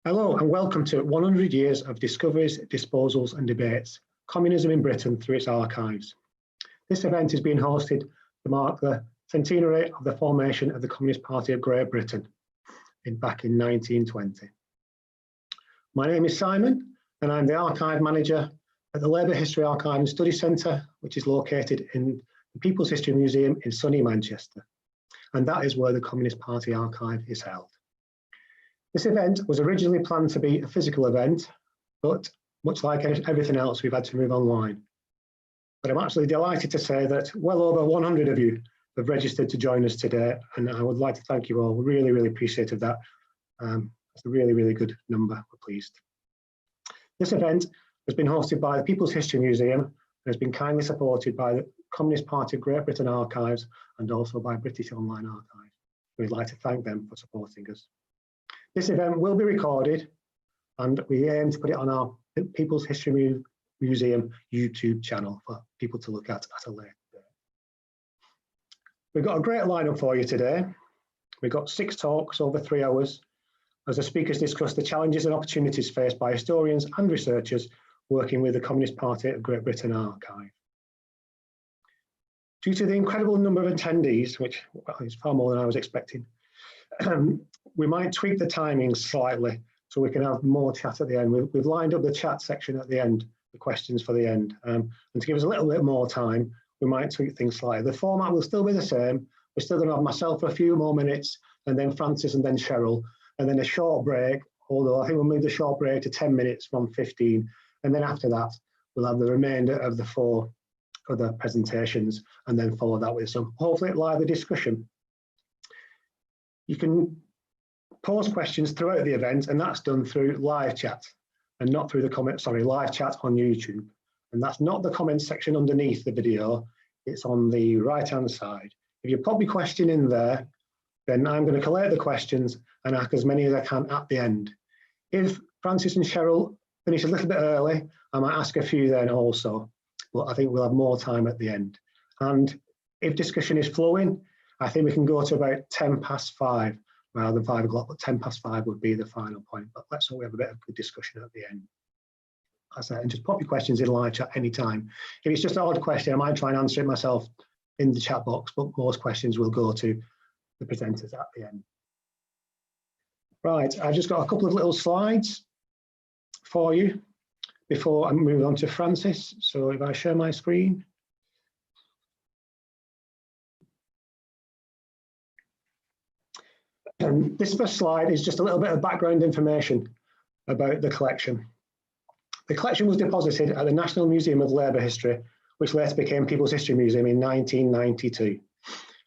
Hello and welcome to 100 Years of Discoveries, Disposals and Debates, Communism in Britain through its archives. This event is being hosted to mark the centenary of the formation of the Communist Party of Great Britain back in 1920. My name is Simon and I'm the Archive Manager at the Labour History Archive and Study Centre, which is located in the People's History Museum in sunny Manchester. And that is where the Communist Party Archive is held. This event was originally planned to be a physical event, but much like everything else, we've had to move online. But I'm actually delighted to say that well over 100 of you have registered to join us today, and I would like to thank you all. We're really appreciative of that. It's a really good number, we're pleased. This event has been hosted by the People's History Museum and has been kindly supported by the Communist Party of Great Britain Archives and also by British Online Archive. We'd like to thank them for supporting us. This event will be recorded and we aim to put it on our People's History Museum YouTube channel for people to look at a later date. We've got a great lineup for you today. We've got 6 talks over 3 hours as the speakers discuss the challenges and opportunities faced by historians and researchers working with the Communist Party of Great Britain Archive. Due to the incredible number of attendees, which is far more than I was expecting, we might tweak the timings slightly so we can have more chat at the end. We've lined up the chat section at the end, the questions for the end. And to give us a little bit more time, we might tweak things slightly. The format will still be the same. We're still going to have myself for a few more minutes, and then Francis and then Cheryl, and then a short break, although I think we'll move the short break to 10 minutes from 15. And then after that, we'll have the remainder of the 4 other presentations, and then follow that with some, hopefully, lively discussion. You can pose questions throughout the event, and that's done through live chat and not through the live chat on YouTube. And that's not the comments section underneath the video, it's on the right-hand side. If you pop your question in there, then I'm going to collate the questions and ask as many as I can at the end. If Francis and Cheryl finish a little bit early, I might ask a few then also, but I think we'll have more time at the end. And if discussion is flowing, I think we can go to about 5:10 rather than 5 o'clock, but 5:10 would be the final point. But let's hope we have a bit of good discussion at the end. And just pop your questions in live chat anytime. If it's just an odd question, I might try and answer it myself in the chat box, but most questions will go to the presenters at the end. Right, I've just got a couple of little slides for you before I move on to Francis. So if I share my screen. This first slide is just a little bit of background information about the collection. The collection was deposited at the National Museum of Labour History, which later became People's History Museum in 1992.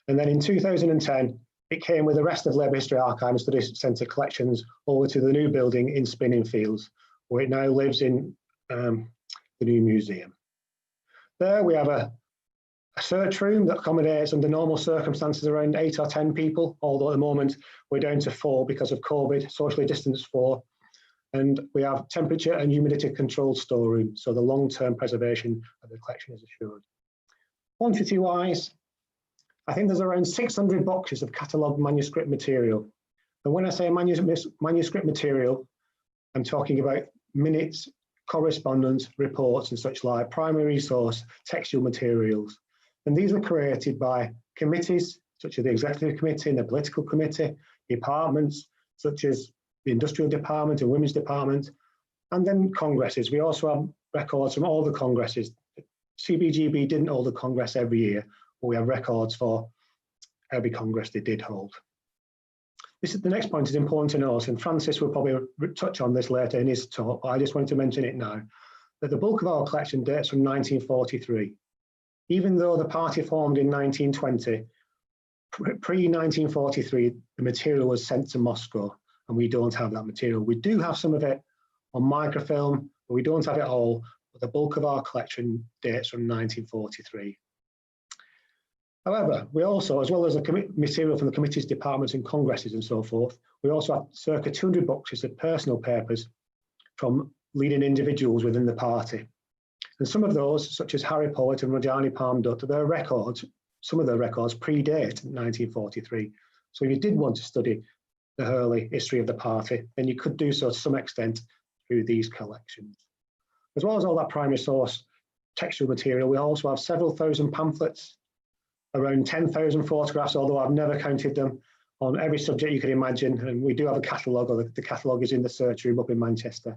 And then in 2010, it came with the rest of Labour History Archive and Study Centre collections over to the new building in Spinningfields, where it now lives in the new museum. There we have a search room that accommodates under normal circumstances around 8 or 10 people, although at the moment we're down to 4 because of COVID, socially distanced 4. And we have temperature and humidity controlled storeroom, so the long-term preservation of the collection is assured. Quantity-wise, I think there's around 600 boxes of catalogued manuscript material. And when I say manuscript material, I'm talking about minutes, correspondence, reports and such like, primary resource, textual materials. And these were created by committees, such as the Executive Committee and the Political Committee, departments, such as the Industrial Department and Women's Department, and then congresses. We also have records from all the congresses. CPGB didn't hold a congress every year, but we have records for every congress they did hold. The next point is important to note, and Francis will probably touch on this later in his talk, but I just wanted to mention it now, that the bulk of our collection dates from 1943. Even though the party formed in 1920, pre-1943, the material was sent to Moscow, and we don't have that material. We do have some of it on microfilm, but we don't have it all, but the bulk of our collection dates from 1943. However, we also, as well as the material from the committees, departments and congresses and so forth, we also have circa 200 boxes of personal papers from leading individuals within the party. And some of those, such as Harry Poet and Rajani Palmdutt, their records, some of their records predate 1943. So if you did want to study the early history of the party, then you could do so to some extent through these collections. As well as all that primary source textual material, we also have several thousand pamphlets, around 10,000 photographs, although I've never counted them, on every subject you can imagine. And we do have a catalogue, or the catalogue is in the search room up in Manchester.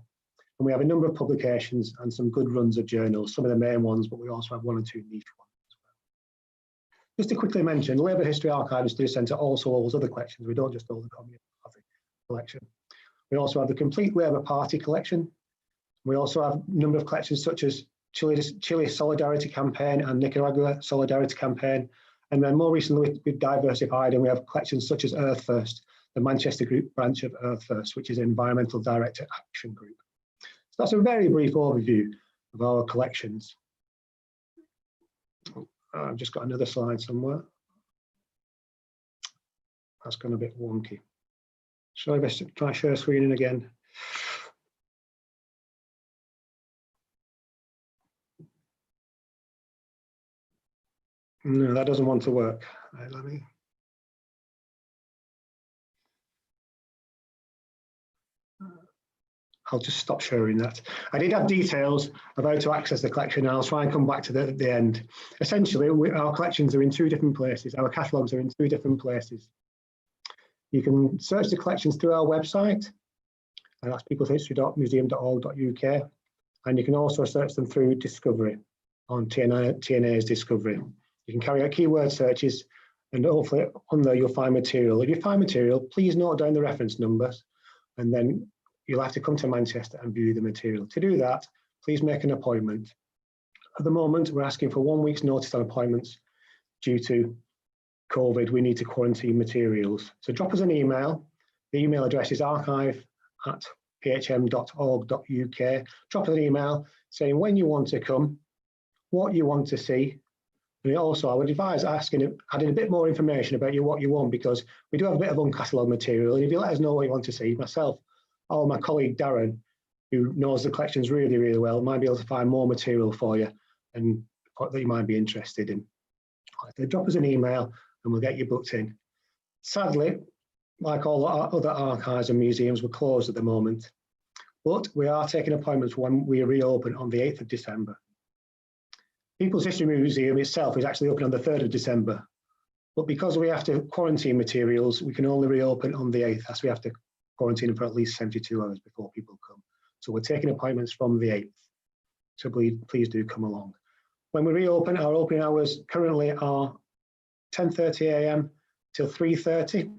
And we have a number of publications and some good runs of journals, some of the main ones, but we also have one or two niche ones as well. Just to quickly mention, Labour History Archive Study Centre also holds other collections. We don't just hold the Communist Party collection. We also have the complete Labour Party collection. We also have a number of collections such as Chile Solidarity Campaign and Nicaragua Solidarity Campaign. And then more recently, we've diversified and we have collections such as Earth First, the Manchester Group branch of Earth First, which is an Environmental Director Action Group. So that's a very brief overview of our collections. I've just got another slide somewhere. That's gone a bit wonky. Shall I best try share screening again? No, that doesn't want to work. Right, let me. I'll just stop sharing that. I did have details of how to access the collection, and I'll try and come back to that at the end. Essentially, our collections are in two different places. Our catalogues are in two different places. You can search the collections through our website, and that's peopleshistory.museum.org.uk, and you can also search them through Discovery on TNA's Discovery. You can carry out keyword searches, and hopefully on there you'll find material. If you find material, please note down the reference numbers, and then you'll have to come to Manchester and view the material. To do that, please make an appointment. At the moment, we're asking for 1 week's notice on appointments due to COVID. We need to quarantine materials. So drop us an email. The email address is archive@phm.org.uk. Drop us an email saying when you want to come, what you want to see. And also, I would advise adding a bit more information about what you want, because we do have a bit of uncatalogued material. And if you let us know what you want to see, myself or my colleague Darren, who knows the collections really, really well, might be able to find more material for you and that you might be interested in. So drop us an email and we'll get you booked in. Sadly, like all our other archives and museums, we're closed at the moment, but we are taking appointments when we reopen on the 8th of December. People's History Museum itself is actually open on the 3rd of December, but because we have to quarantine materials, we can only reopen on the 8th, as we have to quarantine for at least 72 hours before people come. So we're taking appointments from the 8th, so please do come along. When we reopen, our opening hours currently are 10:30 a.m. till 3:30.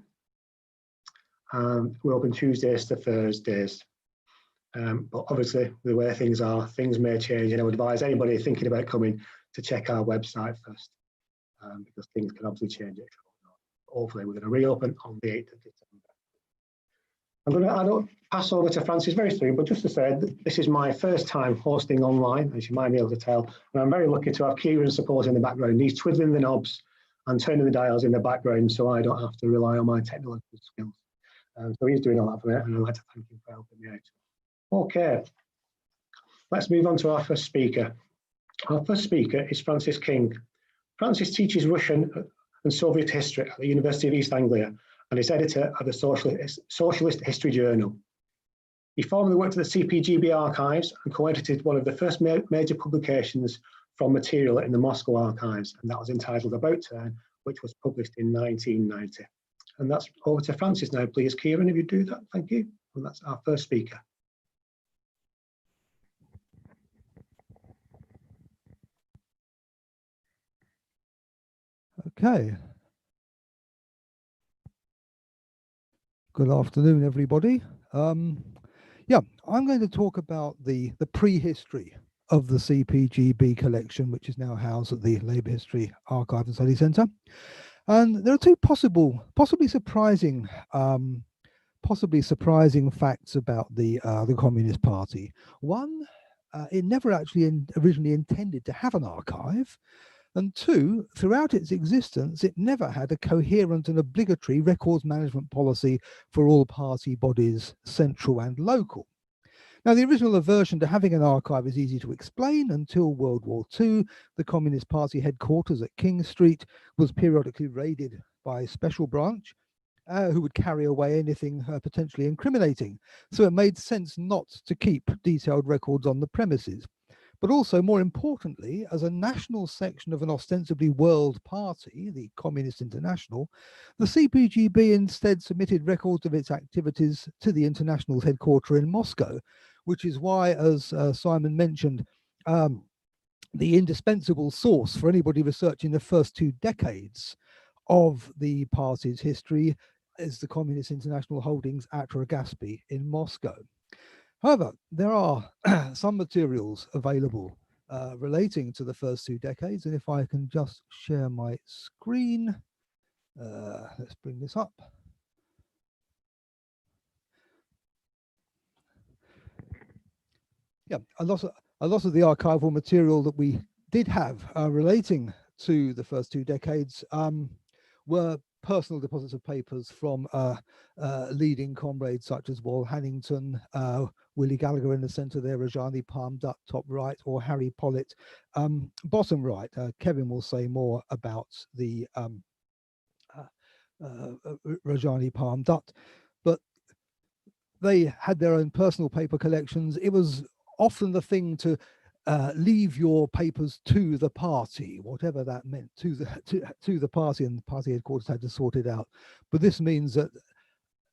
We're open Tuesdays to Thursdays. But obviously, the way things are, things may change, and I would advise anybody thinking about coming to check our website first, because things can obviously change. Hopefully, we're going to reopen on the 8th of December. I don't pass over to Francis very soon, but just to say, this is my first time hosting online, as you might be able to tell, and I'm very lucky to have Kieran support in the background. He's twiddling the knobs and turning the dials in the background, so I don't have to rely on my technological skills. So he's doing all that for me, and I'd like to thank him for helping me out. Okay, let's move on to our first speaker. Our first speaker is Francis King. Francis teaches Russian and Soviet history at the University of East Anglia and is editor of the Socialist History Journal. He formerly worked at the CPGB archives and co-edited one of the first major publications from material in the Moscow archives, and that was entitled About Turn, which was published in 1990. And that's over to Francis now, please, Kieran, if you do that, thank you. And that's our first speaker. Okay. Good afternoon, everybody. Yeah, I'm going to talk about the prehistory of the CPGB collection, which is now housed at the Labour History Archive and Study Centre. And there are two possibly surprising facts about the Communist Party. One, it never actually originally intended to have an archive. And two, throughout its existence, it never had a coherent and obligatory records management policy for all party bodies, central and local. Now, the original aversion to having an archive is easy to explain. Until World War II, the Communist Party headquarters at King Street was periodically raided by a special branch, who would carry away anything potentially incriminating. So it made sense not to keep detailed records on the premises. But also, more importantly, as a national section of an ostensibly world party, the Communist International, the CPGB instead submitted records of its activities to the international headquarters in Moscow, which is why, as Simon mentioned, the indispensable source for anybody researching the first 2 decades of the party's history is the Communist International holdings at Rogaspi in Moscow. However, there are some materials available relating to the first 2 decades, and if I can just share my screen, let's bring this up. Yeah, a lot of the archival material that we did have relating to the first 2 decades were personal deposits of papers from leading comrades such as Wal Hannington, Willie Gallagher in the centre there, Rajani Palm Dutt top right, or Harry Pollitt bottom right. Kevin will say more about the Rajani Palm Dutt, but they had their own personal paper collections. It was often the thing to leave your papers to the party, whatever that meant, to the party, and the party headquarters had to sort it out. But this means that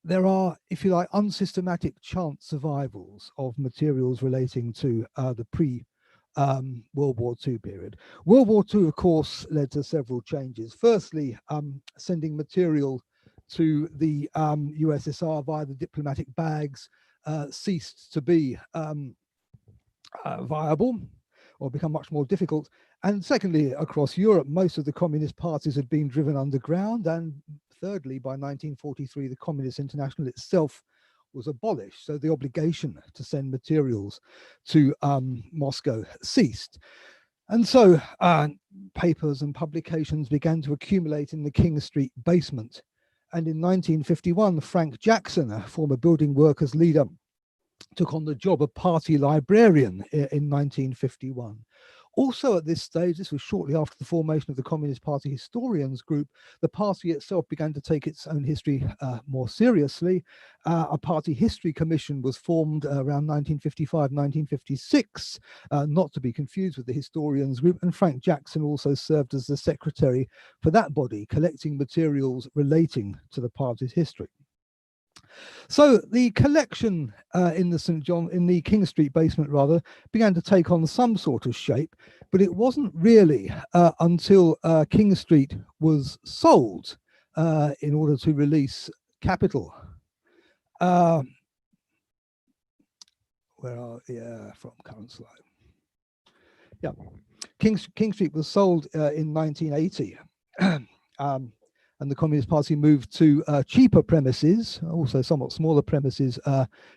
there are, if you like, unsystematic chance survivals of materials relating to the pre-World War II period. World War II, of course, led to several changes. Firstly, sending material to the USSR via the diplomatic bags ceased to be viable or become much more difficult. And secondly, across Europe, most of the communist parties had been driven underground. And thirdly, by 1943, the Communist International itself was abolished. So the obligation to send materials to Moscow ceased. And so papers and publications began to accumulate in the King Street basement. And in 1951, Frank Jackson, a former building workers leader, took on the job of party librarian in 1951. Also at this stage, this was shortly after the formation of the Communist Party Historians Group, the party itself began to take its own history more seriously. A party history commission was formed around 1955, 1956, not to be confused with the Historians Group, and Frank Jackson also served as the secretary for that body, collecting materials relating to the party's history. So the collection in the King Street basement rather began to take on some sort of shape, but it wasn't really until King Street was sold in order to release capital. From current slide. Yeah, King Street was sold in 1980. And the Communist Party moved to cheaper premises, also somewhat smaller premises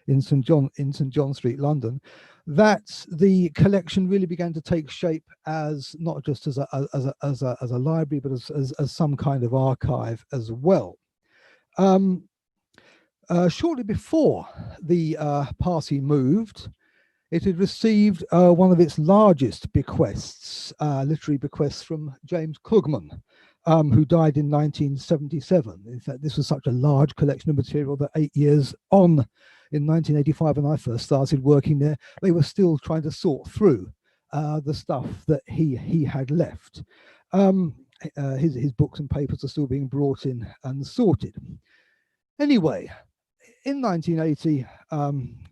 in St. John Street, London. That the collection really began to take shape as not just as a library, but as some kind of archive as well. Shortly before the party moved, it had received one of its largest bequests, literary bequests, from James Klugman, who died in 1977. In fact, this was such a large collection of material that 8 years on, in 1985, when I first started working there, they were still trying to sort through the stuff that he had left. His books and papers are still being brought in and sorted. Anyway, in 1980,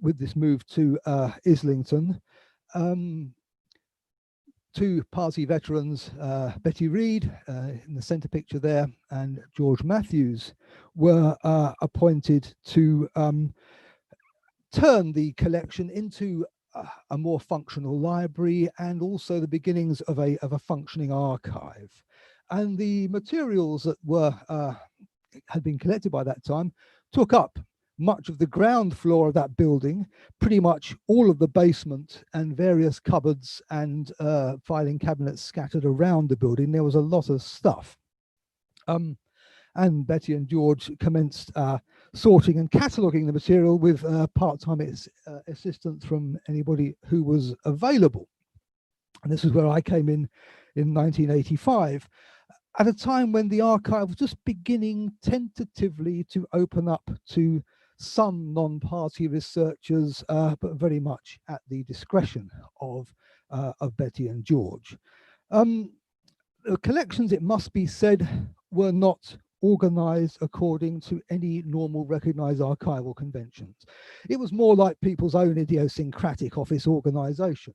with this move to Islington, two party veterans, Betty Reed in the centre picture there, and George Matthews, were appointed to turn the collection into a more functional library and also the beginnings of a functioning archive. And the materials that were had been collected by that time took up much of the ground floor of that building, pretty much all of the basement, and various cupboards and filing cabinets scattered around the building. There was a lot of stuff. And Betty and George commenced sorting and cataloguing the material with part-time assistance from anybody who was available. And this is where I came in 1985. at a time when the archive was just beginning tentatively to open up to some non-party researchers, but very much at the discretion of Betty and George. The collections, it must be said, were not organized according to any normal recognized archival conventions. It was more like people's own idiosyncratic office organization.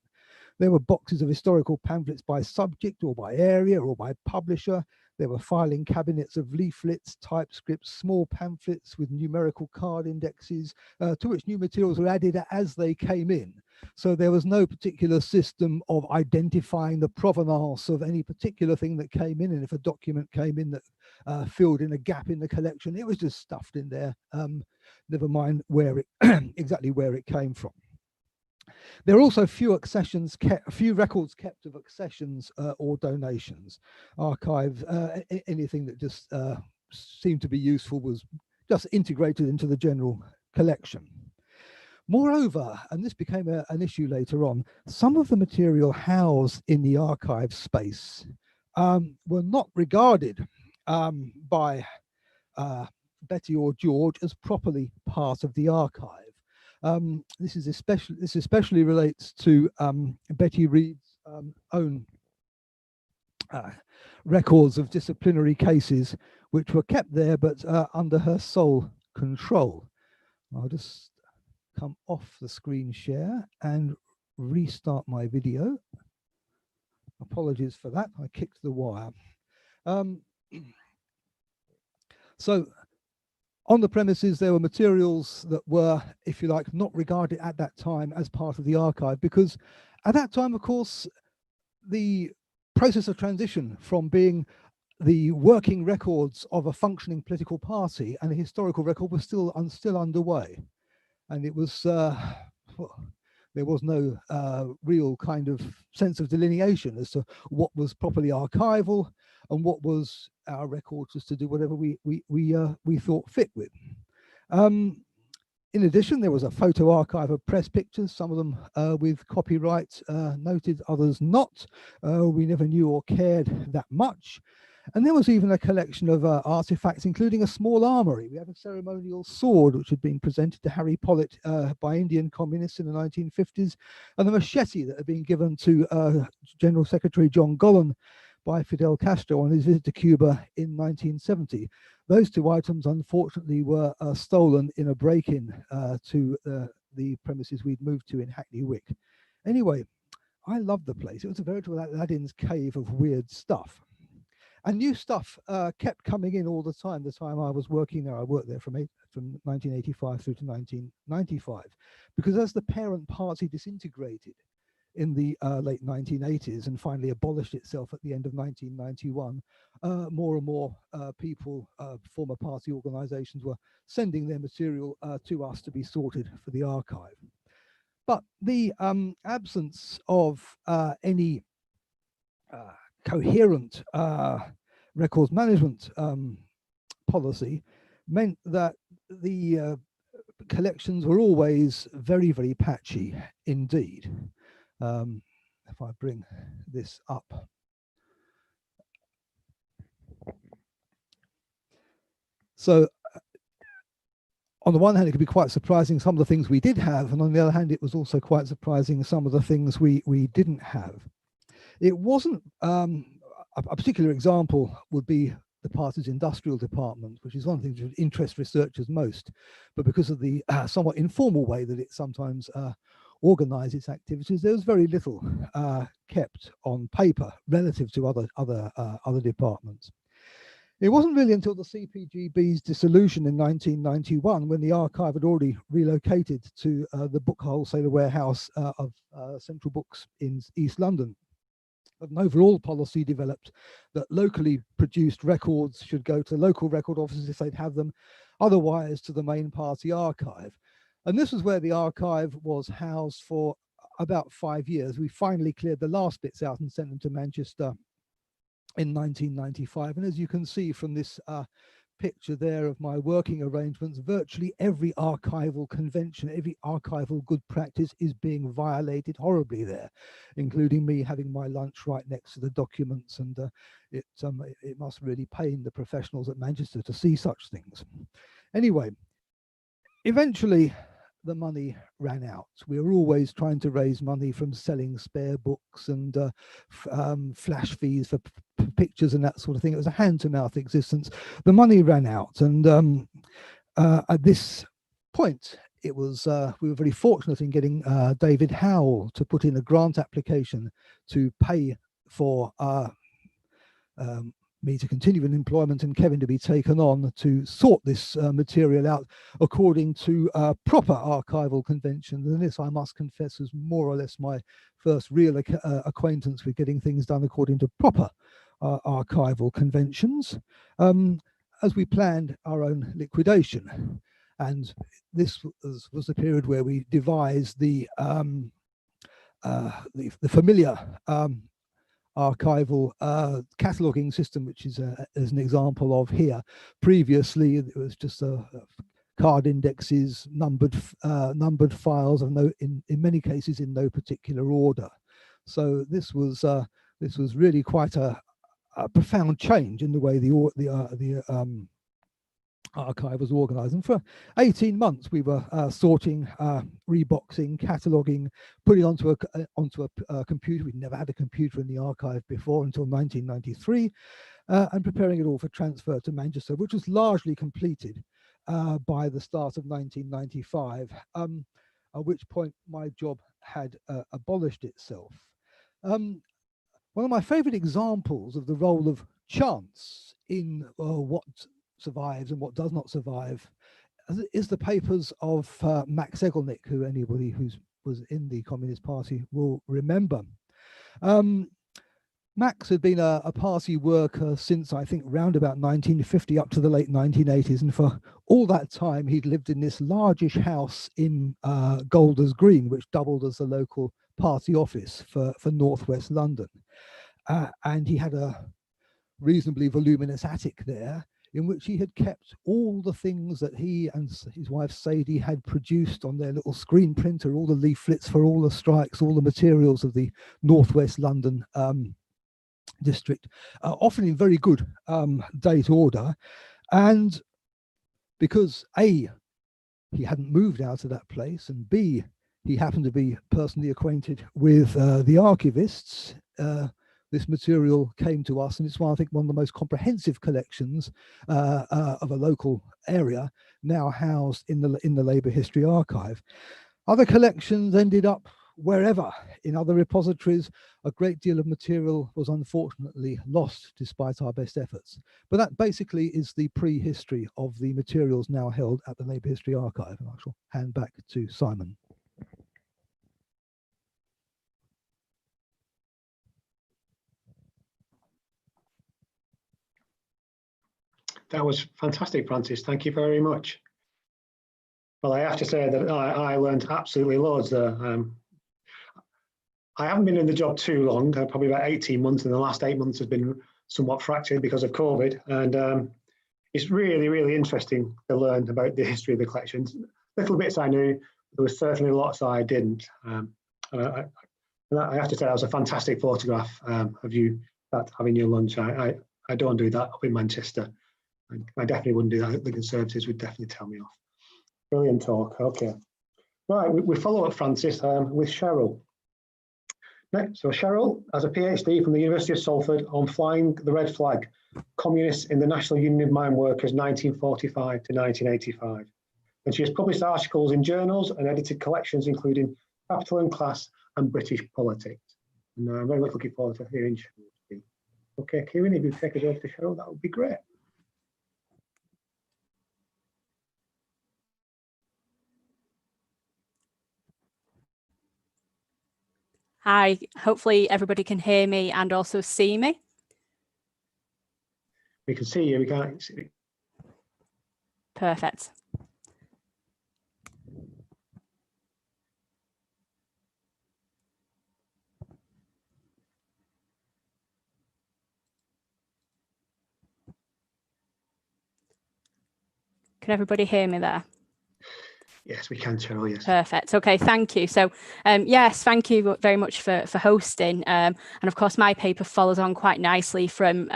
There were boxes of historical pamphlets by subject or by area or by publisher. There were filing cabinets of leaflets, typescripts, small pamphlets with numerical card indexes, to which new materials were added as they came in. So there was no particular system of identifying the provenance of any particular thing that came in. And if a document came in that filled in a gap in the collection, it was just stuffed in there, never mind where it exactly where it came from. There are also few records kept of accessions or donations. Archive, anything that just seemed to be useful was just integrated into the general collection. Moreover, and this became an issue later on, some of the material housed in the archive space were not regarded by Betty or George as properly part of the archive. This especially relates to Betty Reed's own records of disciplinary cases, which were kept there but under her sole control. I'll just come off the screen share and restart my video. Apologies for that, I kicked the wire. So on the premises, there were materials that were, if you like, not regarded at that time as part of the archive, because at that time, of course, the process of transition from being the working records of a functioning political party and a historical record was still underway. And it was, there was no real kind of sense of delineation as to what was properly archival and what was our record just to do whatever we thought fit with. In addition, there was a photo archive of press pictures, some of them with copyright noted, others not. We never knew or cared that much. And there was even a collection of artifacts, including a small armory. We have a ceremonial sword, which had been presented to Harry Pollitt by Indian communists in the 1950s, and a machete that had been given to General Secretary John Gollan by Fidel Castro on his visit to Cuba in 1970. Those two items, unfortunately, were stolen in a break-in to the premises we'd moved to in Hackney Wick. Anyway, I loved the place. It was a veritable Aladdin's cave of weird stuff. And new stuff kept coming in all the time. The time I was working there, I worked there from 1985 through to 1995, because as the parent party disintegrated in the late 1980s and finally abolished itself at the end of 1991, more and more people, former party organizations, were sending their material to us to be sorted for the archive. But the absence of any coherent records management policy meant that the collections were always very, very patchy indeed. If I bring this up. So on the one hand, it could be quite surprising some of the things we did have, and on the other hand, it was also quite surprising some of the things we didn't have. It wasn't, a particular example would be the party's industrial department, which is one of the things that interests researchers most, but because of the somewhat informal way that it sometimes organized its activities, there was very little kept on paper relative to other departments. It wasn't really until the CPGB's dissolution in 1991, when the archive had already relocated to the book wholesaler warehouse of Central Books in East London, that an overall policy developed that locally produced records should go to local record offices if they'd have them, otherwise to the main party archive. And this was where the archive was housed for about 5 years. We finally cleared the last bits out and sent them to Manchester in 1995. And as you can see from this picture there of my working arrangements, virtually every archival convention, every archival good practice is being violated horribly there, including me having my lunch right next to the documents, and it must really pain the professionals at Manchester to see such things. Anyway, eventually the money ran out. We were always trying to raise money from selling spare books and flash fees for pictures and that sort of thing. It was a hand-to-mouth existence. The money ran out, and at this point, it was we were very fortunate in getting David Howell to put in a grant application to pay for me to continue in employment and Kevin to be taken on to sort this material out according to proper archival conventions. And this, I must confess, was more or less my first real acquaintance with getting things done according to proper archival conventions, as we planned our own liquidation. And this was the period where we devised the familiar archival cataloging system, which is as an example of here. Previously, it was just card indexes, numbered files, of in many cases in no particular order. So this was really quite a profound change in the way the archive was organized. And for 18 months we were sorting, reboxing, cataloging, putting onto a computer. We'd never had a computer in the archive before until 1993, and preparing it all for transfer to Manchester, which was largely completed by the start of 1995, at which point my job had abolished itself. One of my favorite examples of the role of chance in what survives and what does not survive is the papers of Max Segelnick, who anybody who was in the Communist Party will remember. Max had been a party worker since, I think, round about 1950 up to the late 1980s, and for all that time he'd lived in this largish house in Golders Green, which doubled as the local party office for northwest London, and he had a reasonably voluminous attic there, in which he had kept all the things that he and his wife Sadie had produced on their little screen printer, all the leaflets for all the strikes, all the materials of the northwest London district, often in very good date order. And because A, he hadn't moved out of that place, and B, he happened to be personally acquainted with the archivists, this material came to us, and it's I think one of the most comprehensive collections of a local area, now housed in the Labour History Archive. Other collections ended up wherever, in other repositories. A great deal of material was unfortunately lost despite our best efforts. But that basically is the prehistory of the materials now held at the Labour History Archive, and I shall hand back to Simon. That was fantastic, Francis. Thank you very much. Well, I have to say that I learned absolutely loads there. I haven't been in the job too long, probably about 18 months, and the last 8 months has been somewhat fractured because of COVID. And it's really, really interesting to learn about the history of the collections. Little bits I knew, there was certainly lots I didn't. And I have to say, that was a fantastic photograph of you having your lunch. I don't do that up in Manchester. I definitely wouldn't do that. The Conservatives would definitely tell me off. Brilliant talk. Okay. Right, we follow up, Francis, with Cheryl. Next, so Cheryl has a PhD from the University of Salford on flying the red flag, communists in the National Union of Mine Workers 1945 to 1985. And she has published articles in journals and edited collections including Capital and Class and British Politics. And I'm very much looking forward to hearing Cheryl speak. Okay, Kieran, if you take us over to Cheryl, that would be great. Hi, hopefully everybody can hear me and also see me. We can see you, we can't see you. Perfect. Can everybody hear me there? Yes, we can, Cheryl, yes. Perfect. Okay, thank you. So yes, thank you very much for hosting. And of course, my paper follows on quite nicely from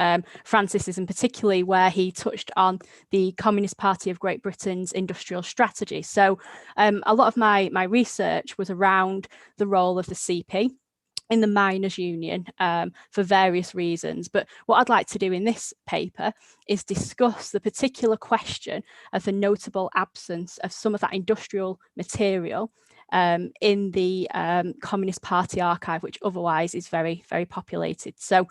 Francis's, and particularly where he touched on the Communist Party of Great Britain's industrial strategy. So a lot of my research was around the role of the CP in the miners' union for various reasons. But what I'd like to do in this paper is discuss the particular question of the notable absence of some of that industrial material in the Communist Party archive, which otherwise is very, very populated. So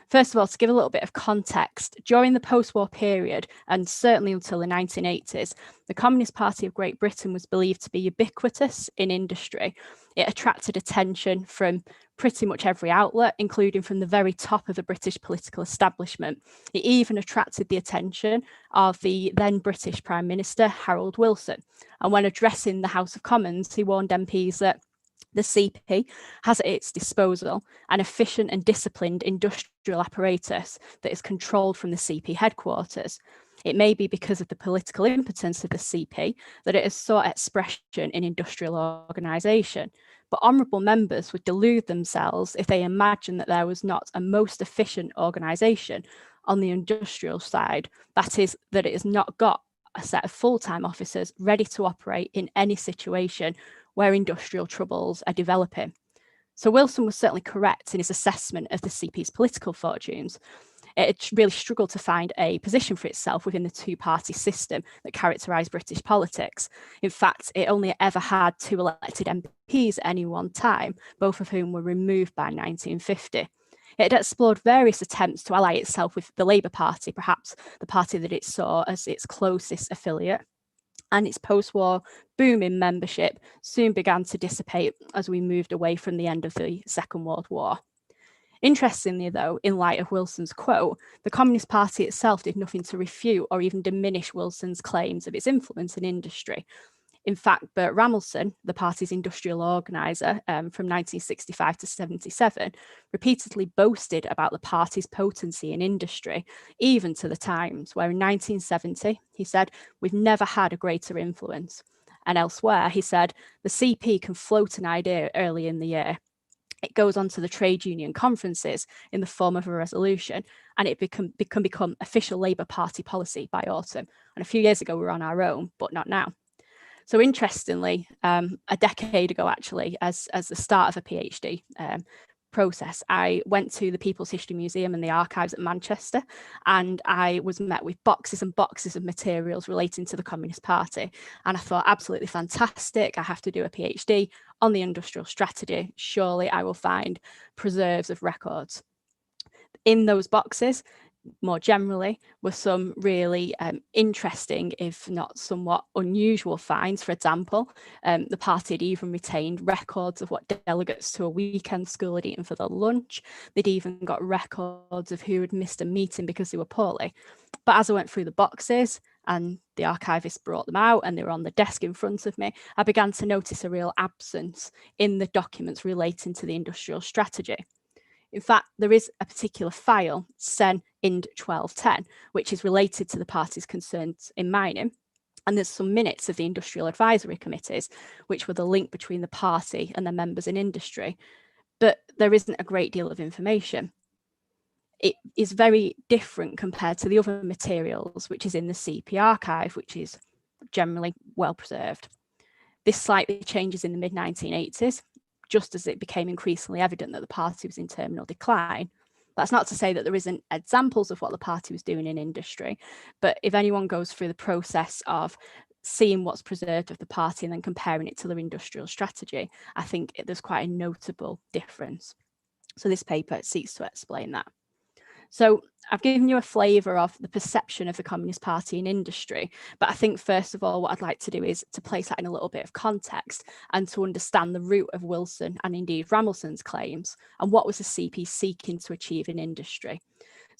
first of all, to give a little bit of context, during the post-war period, and certainly until the 1980s, the Communist Party of Great Britain was believed to be ubiquitous in industry. It attracted attention from pretty much every outlet, including from the very top of the British political establishment. It even attracted the attention of the then British Prime Minister, Harold Wilson. And when addressing the House of Commons, he warned MPs that the CP has at its disposal an efficient and disciplined industrial apparatus that is controlled from the CP headquarters. It may be because of the political impotence of the CP that it has sought expression in industrial organisation. But honourable members would delude themselves if they imagined that there was not a most efficient organisation on the industrial side, that is, that it has not got a set of full-time officers ready to operate in any situation where industrial troubles are developing. So Wilson was certainly correct in his assessment of the CP's political fortunes. It really struggled to find a position for itself within the two-party system that characterised British politics. In fact, it only ever had 2 elected MPs at any one time, both of whom were removed by 1950. It had explored various attempts to ally itself with the Labour Party, perhaps the party that it saw as its closest affiliate. And its post-war boom in membership soon began to dissipate as we moved away from the end of the Second World War. Interestingly, though, in light of Wilson's quote, the Communist Party itself did nothing to refute or even diminish Wilson's claims of its influence in industry. In fact, Bert Ramilson, the party's industrial organiser from 1965 to 77, repeatedly boasted about the party's potency in industry, even to the Times, where in 1970 he said, "We've never had a greater influence." And elsewhere he said, "The CP can float an idea early in the year. It goes on to the trade union conferences in the form of a resolution, and it can become official Labour Party policy by autumn. And a few years ago, we were on our own, but not now." So interestingly, a decade ago, actually, as the start of a PhD process, I went to the People's History Museum and the archives at Manchester, and I was met with boxes and boxes of materials relating to the Communist Party. And I thought, absolutely fantastic, I have to do a PhD on the industrial strategy. Surely I will find preserves of records. In those boxes, more generally, were some really interesting, if not somewhat unusual finds. For example, the party had even retained records of what delegates to a weekend school had eaten for their lunch. They'd even got records of who had missed a meeting because they were poorly. But as I went through the boxes and the archivist brought them out and they were on the desk in front of me, I began to notice a real absence in the documents relating to the industrial strategy. In fact, there is a particular file, Sen Ind 1210, which is related to the party's concerns in mining. And there's some minutes of the industrial advisory committees, which were the link between the party and their members in industry. But there isn't a great deal of information. It is very different compared to the other materials, which is in the CP archive, which is generally well preserved. This slightly changes in the mid-1980s, just as it became increasingly evident that the party was in terminal decline. That's not to say that there isn't examples of what the party was doing in industry, but if anyone goes through the process of seeing what's preserved of the party and then comparing it to their industrial strategy, I think there's quite a notable difference. So this paper seeks to explain that. So I've given you a flavour of the perception of the Communist Party in industry, but I think first of all what I'd like to do is to place that in a little bit of context and to understand the root of Wilson and indeed Ramilson's claims and what was the CP seeking to achieve in industry.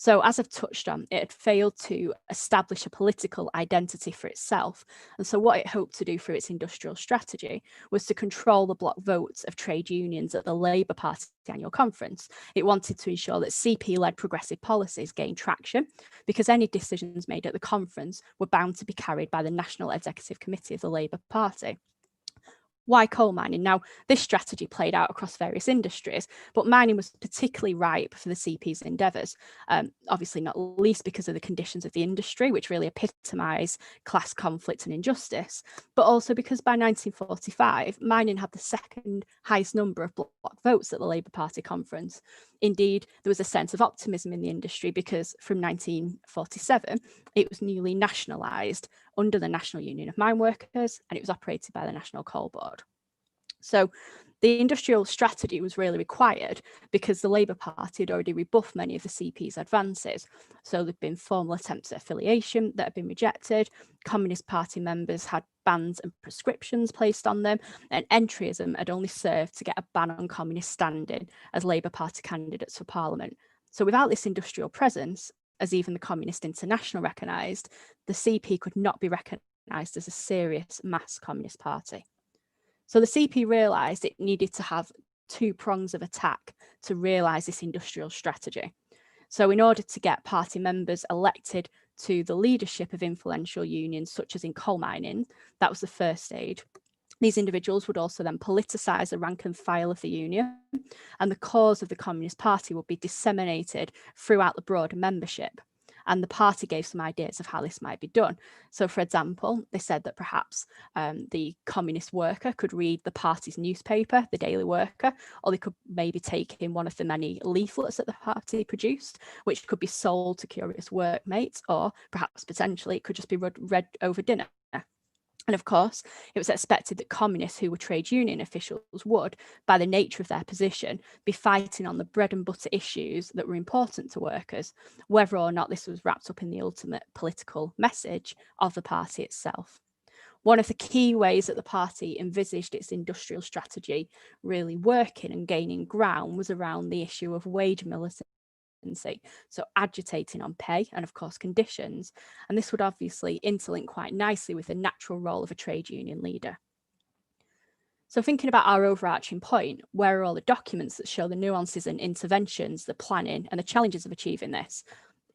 So as I've touched on, it had failed to establish a political identity for itself. And so what it hoped to do through its industrial strategy was to control the bloc votes of trade unions at the Labour Party annual conference. It wanted to ensure that CP-led progressive policies gained traction, because any decisions made at the conference were bound to be carried by the National Executive Committee of the Labour Party. Why coal mining? Now, this strategy played out across various industries, but mining was particularly ripe for the CP's endeavours, obviously not least because of the conditions of the industry, which really epitomise class conflict and injustice, but also because by 1945, mining had the second highest number of bloc votes at the Labour Party conference. Indeed, there was a sense of optimism in the industry because from 1947, it was newly nationalised under the National Union of Mine Workers, and it was operated by the National Coal Board. So the industrial strategy was really required because the Labour Party had already rebuffed many of the CP's advances. So there'd been formal attempts at affiliation that had been rejected, Communist Party members had bans and prescriptions placed on them, and entryism had only served to get a ban on communist standing as Labour Party candidates for Parliament. So without this industrial presence, as even the Communist International recognised, the CP could not be recognised as a serious mass communist party. So the CP realised it needed to have two prongs of attack to realise this industrial strategy. So in order to get party members elected to the leadership of influential unions, such as in coal mining, that was the first stage. These individuals would also then politicise the rank and file of the union, and the cause of the Communist Party would be disseminated throughout the broader membership. And the party gave some ideas of how this might be done. So, for example, they said that perhaps the communist worker could read the party's newspaper, the Daily Worker, or they could maybe take in one of the many leaflets that the party produced, which could be sold to curious workmates, or perhaps potentially it could just be read over dinner. And of course, it was expected that communists who were trade union officials would, by the nature of their position, be fighting on the bread and butter issues that were important to workers, whether or not this was wrapped up in the ultimate political message of the party itself. One of the key ways that the party envisaged its industrial strategy really working and gaining ground was around the issue of wage militancy. So agitating on pay and of course conditions, and this would obviously interlink quite nicely with the natural role of a trade union leader. So thinking about our overarching point, where are all the documents that show the nuances and interventions, the planning and the challenges of achieving this?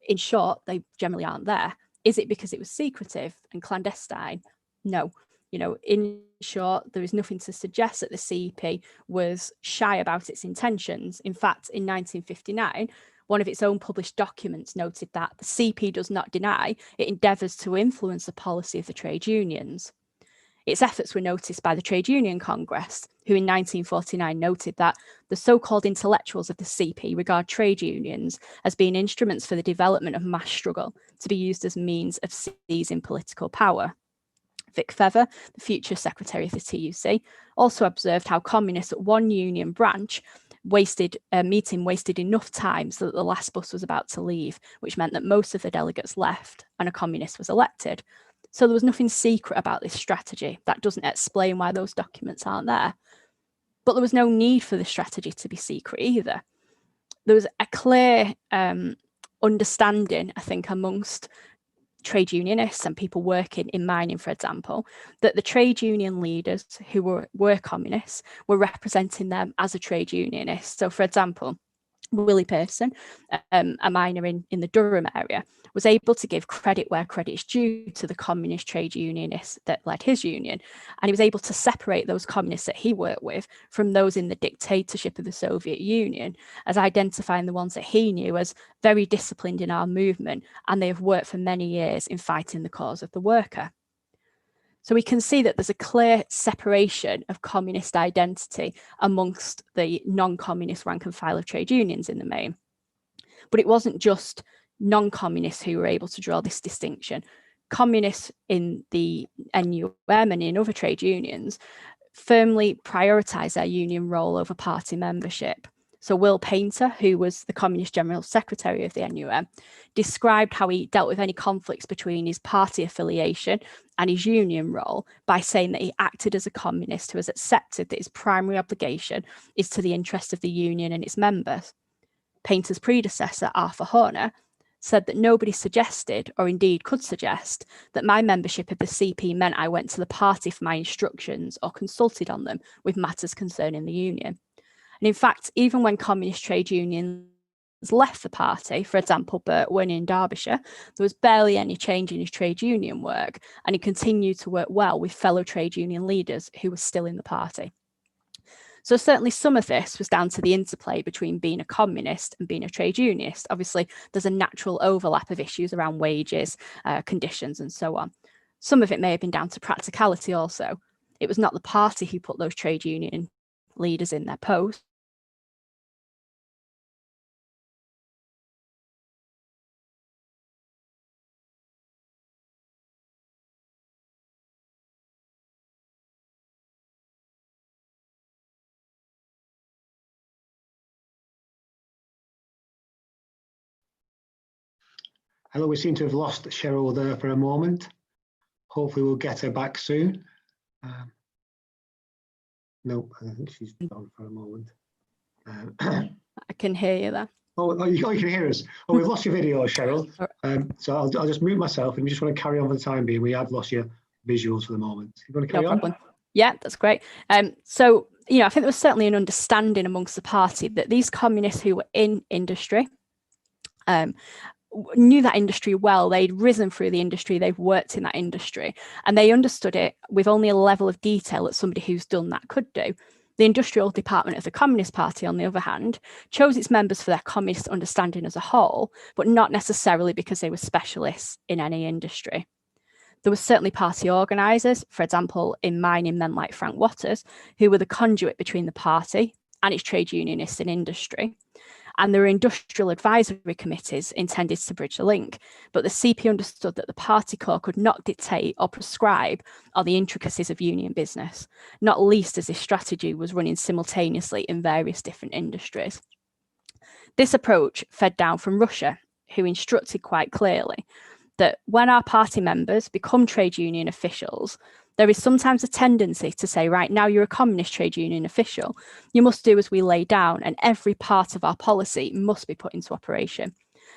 In short, they generally aren't there. Is it because it was secretive and clandestine? No. In short, there is nothing to suggest that the CP was shy about its intentions. In fact, in 1959, one of its own published documents noted that the CP does not deny it endeavours to influence the policy of the trade unions. Its efforts were noticed by the Trade Union Congress, who in 1949 noted that the so-called intellectuals of the CP regard trade unions as being instruments for the development of mass struggle to be used as means of seizing political power. Vic Feather, the future secretary of the TUC, also observed how communists at one union branch wasted enough time so that the last bus was about to leave, which meant that most of the delegates left and a communist was elected. So there was nothing secret about this strategy. That doesn't explain why those documents aren't there. But there was no need for the strategy to be secret either. There was a clear understanding, I think, amongst trade unionists and people working in mining, for example, that the trade union leaders who were communists were representing them as a trade unionist. So, for example, Willie Pearson, a miner in the Durham area, was able to give credit where credit is due to the communist trade unionists that led his union. And he was able to separate those communists that he worked with from those in the dictatorship of the Soviet Union, as identifying the ones that he knew as very disciplined in our movement, and they have worked for many years in fighting the cause of the worker. So we can see that there's a clear separation of communist identity amongst the non-communist rank and file of trade unions in the main. But it wasn't just non-communists who were able to draw this distinction. Communists in the NUM and in other trade unions firmly prioritised their union role over party membership. So Will Painter, who was the Communist General Secretary of the NUM, described how he dealt with any conflicts between his party affiliation and his union role by saying that he acted as a communist who has accepted that his primary obligation is to the interest of the union and its members. Painter's predecessor, Arthur Horner, said that nobody suggested, or indeed could suggest, that my membership of the CP meant I went to the party for my instructions or consulted on them with matters concerning the union. And in fact, even when communist trade unions left the party, for example, Bert Wynne in Derbyshire, there was barely any change in his trade union work, and he continued to work well with fellow trade union leaders who were still in the party. So certainly some of this was down to the interplay between being a communist and being a trade unionist. Obviously, there's a natural overlap of issues around wages, conditions, and so on. Some of it may have been down to practicality also. It was not the party who put those trade union leaders in their posts. Hello, we seem to have lost Cheryl there for a moment. Hopefully we'll get her back soon. No, I think she's gone for a moment. I can hear you there. Oh, you can hear us. Oh, we've lost your video, Cheryl. So I'll just mute myself, and we just want to carry on for the time being. We have lost your visuals for the moment. You want to carry on? Yeah, that's great. So, you know, I think there was certainly an understanding amongst the party that these communists who were in industry knew that industry well. They'd risen through the industry, they've worked in that industry, and they understood it with only a level of detail that somebody who's done that could do. The industrial department of the Communist Party, on the other hand, chose its members for their communist understanding as a whole, but not necessarily because they were specialists in any industry. There were certainly party organisers, for example, in mining, men like Frank Waters, who were the conduit between the party and its trade unionists in industry. And there were industrial advisory committees intended to bridge the link. But the CP understood that the party core could not dictate or prescribe on the intricacies of union business, not least as this strategy was running simultaneously in various different industries. This approach fed down from Russia, who instructed quite clearly that when our party members become trade union officials, there is sometimes a tendency to say, right, now you're a communist trade union official, you must do as we lay down, and every part of our policy must be put into operation.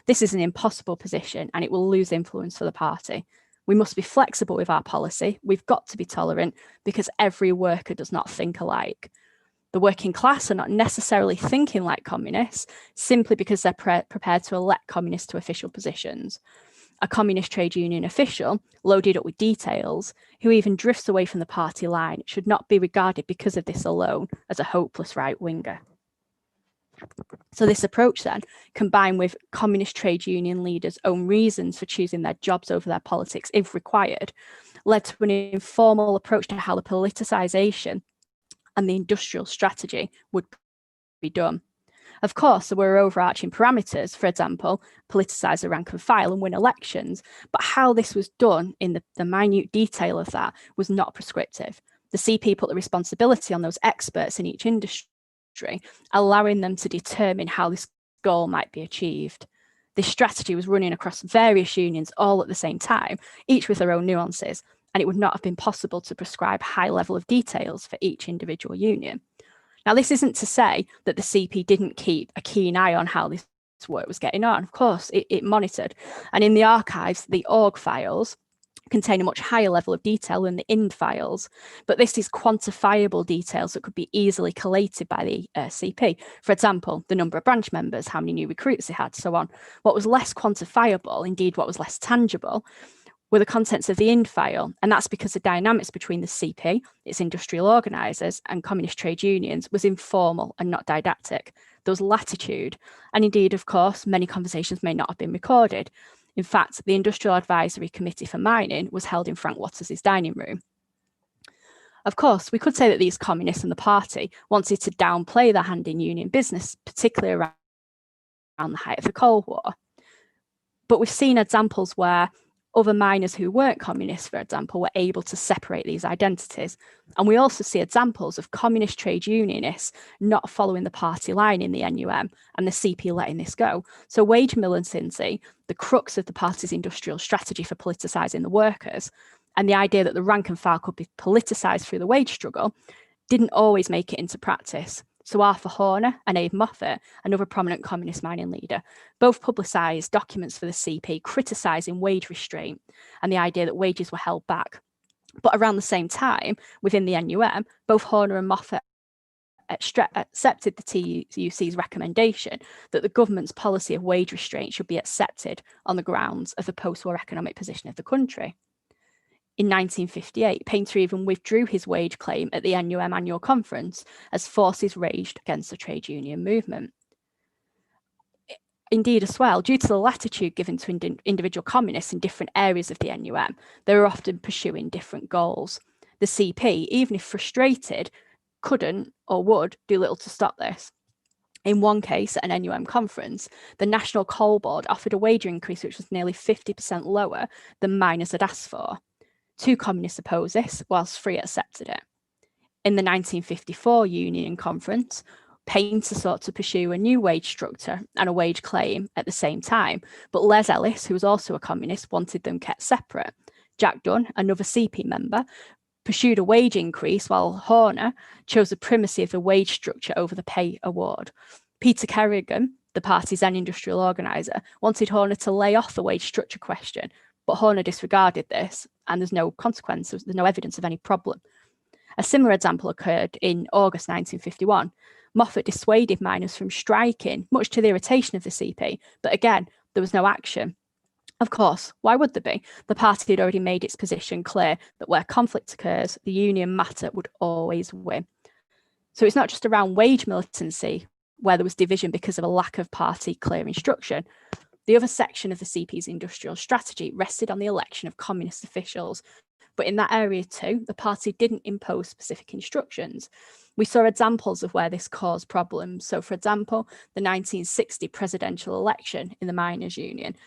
This is an impossible position, and it will lose influence for the party. We must be flexible with our policy. We've got to be tolerant, because every worker does not think alike. The working class are not necessarily thinking like communists, simply because they're prepared to elect communists to official positions. A communist trade union official, loaded up with details, who even drifts away from the party line, should not be regarded because of this alone as a hopeless right-winger. So this approach then, combined with communist trade union leaders' own reasons for choosing their jobs over their politics if required, led to an informal approach to how the politicisation and the industrial strategy would be done. Of course, there were overarching parameters, for example, politicise the rank and file and win elections, but how this was done in the minute detail of that was not prescriptive. The CP put the responsibility on those experts in each industry, allowing them to determine how this goal might be achieved. This strategy was running across various unions all at the same time, each with their own nuances, and it would not have been possible to prescribe high level of details for each individual union. Now, this isn't to say that the CP didn't keep a keen eye on how this work was getting on. Of course, it monitored. And in the archives, the org files contain a much higher level of detail than the IND files. But this is quantifiable details that could be easily collated by the CP. For example, the number of branch members, how many new recruits they had, so on. What was less quantifiable, indeed what was less tangible, were the contents of the IND file, and that's because the dynamics between the CP, its industrial organisers, and communist trade unions was informal and not didactic. There was latitude, and indeed, of course, many conversations may not have been recorded. In fact, the Industrial Advisory Committee for Mining was held in Frank Waters' dining room. Of course, we could say that these communists and the party wanted to downplay their hand in union business, particularly around the height of the Cold War. But we've seen examples where other miners who weren't communists, for example, were able to separate these identities. And we also see examples of communist trade unionists not following the party line in the NUM and the CP letting this go. So wage militancy, the crux of the party's industrial strategy for politicising the workers, and the idea that the rank and file could be politicised through the wage struggle, didn't always make it into practice. So Arthur Horner and Abe Moffat, another prominent communist mining leader, both publicised documents for the CP criticising wage restraint and the idea that wages were held back. But around the same time, within the NUM, both Horner and Moffat accepted the TUC's recommendation that the government's policy of wage restraint should be accepted on the grounds of the post-war economic position of the country. In 1958, Painter even withdrew his wage claim at the NUM annual conference as forces raged against the trade union movement. Indeed, as well, due to the latitude given to individual communists in different areas of the NUM, they were often pursuing different goals. The CP, even if frustrated, couldn't or would do little to stop this. In one case, at an NUM conference, the National Coal Board offered a wage increase which was nearly 50% lower than miners had asked for. Two communists opposed this, whilst three accepted it. In the 1954 Union Conference, Painter sought to pursue a new wage structure and a wage claim at the same time, but Les Ellis, who was also a communist, wanted them kept separate. Jack Dunn, another CP member, pursued a wage increase, while Horner chose the primacy of the wage structure over the pay award. Peter Kerrigan, the party's then industrial organiser, wanted Horner to lay off the wage structure question, but Horner disregarded this, and there's no consequences, there's no evidence of any problem. A similar example occurred in August 1951. Moffat dissuaded miners from striking, much to the irritation of the CP, but again, there was no action. Of course, why would there be? The party had already made its position clear that where conflict occurs, the union matter would always win. So it's not just around wage militancy where there was division because of a lack of party clear instruction. The other section of the CP's industrial strategy rested on the election of communist officials. But in that area too, the party didn't impose specific instructions. We saw examples of where this caused problems. So for example, the 1960 presidential election in the miners' union,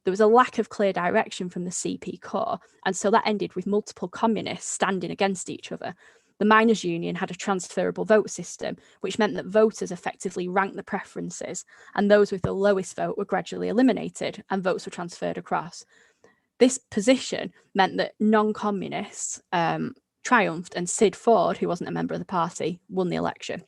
there was a lack of clear direction from the CP core, and so that ended with multiple communists standing against each other. The miners' union had a transferable vote system, which meant that voters effectively ranked the preferences, and those with the lowest vote were gradually eliminated and votes were transferred across. This position meant that non-communists triumphed, and Sid Ford, who wasn't a member of the party, won the election.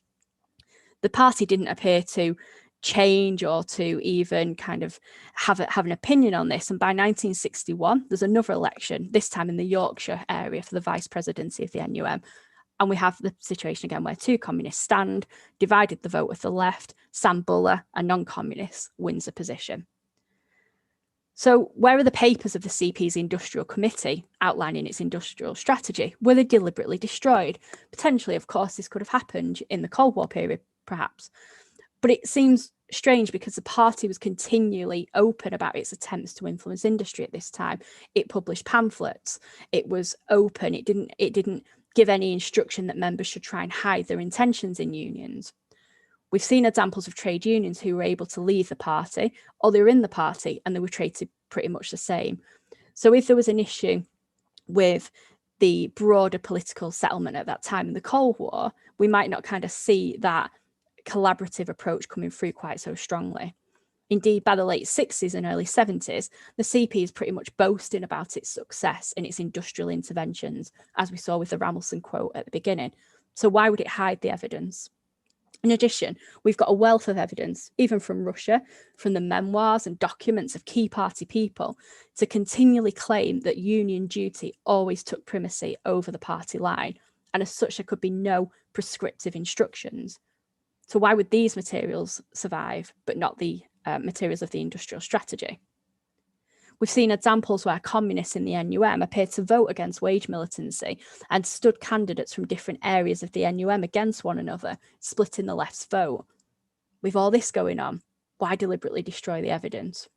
The party didn't appear to change or to even kind of have an opinion on this. And by 1961, there's another election, this time in the Yorkshire area for the vice presidency of the NUM. And we have the situation again where two communists stand, divided the vote with the left. Sam Buller, a non-communist, wins the position. So where are the papers of the CP's industrial committee outlining its industrial strategy? Were they deliberately destroyed? Potentially, of course, this could have happened in the Cold War period, perhaps. But it seems strange because the party was continually open about its attempts to influence industry at this time. It published pamphlets. It was open. It didn't give any instruction that members should try and hide their intentions in unions. We've seen examples of trade unions who were able to leave the party, or they were in the party and they were treated pretty much the same. So if there was an issue with the broader political settlement at that time in the Cold War, we might not kind of see that collaborative approach coming through quite so strongly. Indeed, by the late 60s and early 70s, the CP is pretty much boasting about its success in its industrial interventions, as we saw with the Ramelson quote at the beginning. So why would it hide the evidence? In addition, we've got a wealth of evidence, even from Russia, from the memoirs and documents of key party people, to continually claim that union duty always took primacy over the party line, and as such there could be no prescriptive instructions. So why would these materials survive, but not the materials of the industrial strategy? We've seen examples where communists in the NUM appeared to vote against wage militancy and stood candidates from different areas of the NUM against one another, splitting the left's vote. With all this going on, why deliberately destroy the evidence?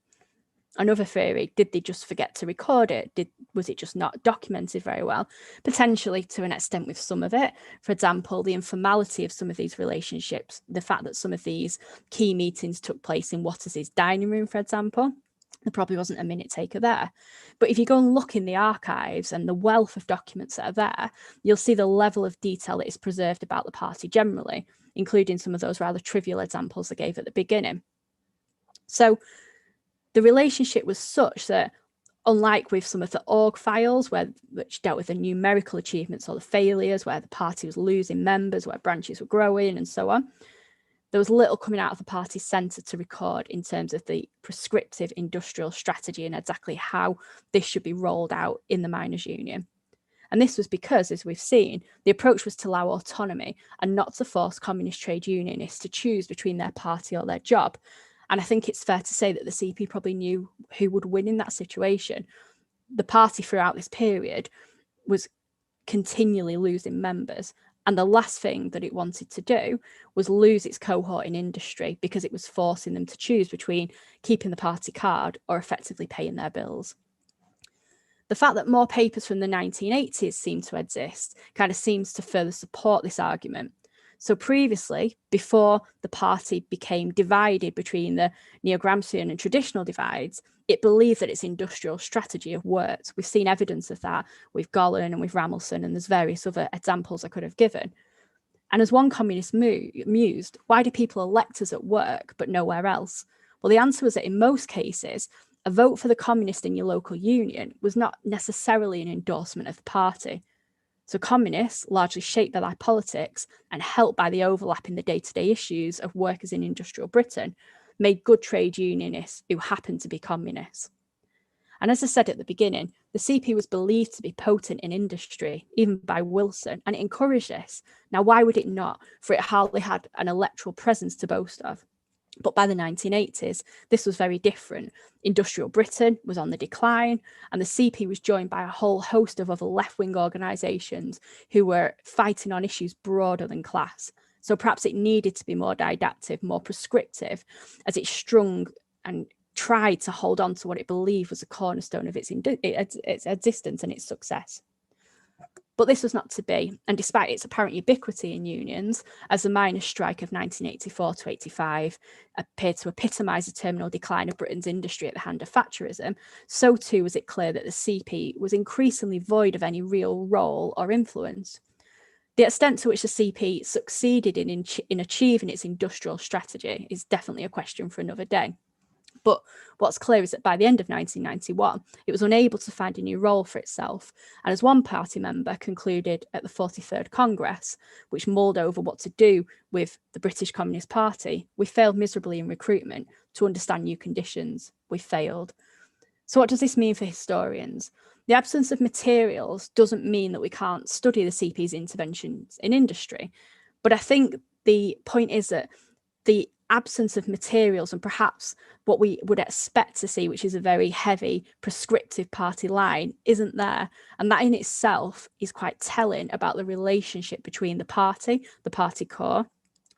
Another theory, did they just forget to record it? Was it just not documented very well? Potentially to an extent with some of it. For example, the informality of some of these relationships, the fact that some of these key meetings took place in Watters's dining room, for example. There probably wasn't a minute taker there. But if you go and look in the archives and the wealth of documents that are there, you'll see the level of detail that is preserved about the party generally, including some of those rather trivial examples I gave at the beginning. So the relationship was such that unlike with some of the org files, which dealt with the numerical achievements or the failures, where the party was losing members, where branches were growing and so on, there was little coming out of the party centre to record in terms of the prescriptive industrial strategy and exactly how this should be rolled out in the miners' union. And this was because, as we've seen, the approach was to allow autonomy and not to force communist trade unionists to choose between their party or their job. And I think it's fair to say that the CP probably knew who would win in that situation. The party throughout this period was continually losing members. And the last thing that it wanted to do was lose its cohort in industry, because it was forcing them to choose between keeping the party card or effectively paying their bills. The fact that more papers from the 1980s seem to exist kind of seems to further support this argument. So previously, before the party became divided between the neo-Gramscian and traditional divides, it believed that its industrial strategy had worked. We've seen evidence of that with Gollan and with Ramelson, and there's various other examples I could have given. And as one communist mused, why do people elect us at work but nowhere else? Well, the answer was that in most cases, a vote for the communist in your local union was not necessarily an endorsement of the party. So communists, largely shaped by their politics and helped by the overlap in the day-to-day issues of workers in industrial Britain, made good trade unionists who happened to be communists. And as I said at the beginning, the CP was believed to be potent in industry, even by Wilson, and it encouraged this. Now, why would it not? For it hardly had an electoral presence to boast of. But by the 1980s, this was very different. Industrial Britain was on the decline, and the CP was joined by a whole host of other left-wing organisations who were fighting on issues broader than class. So perhaps it needed to be more didactic, more prescriptive, as it strung and tried to hold on to what it believed was a cornerstone of its existence and its success. But this was not to be, and despite its apparent ubiquity in unions, as the miners' strike of 1984 to 85 appeared to epitomise the terminal decline of Britain's industry at the hand of Thatcherism, so too was it clear that the CP was increasingly void of any real role or influence. The extent to which the CP succeeded in achieving its industrial strategy is definitely a question for another day. But what's clear is that by the end of 1991, it was unable to find a new role for itself. And as one party member concluded at the 43rd Congress, which mulled over what to do with the British Communist Party, we failed miserably in recruitment to understand new conditions. We failed. So what does this mean for historians? The absence of materials doesn't mean that we can't study the CP's interventions in industry. But I think the point is that the absence of materials and perhaps what we would expect to see, which is a very heavy prescriptive party line, isn't there. And that in itself is quite telling about the relationship between the party core,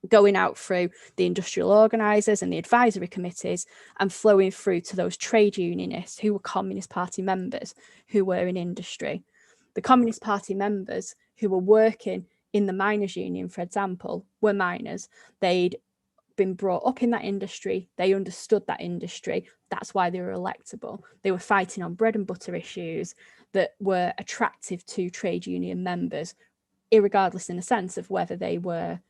going out through the industrial organisers and the advisory committees and flowing through to those trade unionists who were Communist Party members who were in industry. The Communist Party members who were working in the miners' union, for example, were miners. They'd been brought up in that industry, they understood that industry, that's why they were electable. They were fighting on bread and butter issues that were attractive to trade union members, irregardless in the sense of whether they were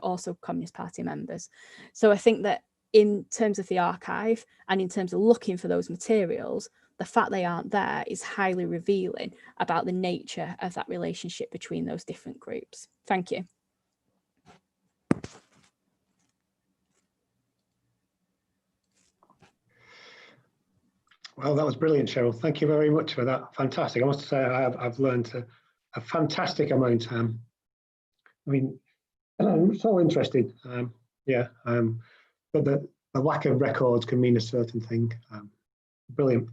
also Communist Party members. So I think that in terms of the archive and in terms of looking for those materials, the fact they aren't there is highly revealing about the nature of that relationship between those different groups. Thank you. Well, that was brilliant, Cheryl. Thank you very much for that. Fantastic. I must say I've learned a fantastic amount. I mean, I'm so interested. But the lack of records can mean a certain thing. Brilliant.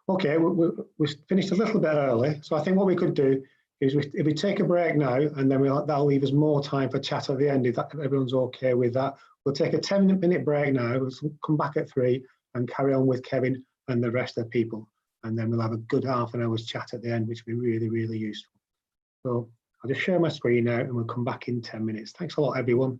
Okay, we finished a little bit early, so I think what we could do is if we take a break now, and then that'll leave us more time for chat at the end, if everyone's okay with that. We'll take a 10-minute break now. We'll come back at 3 and carry on with Kevin and the rest of the people. And then we'll have a good half an hour's chat at the end, which will be really, really useful. So I'll just share my screen now and we'll come back in 10 minutes. Thanks a lot, everyone.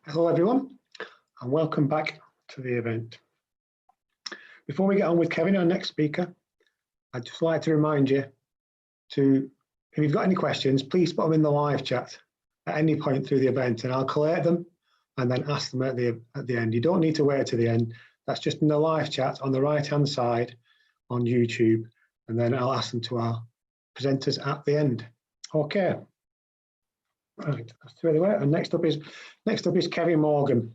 Hello everyone, and welcome back to the event. Before we get on with Kevin, our next speaker, I'd just like to remind you to, if you've got any questions, please put them in the live chat at any point through the event, and I'll collate them and then ask them at the end. You don't need to wait to the end. That's just in the live chat on the right-hand side on YouTube, and then I'll ask them to our presenters at the end. Okay. Right, that's through the way. And next up is Kevin Morgan.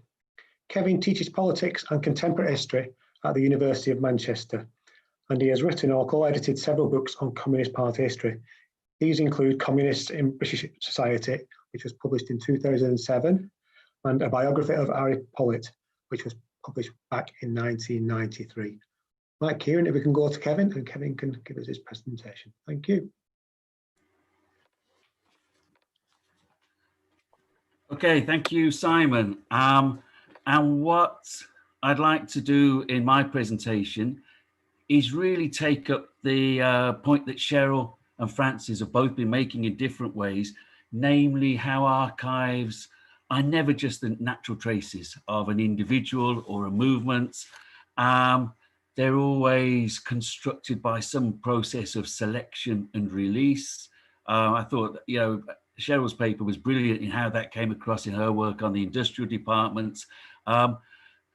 Kevin teaches politics and contemporary history at the University of Manchester, and he has written or co-edited several books on Communist Party history. These include Communists in British Society, which was published in 2007, and a biography of Ari Pollitt, which was published back in 1993. Right, Kieran, if we can go to Kevin, and Kevin can give us his presentation. Thank you. Okay, thank you, Simon. And what I'd like to do in my presentation is really take up the point that Cheryl and Francis have both been making in different ways, namely how archives are never just the natural traces of an individual or a movement. They're always constructed by some process of selection and release. I thought, you know, Cheryl's paper was brilliant in how that came across in her work on the industrial departments. And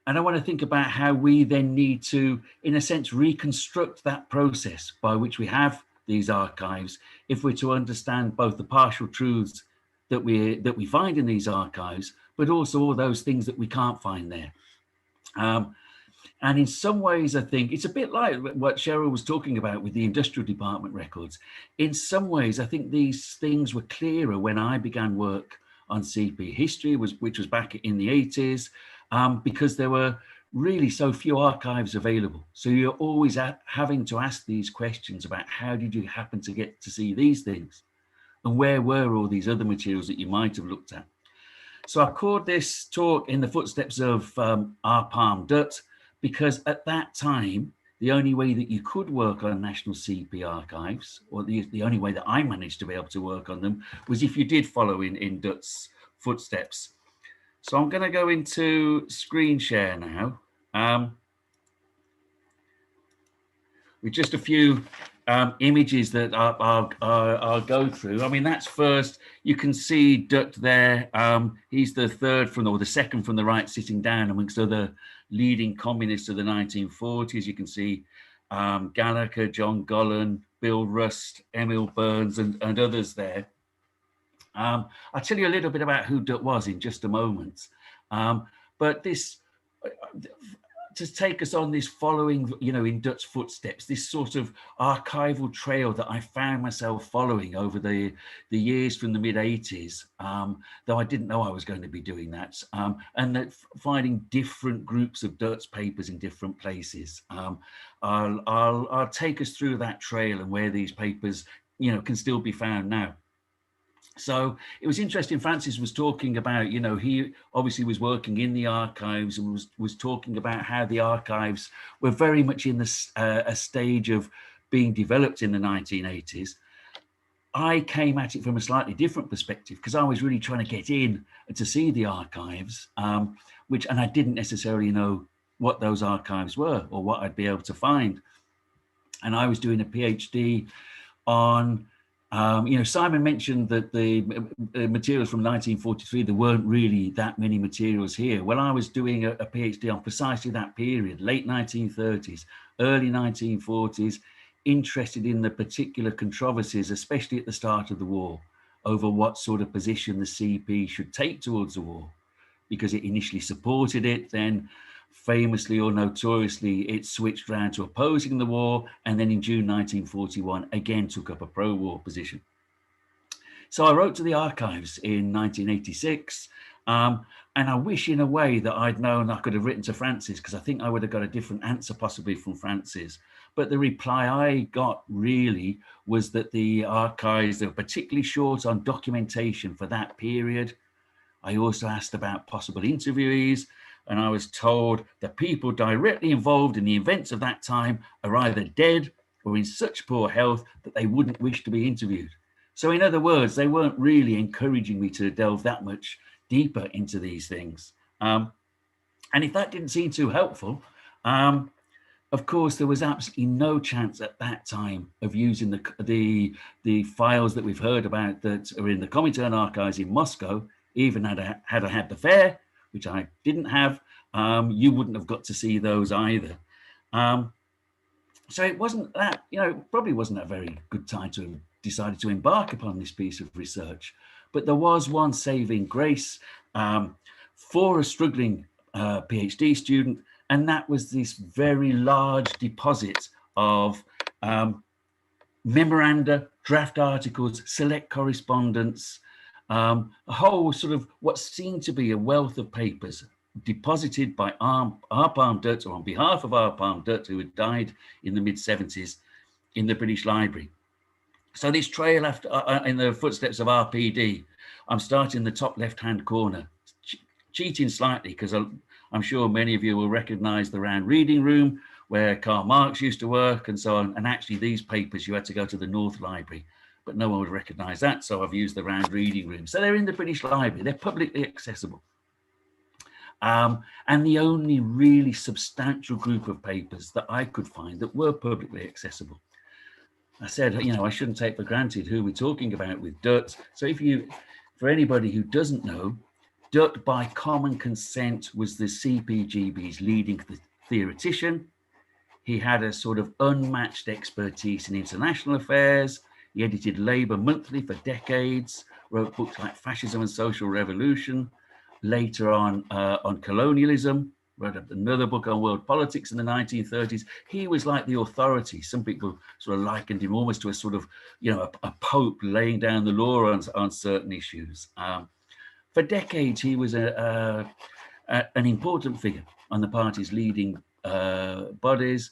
I want to think about how we then need to, in a sense, reconstruct that process by which we have these archives, if we're to understand both the partial truths that we find in these archives, but also all those things that we can't find there. And in some ways, I think it's a bit like what Cheryl was talking about with the industrial department records. In some ways, I think these things were clearer when I began work on CP history, which was back in the 80s, because there were really so few archives available. So you're always having to ask these questions about how did you happen to get to see these things? And where were all these other materials that you might have looked at? So I called this talk In the Footsteps of R. Palm Dutt, because at that time, the only way that you could work on national CP archives, or the only way that I managed to be able to work on them, was if you did follow in Dutt's footsteps. So I'm going to go into screen share now, with just a few images that I'll go through. I mean, that's first, you can see Dutt there. He's the third from, or the second from the right, sitting down amongst other leading communists of the 1940s. You can see Gallagher, John Gollan, Bill Rust, Emil Burns, and others there. I'll tell you a little bit about who Dutt was in just a moment. But this, to take us on this following, you know, in Dutt's footsteps, this sort of archival trail that I found myself following over the years from the mid-80s, though I didn't know I was going to be doing that, and that finding different groups of Dutt's papers in different places. I'll take us through that trail and where these papers, you know, can still be found now. So it was interesting. Francis was talking about, you know, he obviously was working in the archives and was talking about how the archives were very much in this a stage of being developed in the 1980s. I came at it from a slightly different perspective because I was really trying to get in to see the archives, and I didn't necessarily know what those archives were or what I'd be able to find. And I was doing a PhD on you know, Simon mentioned that the materials from 1943, there weren't really that many materials here. Well, I was doing a PhD on precisely that period, late 1930s, early 1940s, interested in the particular controversies, especially at the start of the war, over what sort of position the CP should take towards the war, because it initially supported it, then famously or notoriously, it switched round to opposing the war, and then in June 1941, again took up a pro-war position. So I wrote to the archives in 1986, and I wish in a way that I'd known I could have written to Francis, because I think I would have got a different answer possibly from Francis. But the reply I got really was that the archives, they were particularly short on documentation for that period. I also asked about possible interviewees, and I was told the people directly involved in the events of that time are either dead or in such poor health that they wouldn't wish to be interviewed. So in other words, they weren't really encouraging me to delve that much deeper into these things. And if that didn't seem too helpful, of course, there was absolutely no chance at that time of using the files that we've heard about that are in the Comintern archives in Moscow. Even had I had the fair, which I didn't have, you wouldn't have got to see those either. So it wasn't that, probably wasn't a very good time to have decided to embark upon this piece of research. But there was one saving grace for a struggling PhD student, and that was this very large deposit of memoranda, draft articles, select correspondence, a whole sort of what seemed to be a wealth of papers deposited by Arpam Dutt, or on behalf of Arpam Dutt, who had died in the mid-70s, in the British Library. So this trail after in the footsteps of RPD, I'm starting the top left-hand corner, cheating slightly because I'm sure many of you will recognize the round reading room where Karl Marx used to work and so on. And actually these papers, you had to go to the North Library, but no one would recognize that. So I've used the round reading room. So they're in the British Library, they're publicly accessible. And the only really substantial group of papers that I could find that were publicly accessible. I said, I shouldn't take for granted who we're talking about with Dutt. So for anybody who doesn't know, Dutt by common consent was the CPGB's leading theoretician. He had a sort of unmatched expertise in international affairs. He edited Labour Monthly for decades, wrote books like Fascism and Social Revolution. Later on colonialism, wrote another book on world politics in the 1930s. He was like the authority. Some people sort of likened him almost to a sort of, a pope laying down the law on certain issues. For decades, he was an important figure on the party's leading bodies.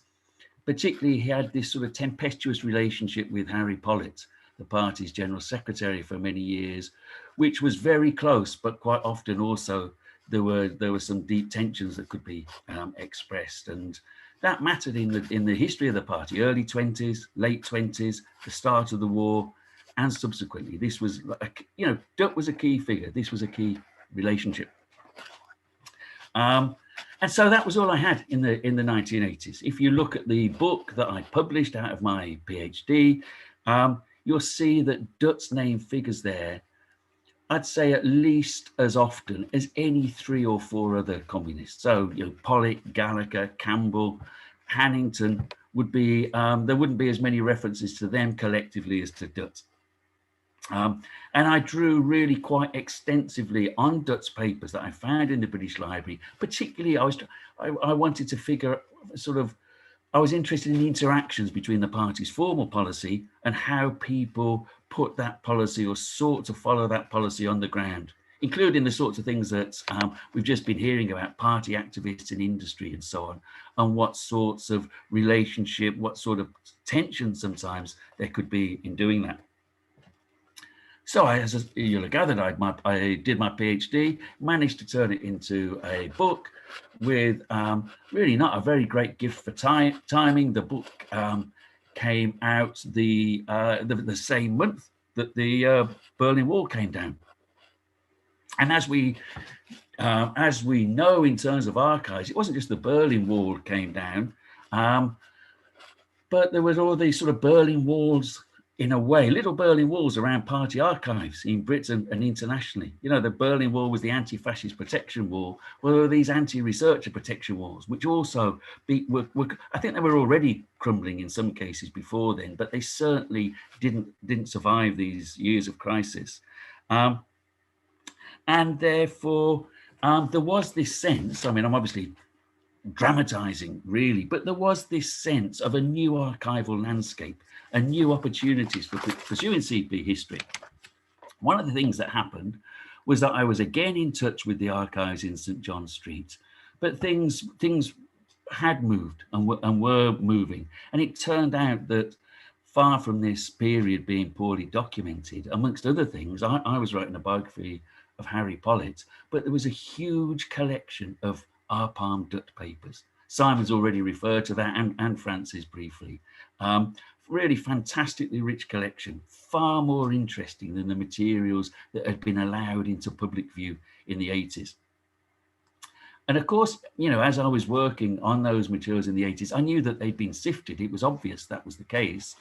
Particularly, he had this sort of tempestuous relationship with Harry Pollitt, the party's general secretary for many years, which was very close, but quite often also there were some deep tensions that could be expressed, and that mattered in the history of the party, early 20s, late 20s, the start of the war, and subsequently. This was, Dutt was a key figure. This was a key relationship. And so that was all I had in the 1980s. If you look at the book that I published out of my PhD, you'll see that Dutt's name figures there, I'd say at least as often as any 3 or 4 other communists. So, Pollitt, Gallagher, Campbell, Hannington would be, there wouldn't be as many references to them collectively as to Dutt. And I drew really quite extensively on Dutt's papers that I found in the British Library. Particularly, I wanted to figure I was interested in the interactions between the party's formal policy and how people put that policy or sought to follow that policy on the ground, including the sorts of things that we've just been hearing about, party activists in industry and so on, and what sorts of relationship, what sort of tension sometimes there could be in doing that. So as you'll have gathered, I did my PhD, managed to turn it into a book with really not a very great gift for timing. The book came out the same month that the Berlin Wall came down. And as we know in terms of archives, it wasn't just the Berlin Wall came down, but there was all these sort of Berlin Walls, in a way, little Berlin Walls around party archives in Britain and internationally. The Berlin Wall was the anti-fascist protection wall. Well, there were these anti-researcher protection walls, which also I think they were already crumbling in some cases before then, but they certainly didn't survive these years of crisis. And therefore, there was this sense, I'm obviously dramatizing really, but there was this sense of a new archival landscape and new opportunities for pursuing CP history. One of the things that happened was that I was again in touch with the archives in St. John Street, but things had moved and were moving. And it turned out that far from this period being poorly documented, amongst other things, I was writing a biography of Harry Pollitt, but there was a huge collection of Arpam Dutt papers. Simon's already referred to that, and Francis briefly. really fantastically rich collection, far more interesting than the materials that had been allowed into public view in the 80s. And of course, you know, as I was working on those materials in the 80s, I knew that they'd been sifted. It was obvious that was the case.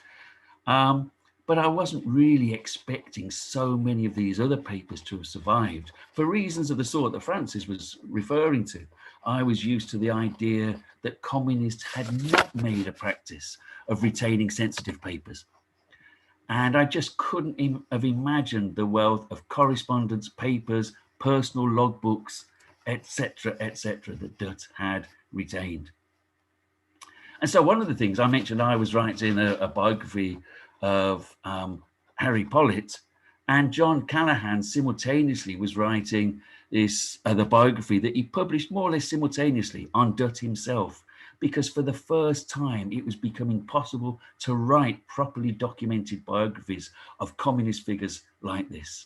But I wasn't really expecting so many of these other papers to have survived for reasons of the sort that Francis was referring to. I was used to the idea that communists had not made a practice of retaining sensitive papers. And I just couldn't have imagined the wealth of correspondence, papers, personal logbooks, etc., that Dutt had retained. And so one of the things I mentioned, I was writing a biography of Harry Pollitt, and John Callaghan simultaneously was writing this the biography that he published more or less simultaneously on Dutt himself, because for the first time it was becoming possible to write properly documented biographies of communist figures like this.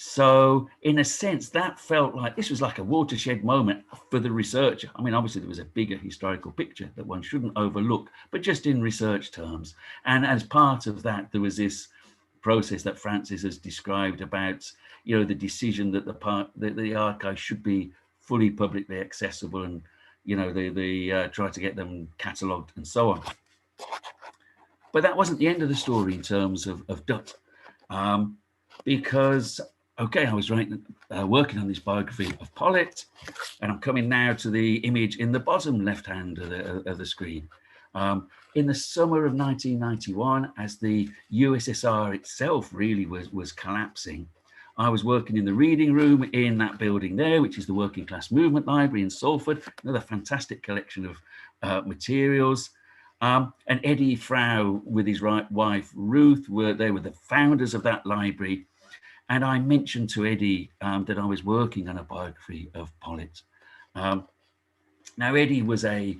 So in a sense, that felt like this was like a watershed moment for the researcher. I mean, obviously there was a bigger historical picture that one shouldn't overlook, but just in research terms. And as part of that, there was this process that Francis has described about, you know, the decision that the archive should be fully publicly accessible, and, you know, they try to get them catalogued and so on. But that wasn't the end of the story in terms of Dutt, because okay, I was working on this biography of Pollitt, and I'm coming now to the image in the bottom left hand of the screen. In the summer of 1991, as the USSR itself really was collapsing, I was working in the reading room in that building there, which is the Working Class Movement Library in Salford, another fantastic collection of materials. And Eddie Friel with his wife Ruth were the founders of that library. And I mentioned to Eddie that I was working on a biography of Pollitt. Now, Eddie was a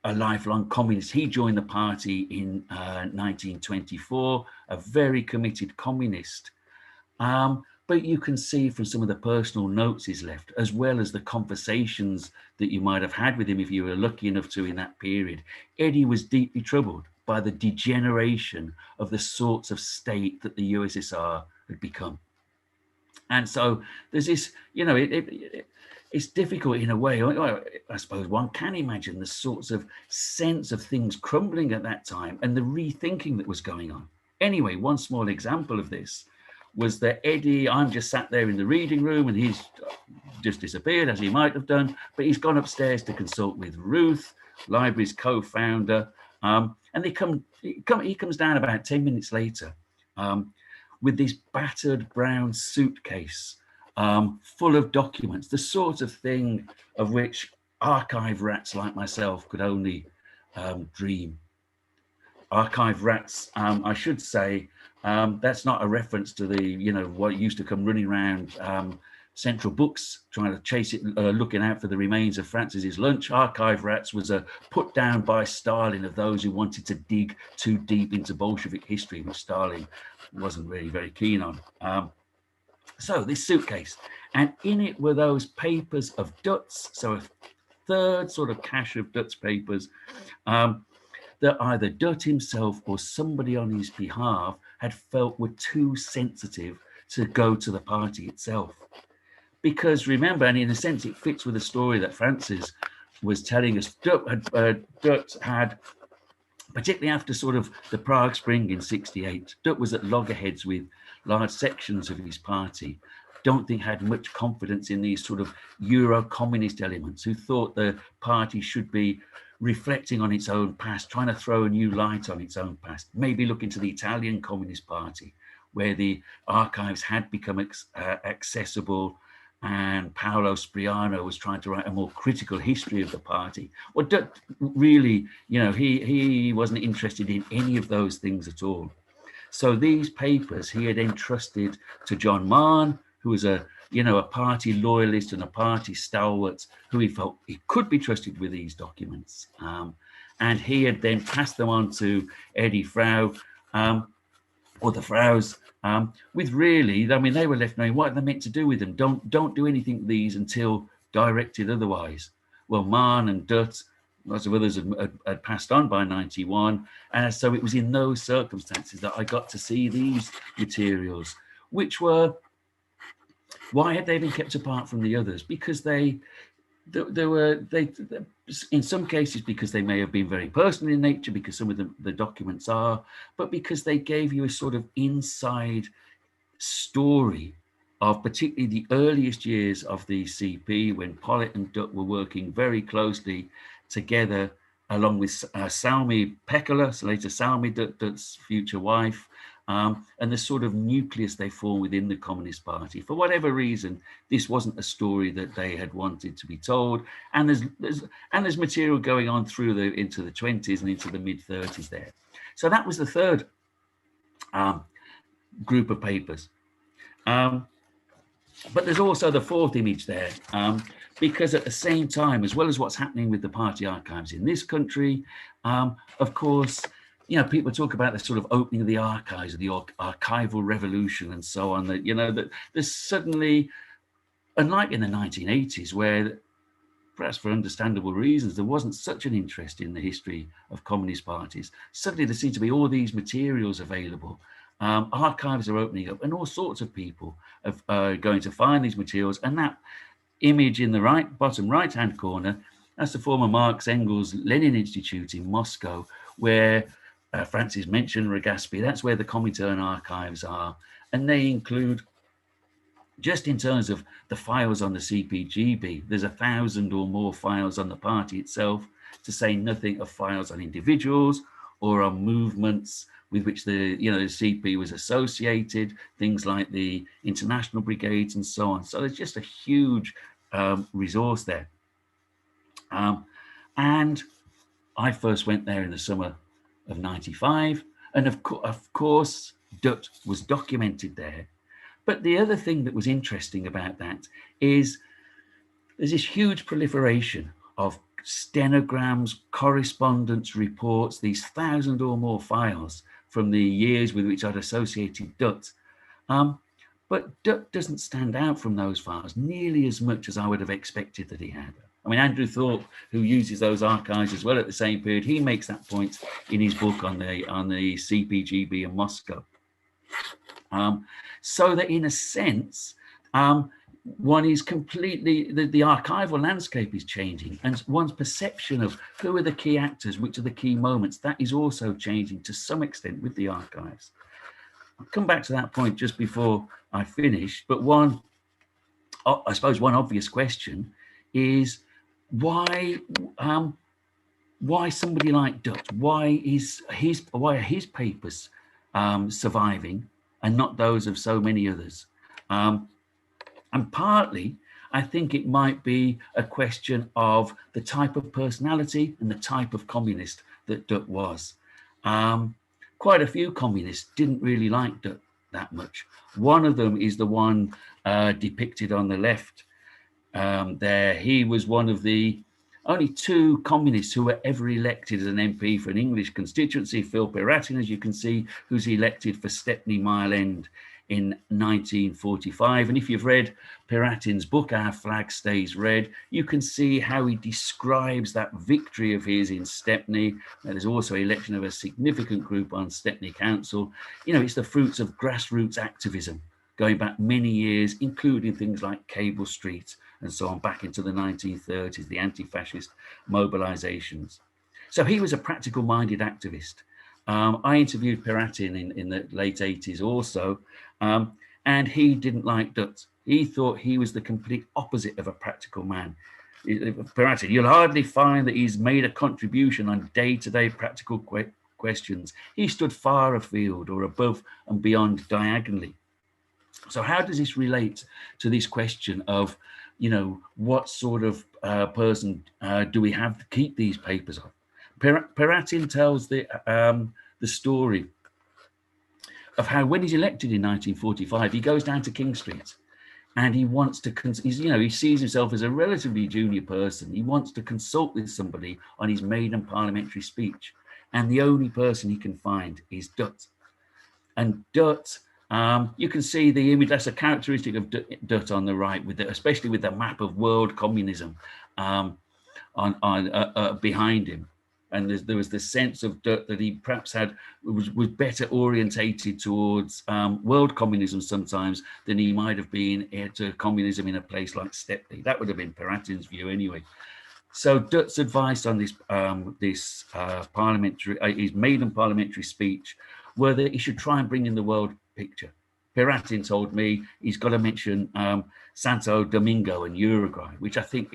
lifelong communist. He joined the party in 1924, a very committed communist. But you can see from some of the personal notes he's left, as well as the conversations that you might have had with him if you were lucky enough to in that period, Eddie was deeply troubled by the degeneration of the sorts of state that the USSR had become. And so there's this, you know, it's difficult in a way. I suppose one can imagine the sorts of sense of things crumbling at that time and the rethinking that was going on. Anyway, one small example of this was that Eddie, I'm just sat there in the reading room and he's just disappeared, as he might have done, but he's gone upstairs to consult with Ruth, library's co-founder, and he comes down about 10 minutes later with this battered brown suitcase full of documents, the sort of thing of which archive rats like myself could only dream. Archive rats, I should say, that's not a reference to the, you know, what used to come running around Central Books, trying to chase it, looking out for the remains of Francis's lunch. Archive rats was a put down by Stalin of those who wanted to dig too deep into Bolshevik history, which Stalin wasn't really very keen on. So this suitcase, and in it were those papers of Dutt's, so a third sort of cache of Dutt's papers that either Dutt himself or somebody on his behalf had felt were too sensitive to go to the party itself. Because remember, and in a sense it fits with the story that Francis was telling us, Dutt had, particularly after sort of the Prague Spring in '68, Dutt was at loggerheads with large sections of his party. Don't think had much confidence in these sort of Euro-communist elements who thought the party should be reflecting on its own past, trying to throw a new light on its own past, maybe look into the Italian Communist Party, where the archives had become accessible, and Paolo Spriano was trying to write a more critical history of the party. Well, Dutt really, you know, he wasn't interested in any of those things at all. So these papers he had entrusted to John Mahon, who was a party loyalist and a party stalwart, who he felt he could be trusted with these documents. And he had then passed them on to Eddie Friel, or the Fraus, with really, I mean, they were left knowing what are they meant to do with them. Don't do anything with these until directed otherwise. Well, Mahon and Dutt lots of others had passed on by 91. And so it was in those circumstances that I got to see these materials, which were, why had they been kept apart from the others? Because they in some cases, because they may have been very personal in nature, because some of the documents are, but because they gave you a sort of inside story of particularly the earliest years of the CP, when Pollitt and Dutt were working very closely together, along with Salmi Pekala, so later Salmi, Dutt's future wife, and the sort of nucleus they form within the Communist Party. For whatever reason, this wasn't a story that they had wanted to be told, and there's material going on through into the 20s and into the mid-30s there. So that was the third group of papers. But there's also the fourth image there, because at the same time, as well as what's happening with the party archives in this country, of course, you know, people talk about the sort of opening of the archives, of the archival revolution and so on, that, you know, that there's suddenly, unlike in the 1980s, where perhaps for understandable reasons, there wasn't such an interest in the history of communist parties. Suddenly there seem to be all these materials available. Archives are opening up, and all sorts of people are going to find these materials. And that image in the bottom right-hand corner, that's the former Marx Engels Lenin Institute in Moscow, where Francis mentioned Regaspi. That's where the Comintern archives are. And they include, just in terms of the files on the CPGB, there's 1,000 or more files on the party itself, to say nothing of files on individuals or on movements with which the CP was associated, things like the international brigades and so on. So there's just a huge resource there. And I first went there in the summer of 95. And of course, Dutt was documented there. But the other thing that was interesting about that is there's this huge proliferation of stenograms, correspondence reports, these 1,000 or more files from the years with which I'd associated Dutt. But Dutt doesn't stand out from those files nearly as much as I would have expected that he had. I mean, Andrew Thorpe, who uses those archives as well at the same period, he makes that point in his book on the CPGB in Moscow. So that in a sense, one is completely, the archival landscape is changing, and one's perception of who are the key actors, which are the key moments, that is also changing to some extent with the archives. I'll come back to that point just before I finish, but I suppose one obvious question is why somebody like Dutt, why are his papers surviving and not those of so many others? And partly, I think it might be a question of the type of personality and the type of communist that Dutt was. Quite a few communists didn't really like Dutt that much. One of them is the one depicted on the left there. He was one of the only two communists who were ever elected as an MP for an English constituency. Phil Piratin, as you can see, who's elected for Stepney Mile End in 1945. And if you've read Piratin's book, Our Flag Stays Red, you can see how he describes that victory of his in Stepney. There's also election of a significant group on Stepney Council. You know, it's the fruits of grassroots activism going back many years, including things like Cable Street and so on, back into the 1930s, the anti-fascist mobilizations. So he was a practical-minded activist. I interviewed Piratin in the late 80s also, and he didn't like Dutt. He thought he was the complete opposite of a practical man. Piratin, you'll hardly find that he's made a contribution on day-to-day practical questions. He stood far afield or above and beyond diagonally. So how does this relate to this question of, you know, what sort of person do we have to keep these papers of? Piratin tells the story of how when he's elected in 1945, he goes down to King Street and he wants to, he sees himself as a relatively junior person. He wants to consult with somebody on his maiden parliamentary speech. And the only person he can find is Dutt. And Dutt, you can see the image, that's a characteristic of Dutt on the right, especially with the map of world communism on behind him. And there was the sense of Dutt that he perhaps was better orientated towards world communism sometimes than he might have been to communism in a place like Stepney. That would have been Peratin's view anyway. So Dutt's advice on this his maiden parliamentary speech, were that he should try and bring in the world picture. Peratin told me he's got to mention Santo Domingo and Uruguay, which I think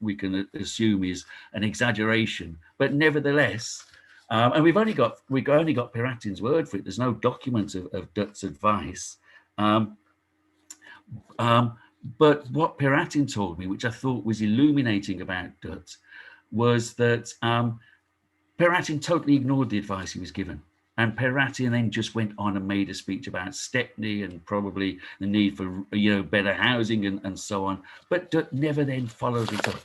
we can assume is an exaggeration, but nevertheless, and we've only got Peratin's word for it. There's no document of Dutt's advice. But what Peratin told me, which I thought was illuminating about Dutt, was that Peratin totally ignored the advice he was given. And Peratin then just went on and made a speech about Stepney and probably the need for better housing and so on. But Dutt never then followed it up.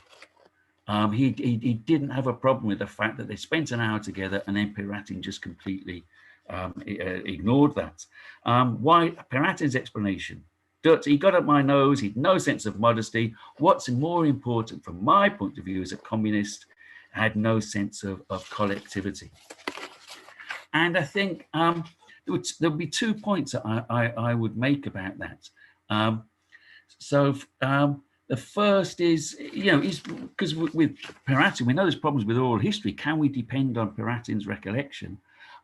He didn't have a problem with the fact that they spent an hour together and then Peratin just completely ignored that. Why? Peratin's explanation. Dutt, he got up my nose, he'd no sense of modesty. What's more important from my point of view as a communist, had no sense of collectivity. And I think there'll be 2 points that I would make about that. The first is, because with Peratin, we know there's problems with oral history. Can we depend on Peratin's recollection?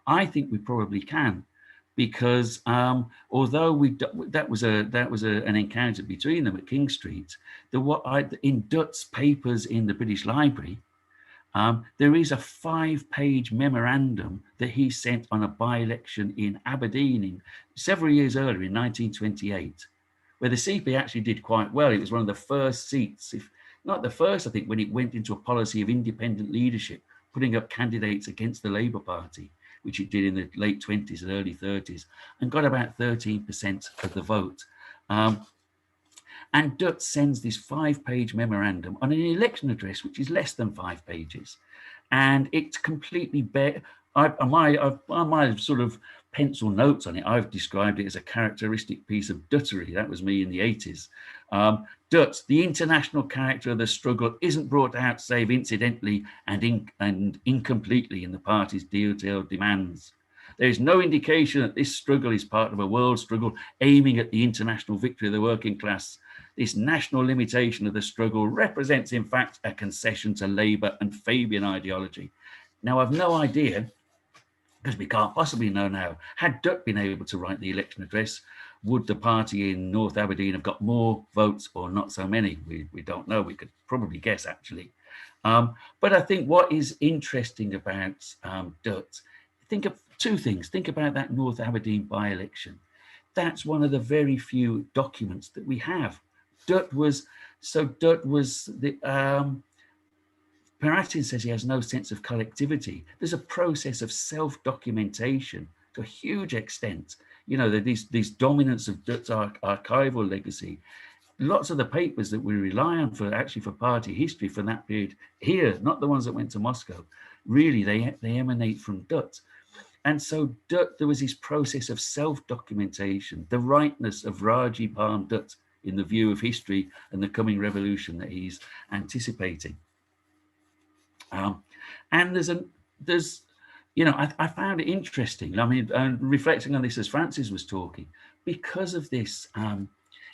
I think we probably can, because although that was an encounter between them at King Street, in Dutt's papers in the British Library, there is a 5-page memorandum that he sent on a by-election in Aberdeen several years earlier in 1928, where the CP actually did quite well. It was one of the first seats, if not the first, I think, when it went into a policy of independent leadership, putting up candidates against the Labour Party, which it did in the late 20s and early 30s, and got about 13% of the vote. And Dutt sends this 5-page memorandum on an election address, which is less than 5 pages. And it's completely on my sort of pencil notes on it, I've described it as a characteristic piece of Duttery. That was me in the 80s. Dutt, the international character of the struggle isn't brought out save incidentally and incompletely in the party's detailed demands. There is no indication that this struggle is part of a world struggle aiming at the international victory of the working class. This national limitation of the struggle represents, in fact, a concession to Labour and Fabian ideology. Now, I've no idea, because we can't possibly know now, had Dutt been able to write the election address, would the party in North Aberdeen have got more votes or not so many? We don't know. We could probably guess, actually. But I think what is interesting about Dutt, think of 2 things. Think about that North Aberdeen by-election. That's one of the very few documents that we have. Peratin says he has no sense of collectivity. There's a process of self-documentation to a huge extent. These dominance of Dutt's archival legacy. Lots of the papers that we rely on for party history from that period here, not the ones that went to Moscow, really they emanate from Dutt. And so Dutt, there was this process of self-documentation, the rightness of Raji Palm Dutt in the view of history and the coming revolution that he's anticipating. And I found it interesting. I mean, reflecting on this as Francis was talking, because of this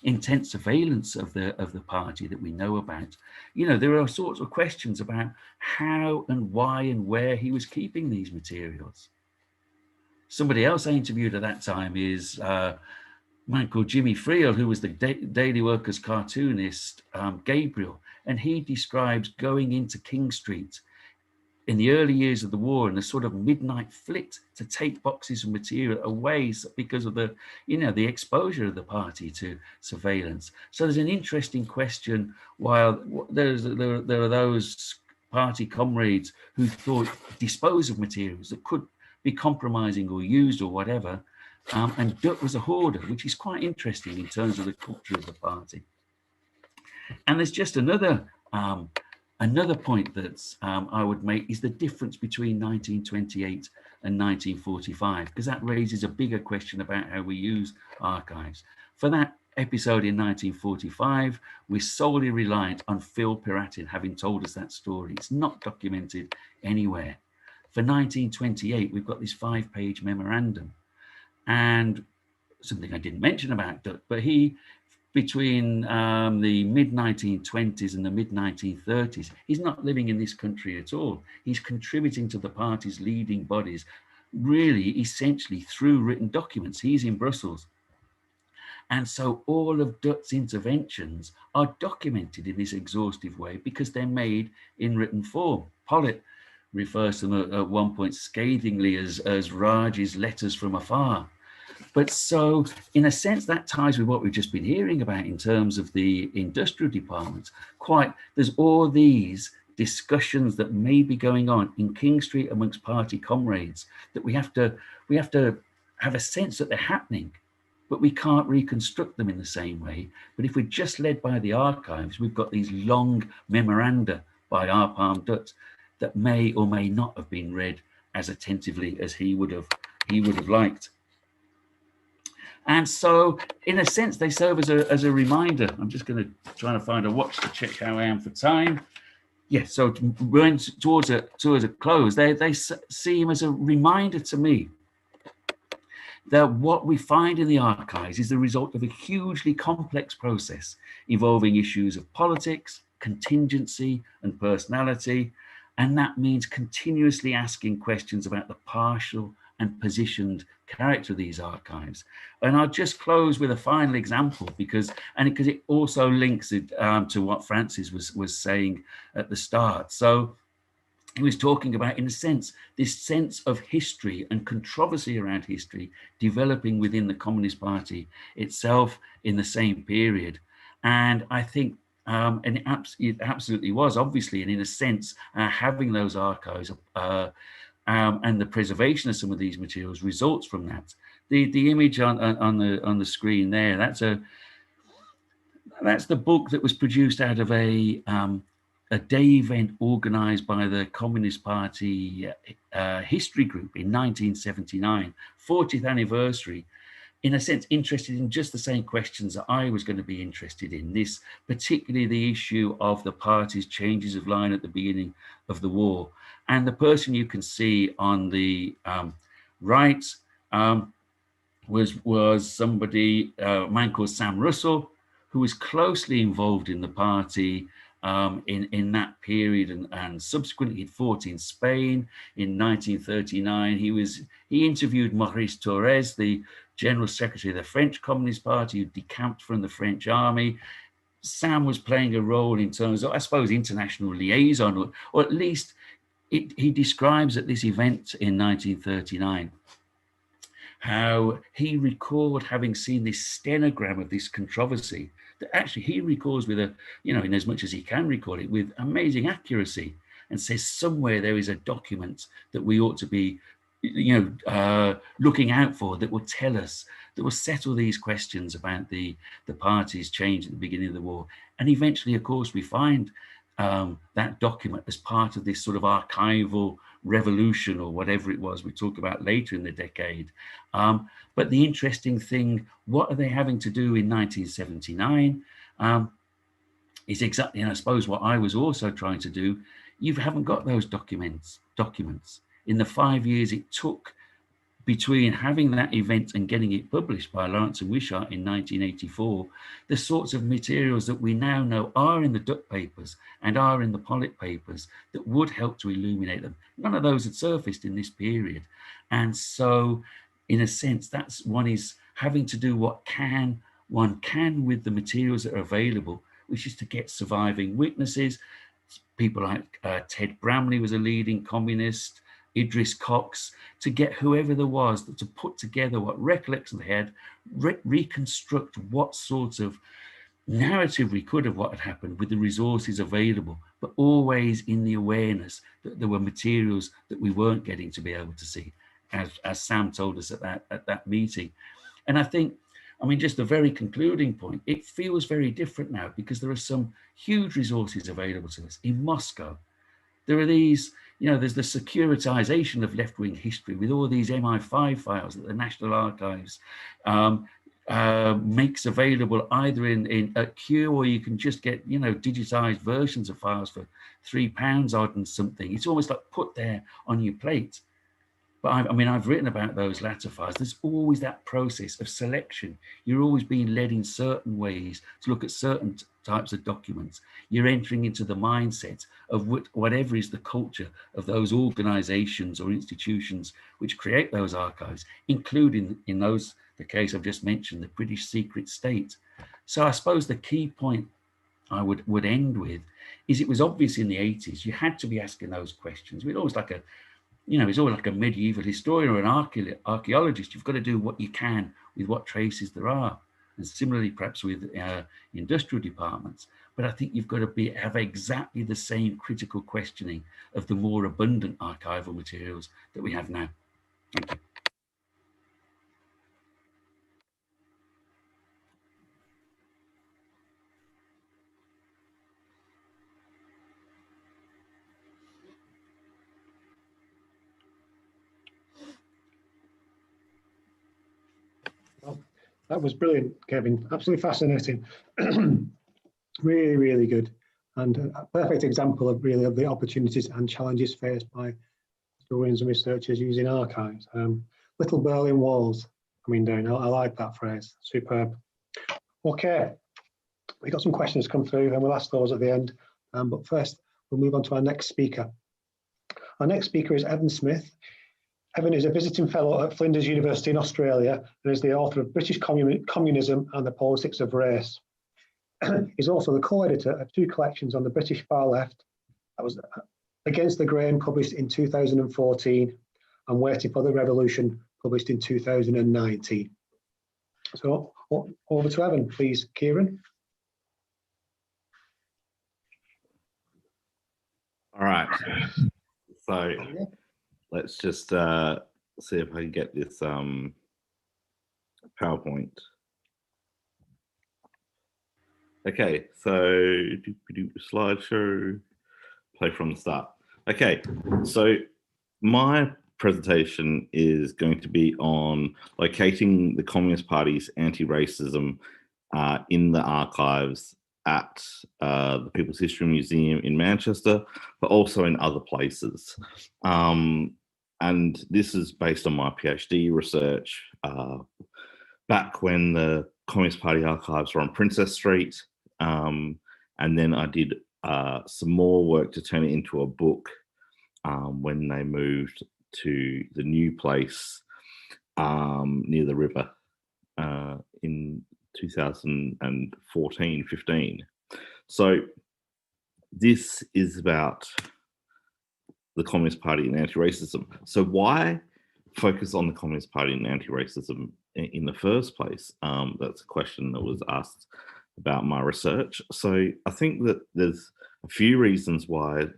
intense surveillance of the party that we know about, there are sorts of questions about how and why and where he was keeping these materials. Somebody else I interviewed at that time is a man called Jimmy Friel, who was the Daily Worker's cartoonist, Gabriel, and he describes going into King Street in the early years of the war and a sort of midnight flit to take boxes of material away because of the exposure of the party to surveillance. So there's an interesting question. While there are those party comrades who thought dispose of materials that could be compromising or used or whatever, and Dutt was a hoarder, which is quite interesting in terms of the culture of the party. And there's just another point that I would make is the difference between 1928 and 1945, because that raises a bigger question about how we use archives. For that, episode in 1945, we're solely reliant on Phil Piratin having told us that story. It's not documented anywhere. For 1928, we've got this 5-page memorandum. And something I didn't mention about Dutt, but he, between the mid-1920s and the mid-1930s, he's not living in this country at all. He's contributing to the party's leading bodies, really essentially through written documents. He's in Brussels. And so all of Dutt's interventions are documented in this exhaustive way because they're made in written form. Pollitt refers to them at one point scathingly as Raj's letters from afar. But so, in a sense, that ties with what we've just been hearing about in terms of the industrial departments. There's all these discussions that may be going on in King Street amongst party comrades that we have to have a sense that they're happening, but we can't reconstruct them in the same way. But if we're just led by the archives, we've got these long memoranda by R. Palm Dutt that may or may not have been read as attentively as he would have liked. And so, in a sense, they serve as a reminder. I'm just going to try to find a watch to check how I am for time. Yes, so we're towards a close. They seem as a reminder to me that what we find in the archives is the result of a hugely complex process involving issues of politics, contingency, and personality. And that means continuously asking questions about the partial and positioned character of these archives. And I'll just close with a final example because it also links it to what Francis was saying at the start. So he was talking about, in a sense, this sense of history and controversy around history developing within the Communist Party itself in the same period. And I think and it absolutely was, obviously, and in a sense, having those archives and the preservation of some of these materials results from that. The image on the screen there, that's the book that was produced out of a day event organized by the Communist Party history group in 1979, 40th anniversary. In a sense, interested in just the same questions that I was going to be interested in, this, particularly the issue of the party's changes of line at the beginning of the war. And the person you can see on the right was somebody, a man called Sam Russell, who was closely involved in the party in that period and subsequently he'd fought in Spain in 1939. He interviewed Maurice Thorez, the General Secretary of the French Communist Party, who decamped from the French army. Sam was playing a role in terms of, I suppose, international liaison, or at least he describes at this event in 1939 how he recalled having seen this stenogram of this controversy that actually he recalls with in as much as he can recall it with amazing accuracy, and says somewhere there is a document that we ought to be looking out for that will tell us, that will settle these questions about the party's change at the beginning of the war. And eventually, of course, we find that document as part of this sort of archival revolution or whatever it was we talk about later in the decade. But the interesting thing, what are they having to do in 1979 is exactly, and I suppose what I was also trying to do, you haven't got those documents. In the 5 years it took between having that event and getting it published by Lawrence and Wishart in 1984, the sorts of materials that we now know are in the Dutt papers and are in the Pollitt papers that would help to illuminate them. None of those had surfaced in this period. And so, in a sense, that's one is having to do what one can with the materials that are available, which is to get surviving witnesses. People like Ted Bramley was a leading communist, Idris Cox, to get whoever there was to put together what recollections they had, reconstruct what sort of narrative we could of what had happened with the resources available, but always in the awareness that there were materials that we weren't getting to be able to see, as Sam told us at that meeting. And I think, just a very concluding point, it feels very different now because there are some huge resources available to us in Moscow. There are these, there's the securitization of left-wing history with all these MI5 files at the National Archives. makes available either in at Q, or you can just get, you know, digitized versions of files for £3 odd and something. It's almost like put there on your plate. But I mean, I've written about those latter files. There's always that process of selection. You're always being led in certain ways to look at certain types of documents. You're entering into the mindset of whatever is the culture of those organizations or institutions which create those archives, including in those, the case I've just mentioned, the British secret state. So I suppose the key point I would end with is it was obvious in the 80s, you had to be asking those questions. We're always like a, you know, it's always like a medieval historian or an archaeologist. You've got to do what you can with what traces there are. And similarly, perhaps with industrial departments. But I think you've got to have exactly the same critical questioning of the more abundant archival materials that we have now. Thank you. That was brilliant, Kevin. Absolutely fascinating. Really, really good. And a perfect example of really of the opportunities and challenges faced by historians and researchers using archives. Little Berlin walls coming down. I like that phrase. Superb. Okay, we got some questions come through and we'll ask those at the end. But first, we'll move on to our next speaker. Our next speaker is Evan Smith. Evan is a visiting fellow at Flinders University in Australia and is the author of British Communism and the Politics of Race. He's also the co-editor of 2 collections on the British far left. That was Against the Grain, published in 2014, and Waiting for the Revolution, published in 2019. So over to Evan, please, Kieran. All right. So let's just see if I can get this PowerPoint. Okay, so slideshow, play from the start. Okay, so my presentation is going to be on locating the Communist Party's anti-racism in the archives at the People's History Museum in Manchester, but also in other places. And this is based on my PhD research back when the Communist Party archives were on Princess Street. And then I did some more work to turn it into a book when they moved to the new place near the river in 2014-15. So this is about the Communist Party and anti-racism. So why focus on the Communist Party and anti-racism in the first place? That's a question that was asked about my research. So I think that there's a few reasons why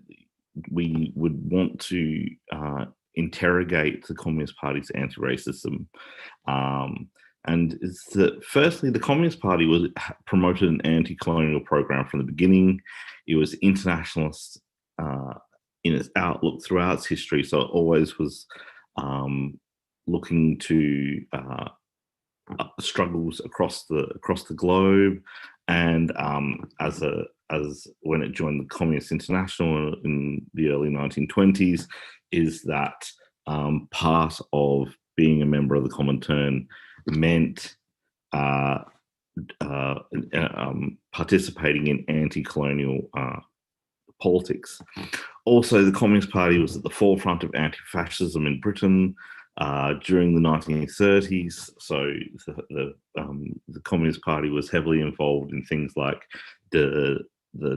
we would want to interrogate the Communist Party's anti-racism. And it's that firstly, the Communist Party was promoted an anti-colonial program from the beginning. It was internationalist in its outlook throughout its history. So it always was looking to struggles across the globe, and as when it joined the Communist International in the early 1920s, is that part of being a member of the Comintern meant participating in anti-colonial politics. Also, the Communist Party was at the forefront of anti-fascism in Britain during the 1930s. So the Communist Party was heavily involved in things like the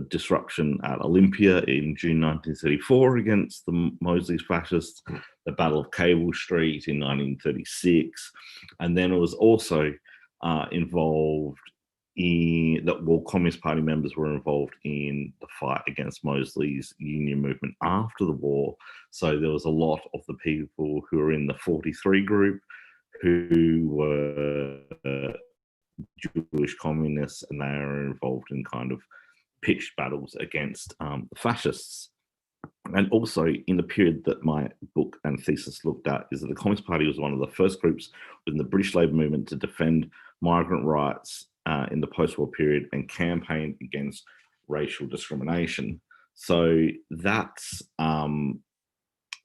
disruption at Olympia in June 1934 against the Mosley's fascists, the Battle of Cable Street in 1936, and then it was also involved in that. Well, Communist Party members were involved in the fight against Mosley's union movement after the war. So there was a lot of the people who were in the 43 group who were Jewish communists, and they were involved in kind of pitched battles against the fascists. And also in the period that my book and thesis looked at is that the Communist Party was one of the first groups within the British Labour movement to defend migrant rights in the post-war period and campaigned against racial discrimination. So that's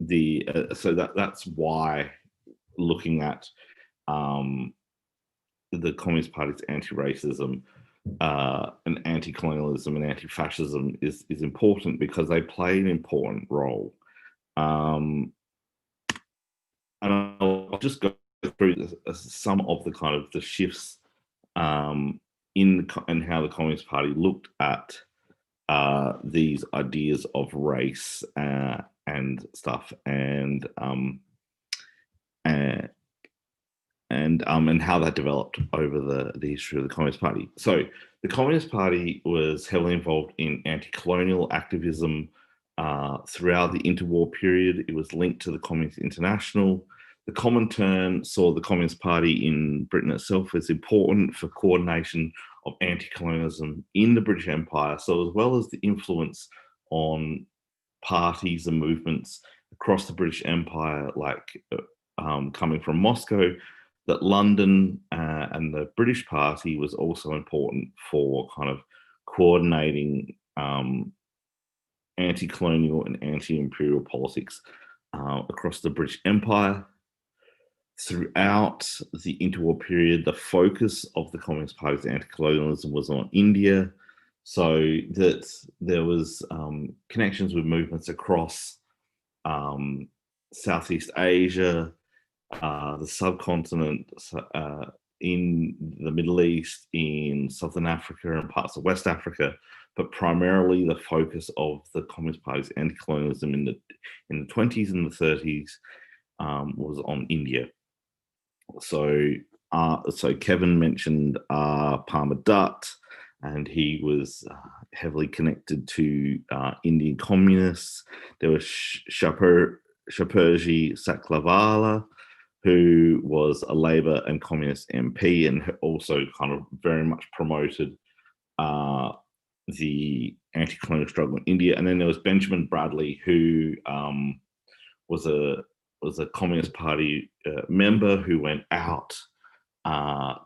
that's why looking at the Communist Party's anti-racism and anti-colonialism and anti-fascism is important, because they play an important role. And I'll just go through some of the kind of the shifts in how the Communist Party looked at these ideas of race and stuff, and how that developed over the history of the Communist Party. So the Communist Party was heavily involved in anti-colonial activism throughout the interwar period. It was linked to the Communist International. The Comintern saw the Communist Party in Britain itself as important for coordination of anti-colonialism in the British Empire. So as well as the influence on parties and movements across the British Empire, like coming from Moscow, that London and the British Party was also important for kind of coordinating anti-colonial and anti-imperial politics across the British Empire. Throughout the interwar period, the focus of the Communist Party's anti-colonialism was on India, so that there was connections with movements across Southeast Asia, the subcontinent, in the Middle East, in Southern Africa and parts of West Africa, but primarily the focus of the Communist Party's anti-colonialism in the 20s and the 30s was on India. So Kevin mentioned Palmer Dutt, and he was heavily connected to Indian communists. There was Shapoorji Saklavala, who was a Labour and Communist MP and also kind of very much promoted the anti-colonial struggle in India. And then there was Benjamin Bradley, who was a Communist Party member who went out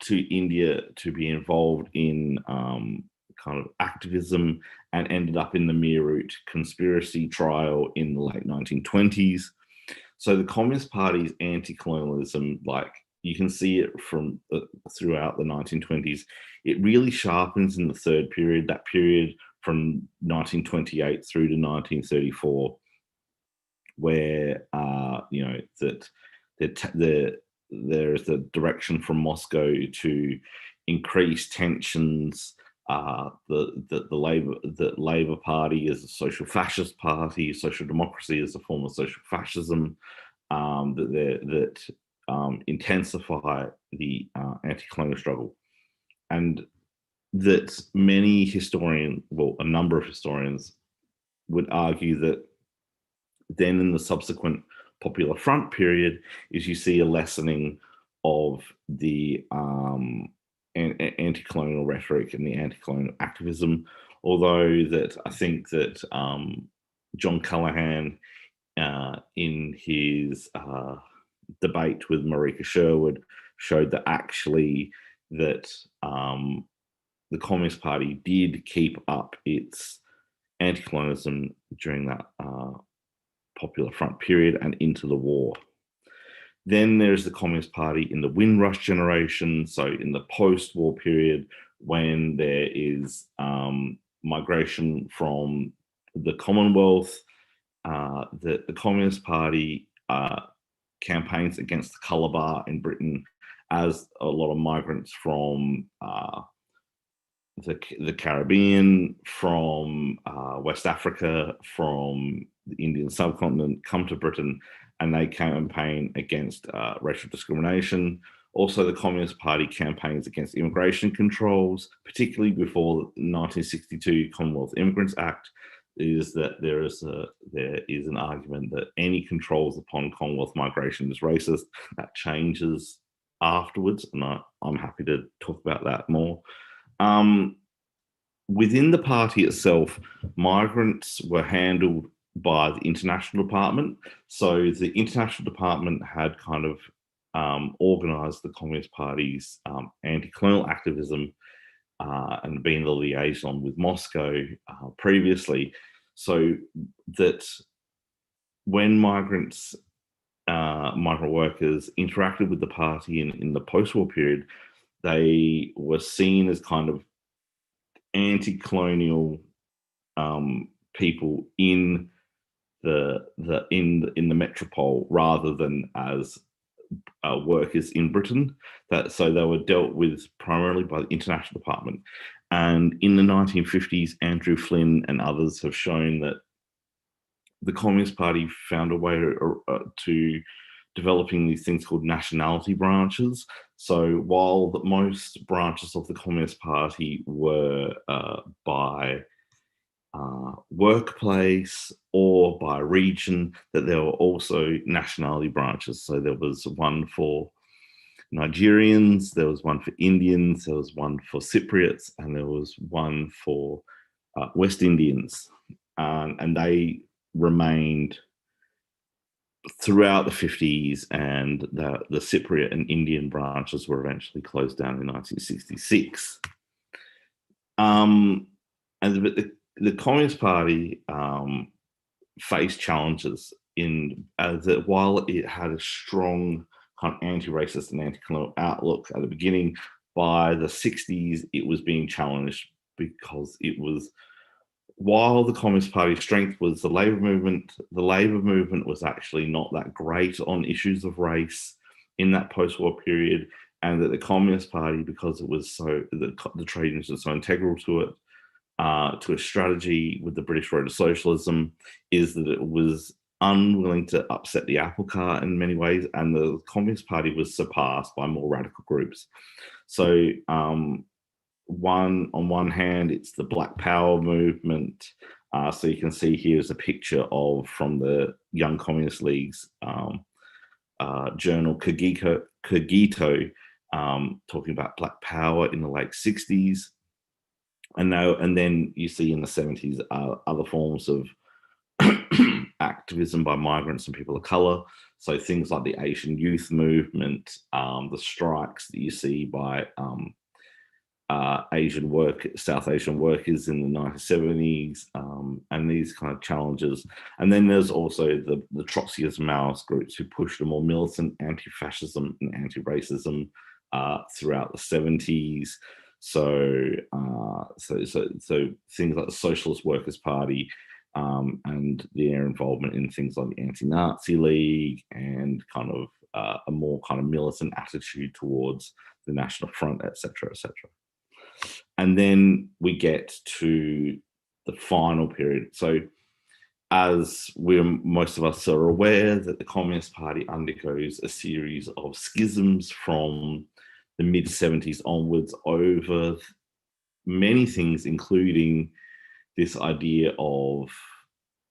to India to be involved in kind of activism and ended up in the Meerut conspiracy trial in the late 1920s. So the Communist Party's anti-colonialism, like you can see it from throughout the 1920s, it really sharpens in the third period, that period from 1928 through to 1934, where that there is the direction from Moscow to increase tensions. The Labour Party is a social fascist party, social democracy is a form of social fascism, that intensify the anti-colonial struggle, and that many historians, well, a number of historians would argue that then in the subsequent Popular Front period is you see a lessening of the anti-colonial rhetoric and the anti-colonial activism, although that I think that John Callaghan in his debate with Marika Sherwood showed that actually that the Communist Party did keep up its anti-colonialism during that Popular Front period and into the war. Then there's the Communist Party in the Windrush generation, so in the post-war period, when there is migration from the Commonwealth, the Communist Party campaigns against the colour bar in Britain, as a lot of migrants from the Caribbean, from West Africa, from the Indian subcontinent come to Britain, and they campaign against racial discrimination. Also, the Communist Party campaigns against immigration controls, particularly before the 1962 Commonwealth Immigrants Act, is that there is an argument that any controls upon Commonwealth migration is racist. That changes afterwards, and I'm happy to talk about that more. Within the party itself, migrants were handled by the international department. So the international department had kind of organised the Communist Party's anti-colonial activism and been the liaison with Moscow previously, so that when migrant workers interacted with the party in the post-war period, they were seen as kind of anti-colonial people in the metropole rather than as workers in Britain. So they were dealt with primarily by the International Department. And in the 1950s, Andrew Flynn and others have shown that the Communist Party found a way to developing these things called nationality branches. So while most branches of the Communist Party were by workplace or by region, that there were also nationality branches. So there was one for Nigerians, there was one for Indians, there was one for Cypriots, and there was one for West Indians. And they remained throughout the 50s, and the Cypriot and Indian branches were eventually closed down in 1966. And the Communist Party faced challenges in that while it had a strong kind of anti-racist and anti-colonial outlook at the beginning, by the 60s it was being challenged because it was, while the Communist Party's strength was the labour movement was actually not that great on issues of race in that post-war period, and that the Communist Party, because it was so, the trade unions were so integral to it, to a strategy with the British Road to Socialism, is that it was unwilling to upset the apple cart in many ways, and the Communist Party was surpassed by more radical groups. So on one hand, it's the Black Power movement. So you can see here is a picture from the Young Communist League's journal Cogito, talking about Black Power in the late 60s. And then you see in the 70s other forms of activism by migrants and people of colour. So things like the Asian youth movement, the strikes that you see by South Asian workers in the 1970s, and these kind of challenges. And then there's also the Trotskyist Maoist groups who pushed a more militant anti-fascism and anti-racism throughout the 70s. So things like the Socialist Workers' Party and their involvement in things like the Anti-Nazi League and kind of a more kind of militant attitude towards the National Front, etc., etc. And then we get to the final period. So as most of us are aware, that the Communist Party undergoes a series of schisms from the mid-70s onwards over many things, including this idea of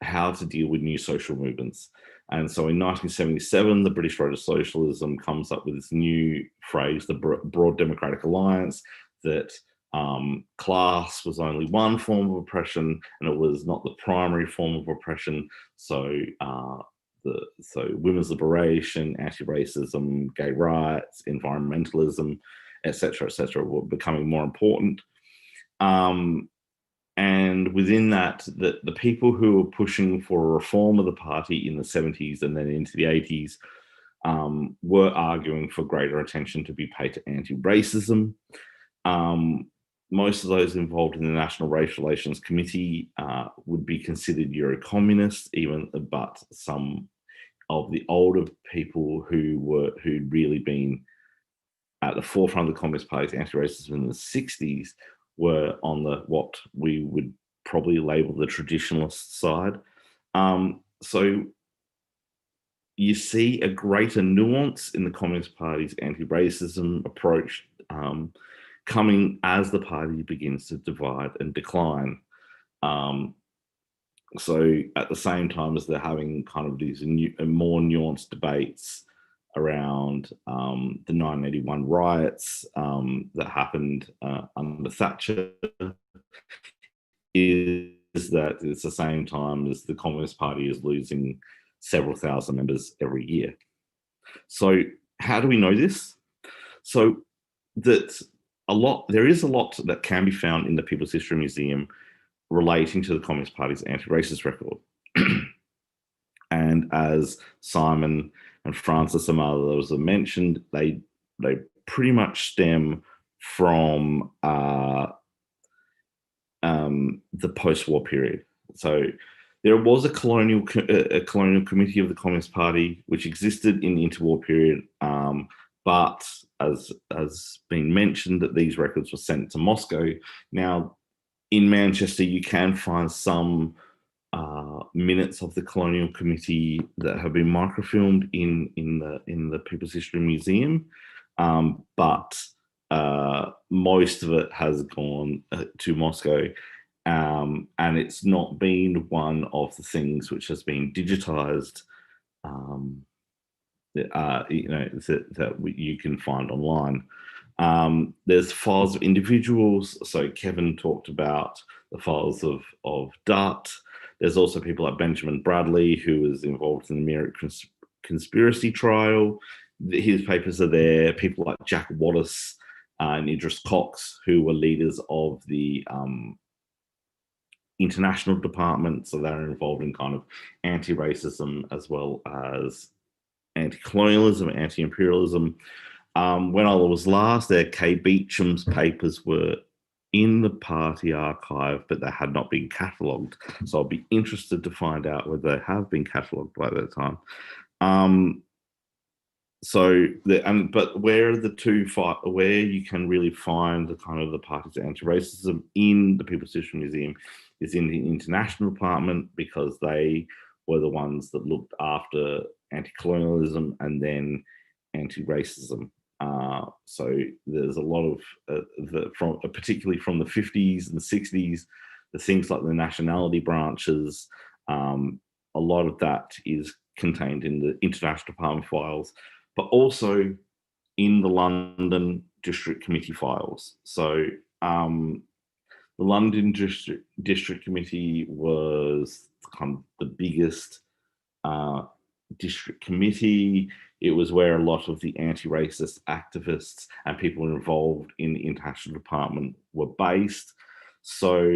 how to deal with new social movements. And so in 1977, the British Road to Socialism comes up with this new phrase, the Broad Democratic Alliance, that class was only one form of oppression and it was not the primary form of oppression. So women's liberation, anti-racism, gay rights, environmentalism, etc., were becoming more important. And within that, the people who were pushing for a reform of the party in the 70s and then into the 80s were arguing for greater attention to be paid to anti-racism. Most of those involved in the National Race Relations Committee would be considered Eurocommunist, but some of the older people who'd really been at the forefront of the Communist Party's anti-racism in the 60s were on what we would probably label the traditionalist side. So you see a greater nuance in the Communist Party's anti-racism approach coming as the party begins to divide and decline. So at the same time as they're having kind of these more nuanced debates around the 1981 riots that happened under Thatcher, is that it's the same time as the Communist Party is losing several thousand members every year. So how do we know this? So that there is a lot that can be found in the People's History Museum relating to the Communist Party's anti-racist record. And as Simon and Francis and others have mentioned, they pretty much stem from the post-war period. So there was a colonial committee of the Communist Party which existed in the interwar period, but as been mentioned, that these records were sent to Moscow. Now, in Manchester, you can find some minutes of the Colonial Committee that have been microfilmed in the People's History Museum, but most of it has gone to Moscow, and it's not been one of the things which has been digitized. That you can find online. There's files of individuals. So Kevin talked about the files of Dutt. There's also people like Benjamin Bradley, who was involved in the Merrick conspiracy trial. His papers are there. People like Jack Wallace and Idris Cox, who were leaders of the international department. So they're involved in kind of anti-racism as well as anti-colonialism, anti-imperialism. When I was last there, Kay Beecham's papers were in the party archive, but they had not been catalogued. So I'll be interested to find out whether they have been catalogued by that time. But where are the two where you can really find the kind of the parties of anti-racism in the People's History Museum is in the international department, because they were the ones that looked after anti-colonialism and then anti-racism. So there's a lot of particularly from the 50s and 60s, the things like the nationality branches, a lot of that is contained in the international department files, but also in the London District Committee files. So the London District Committee was kind of the biggest district committee. It was where a lot of the anti-racist activists and people involved in the international department were based. So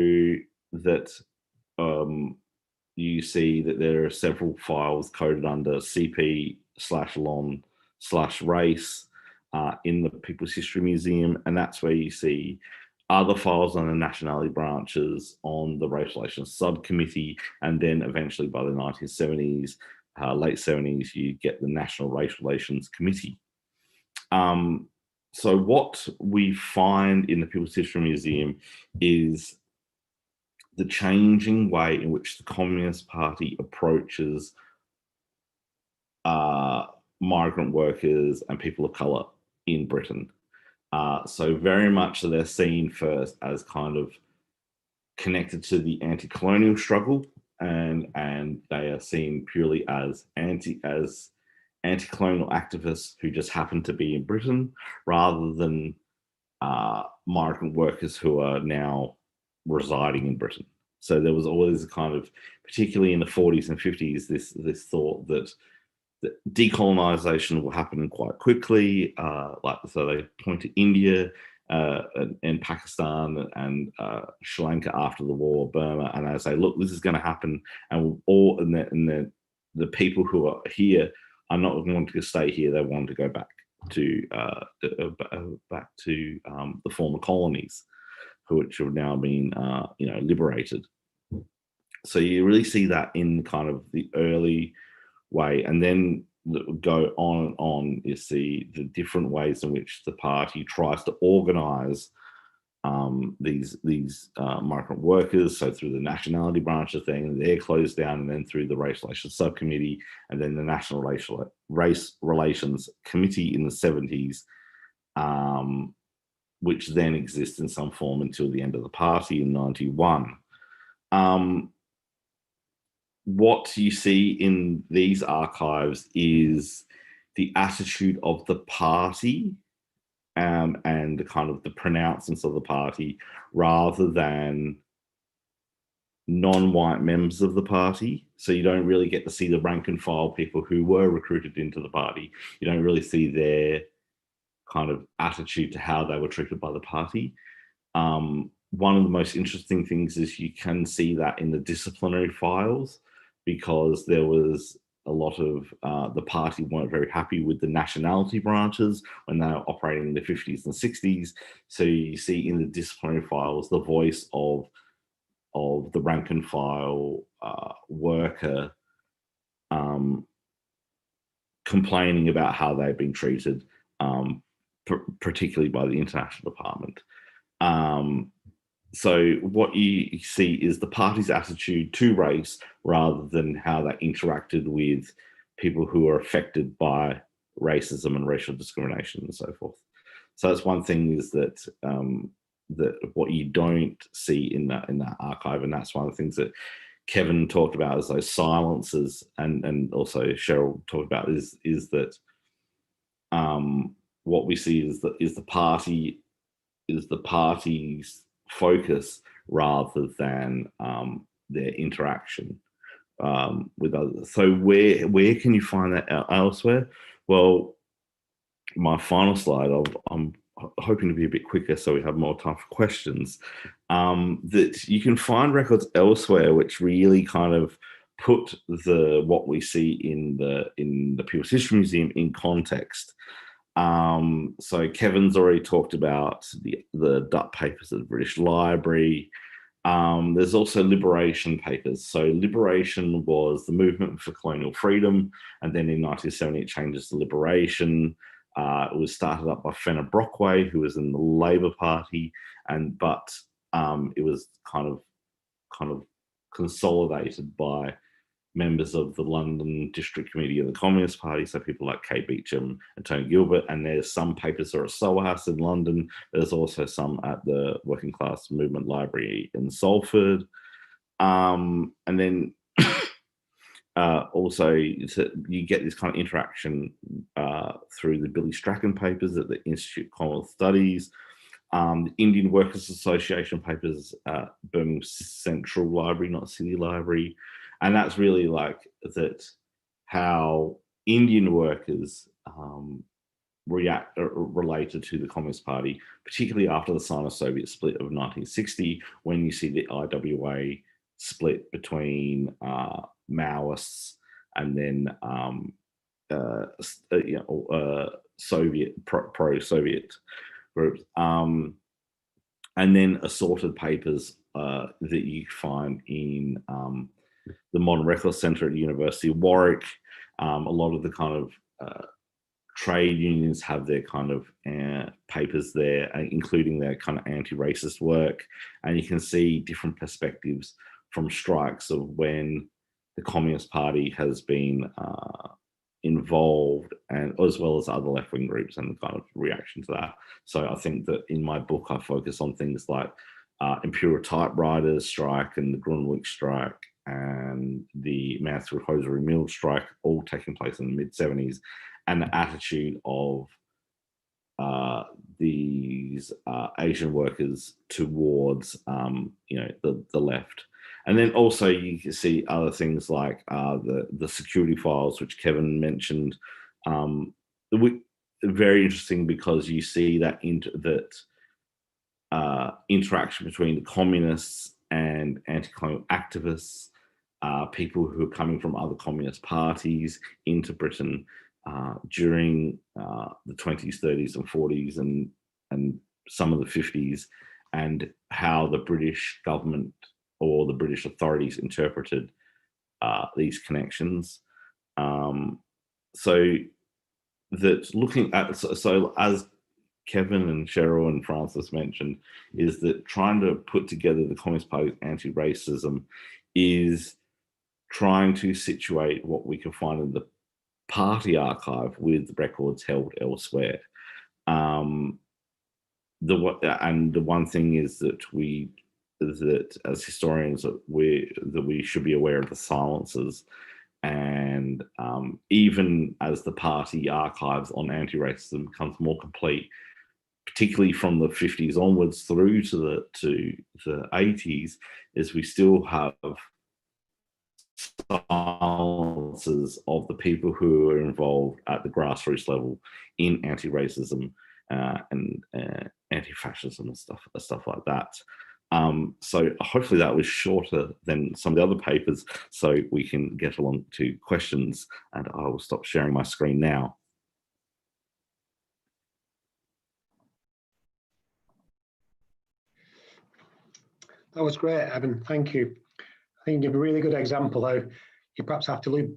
that you see that there are several files coded under CP/Lon/race in the People's History Museum, and that's where you see other files on the nationality branches, on the race relations subcommittee, and then eventually by the 1970s, late 70s, you get the National Race Relations Committee. So what we find in the People's History Museum is the changing way in which the Communist Party approaches migrant workers and people of colour in Britain. So very much they're seen first as kind of connected to the anti-colonial struggle, and they are seen purely as anti-colonial activists who just happen to be in Britain, rather than migrant workers who are now residing in Britain. So there was always a kind of, particularly in the 40s and 50s, this thought that decolonization will happen quite quickly. So they point to India and Pakistan and Sri Lanka after the war, Burma, and they say, look, this is going to happen, and the people who are here are not wanting to stay here; they want to go back to the former colonies, which have now been liberated. So you really see that in kind of the early way, and then go on and on. You see the different ways in which the party tries to organise these migrant workers. So through the nationality branch of thing, they're closed down, and then through the race relations subcommittee, and then the National Race Relations Committee in the 70s, which then exists in some form until the end of the party in 91. What you see in these archives is the attitude of the party and the kind of the pronouncements of the party, rather than non-white members of the party. So you don't really get to see the rank and file people who were recruited into the party. You don't really see their kind of attitude to how they were treated by the party. One of the most interesting things is you can see that in the disciplinary files, because there was a lot of the party weren't very happy with the nationality branches when they were operating in the 50s and 60s. So you see in the disciplinary files the voice of the rank and file worker complaining about how they've been treated, particularly by the international department. So what you see is the party's attitude to race rather than how they interacted with people who are affected by racism and racial discrimination and so forth. So that's one thing, is that that what you don't see in that archive, and that's one of the things that Kevin talked about, is those silences, and also Cheryl talked about is that what we see is the party's focus rather than their interaction with others. So where can you find that elsewhere? Well, my final slide, I'm hoping to be a bit quicker so we have more time for questions, that you can find records elsewhere which really kind of put what we see in the People's History Museum in context. So Kevin's already talked about the Dutt papers at the British Library. There's also liberation papers. So liberation was the movement for colonial freedom, and then in 1970 it changes to liberation. It was started up by Fenner Brockway, who was in the Labour Party, but it was kind of consolidated by members of the London District Committee of the Communist Party, so people like Kay Beecham and Tony Gilbert. And there's some papers that are at Soho House in London. There's also some at the Working Class Movement Library in Salford. And then also you get this kind of interaction through the Billy Strachan papers at the Institute of Commonwealth Studies, the Indian Workers Association papers at Birmingham Central Library, not City Library. And that's really like that, how Indian workers related to the Communist Party, particularly after the Sino-Soviet split of 1960, when you see the IWA split between Maoists and then Soviet pro-Soviet groups, and then assorted papers that you find in the Modern Records Centre at the University of Warwick. A lot of the kind of trade unions have their kind of papers there, including their kind of anti-racist work. And you can see different perspectives from strikes of when the Communist Party has been involved, and as well as other left-wing groups, and the kind of reaction to that. So I think that in my book, I focus on things like Imperial Typewriters strike and the Grunwick strike and the Mansfield Hosiery Mill strike, all taking place in the mid-70s, and the attitude of these Asian workers towards the left. And then also you can see other things like the security files, which Kevin mentioned. Very interesting, because you see that interaction between the communists and anti-colonial activists, people who are coming from other communist parties into Britain during the 20s, 30s and 40s and some of the 50s, and how the British government or the British authorities interpreted these connections. So that looking at, so as Kevin and Cheryl and Francis mentioned, is that trying to put together the Communist Party's anti-racism is trying to situate what we can find in the party archive with records held elsewhere. And the one thing is that as historians that we should be aware of the silences, and even as the party archives on anti-racism becomes more complete, particularly from the 50s onwards through to the 80s, is we still have silences of the people who are involved at the grassroots level in anti-racism and anti-fascism and stuff like that. So hopefully that was shorter than some of the other papers, so we can get along to questions, and I will stop sharing my screen now. That was great, Evan. Thank you. I think you give a really good example how you perhaps have to look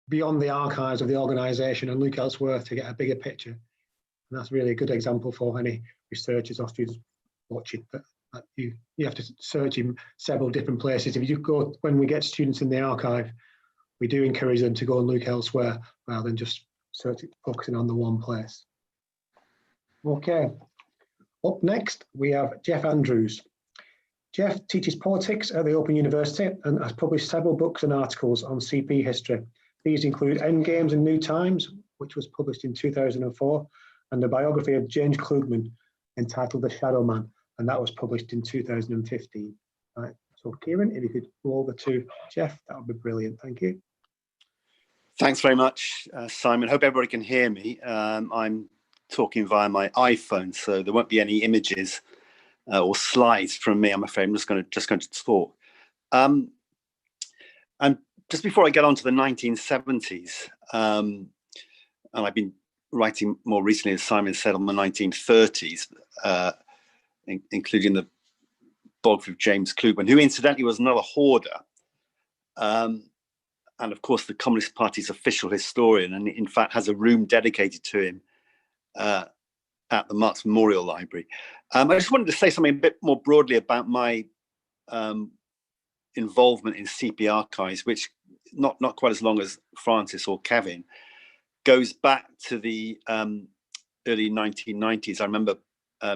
beyond the archives of the organisation and look elsewhere to get a bigger picture. And that's really a good example for any researchers or students watching. That you have to search in several different places. If you go, when we get students in the archive, we do encourage them to go and look elsewhere rather than just focusing on the one place. Okay. Up next, we have Jeff Andrews. Jeff teaches politics at the Open University and has published several books and articles on CP history. These include Endgames and New Times, which was published in 2004, and a biography of James Klugman entitled The Shadow Man, and that was published in 2015. Right. So Kieran, if you could go over to Jeff, that would be brilliant. Thank you. Thanks very much, Simon. Hope everybody can hear me. I'm talking via my iPhone, so there won't be any images or slides from me. I'm afraid I'm just going to talk. And just before I get on to the 1970s, and I've been writing more recently, as Simon said, on the 1930s, including the biography of James Klugman, who incidentally was another hoarder, and of course the Communist Party's official historian, and in fact has a room dedicated to him at the Marx Memorial Library. I just wanted to say something a bit more broadly about my involvement in CP archives, which not quite as long as Francis or Kevin, goes back to the early 1990s. I remember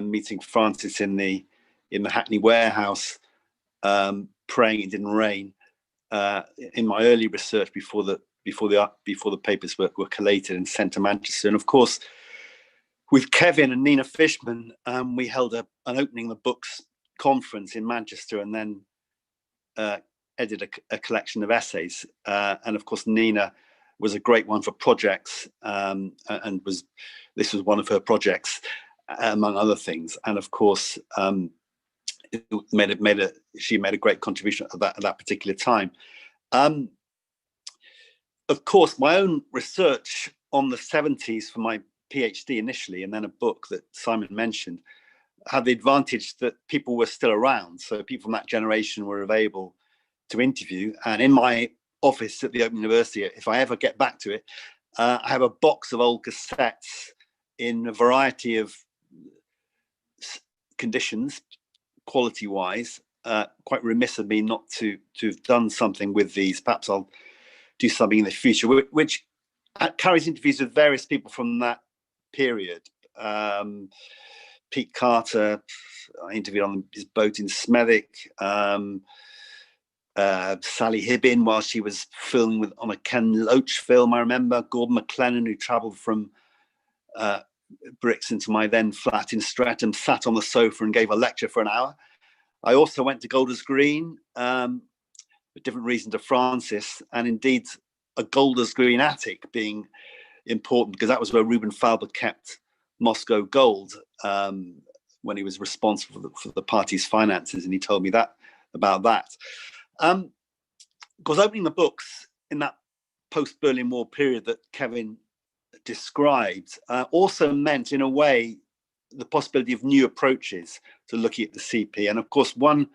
meeting Francis in the Hackney warehouse, praying it didn't rain, in my early research before the papers were collated and sent to Manchester. And of course, with Kevin and Nina Fishman, we held an opening the books conference in Manchester, and then edited a collection of essays. And of course, Nina was a great one for projects, and this was one of her projects, among other things. And of course, she made a great contribution at that particular time. Of course, my own research on the 70s for my PhD initially, and then a book that Simon mentioned, had the advantage that people were still around. So people from that generation were available to interview. And in my office at the Open University, if I ever get back to it, I have a box of old cassettes in a variety of conditions, quality-wise. Quite remiss of me not to have done something with these. Perhaps I'll do something in the future, which carries interviews with various people from that period. Pete Carter, I interviewed on his boat in Smethwick. Sally Hibbin, while she was filming on a Ken Loach film, I remember. Gordon McLennan, who travelled from Brixton to my then flat in Streatham, sat on the sofa and gave a lecture for an hour. I also went to Golders Green, for different reasons to Francis, and indeed a Golders Green attic being important, because that was where Reuben Falber kept Moscow gold when he was responsible for the party's finances, and he told me about that. Because opening the books in that post-Berlin Wall period that Kevin described also meant, in a way, the possibility of new approaches to looking at the CP. And of course, one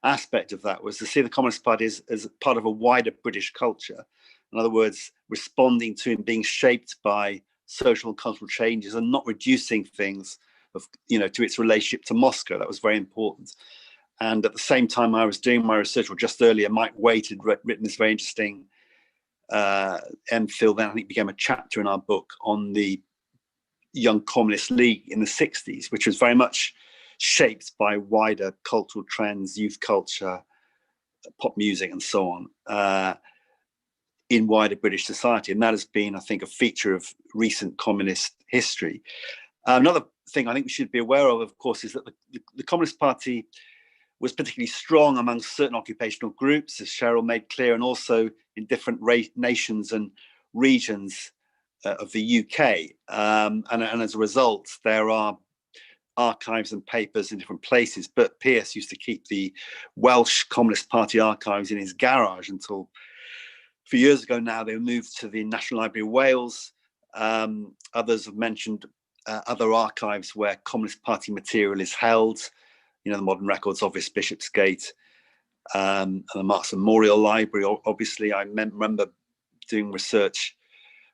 aspect of that was to see the Communist Party as part of a wider British culture. In other words, responding to and being shaped by social and cultural changes, and not reducing things to its relationship to Moscow. That was very important. And at the same time I was doing my research, or just earlier, Mike Waite had written this very interesting MPhil, then I think became a chapter in our book, on the Young Communist League in the 60s, which was very much shaped by wider cultural trends, youth culture, pop music, and so on, in wider British society. And that has been, I think, a feature of recent communist history. Another thing I think we should be aware of course, is that the Communist Party was particularly strong among certain occupational groups, as Cheryl made clear, and also in different nations and regions of the UK. And as a result, there are archives and papers in different places. But Pierce used to keep the Welsh Communist Party archives in his garage until a few years ago now they were moved to the National Library of Wales. Others have mentioned other archives where Communist Party material is held, you know, the Modern Records Office, Bishopsgate, and the Marx Memorial Library. Obviously, I remember doing research,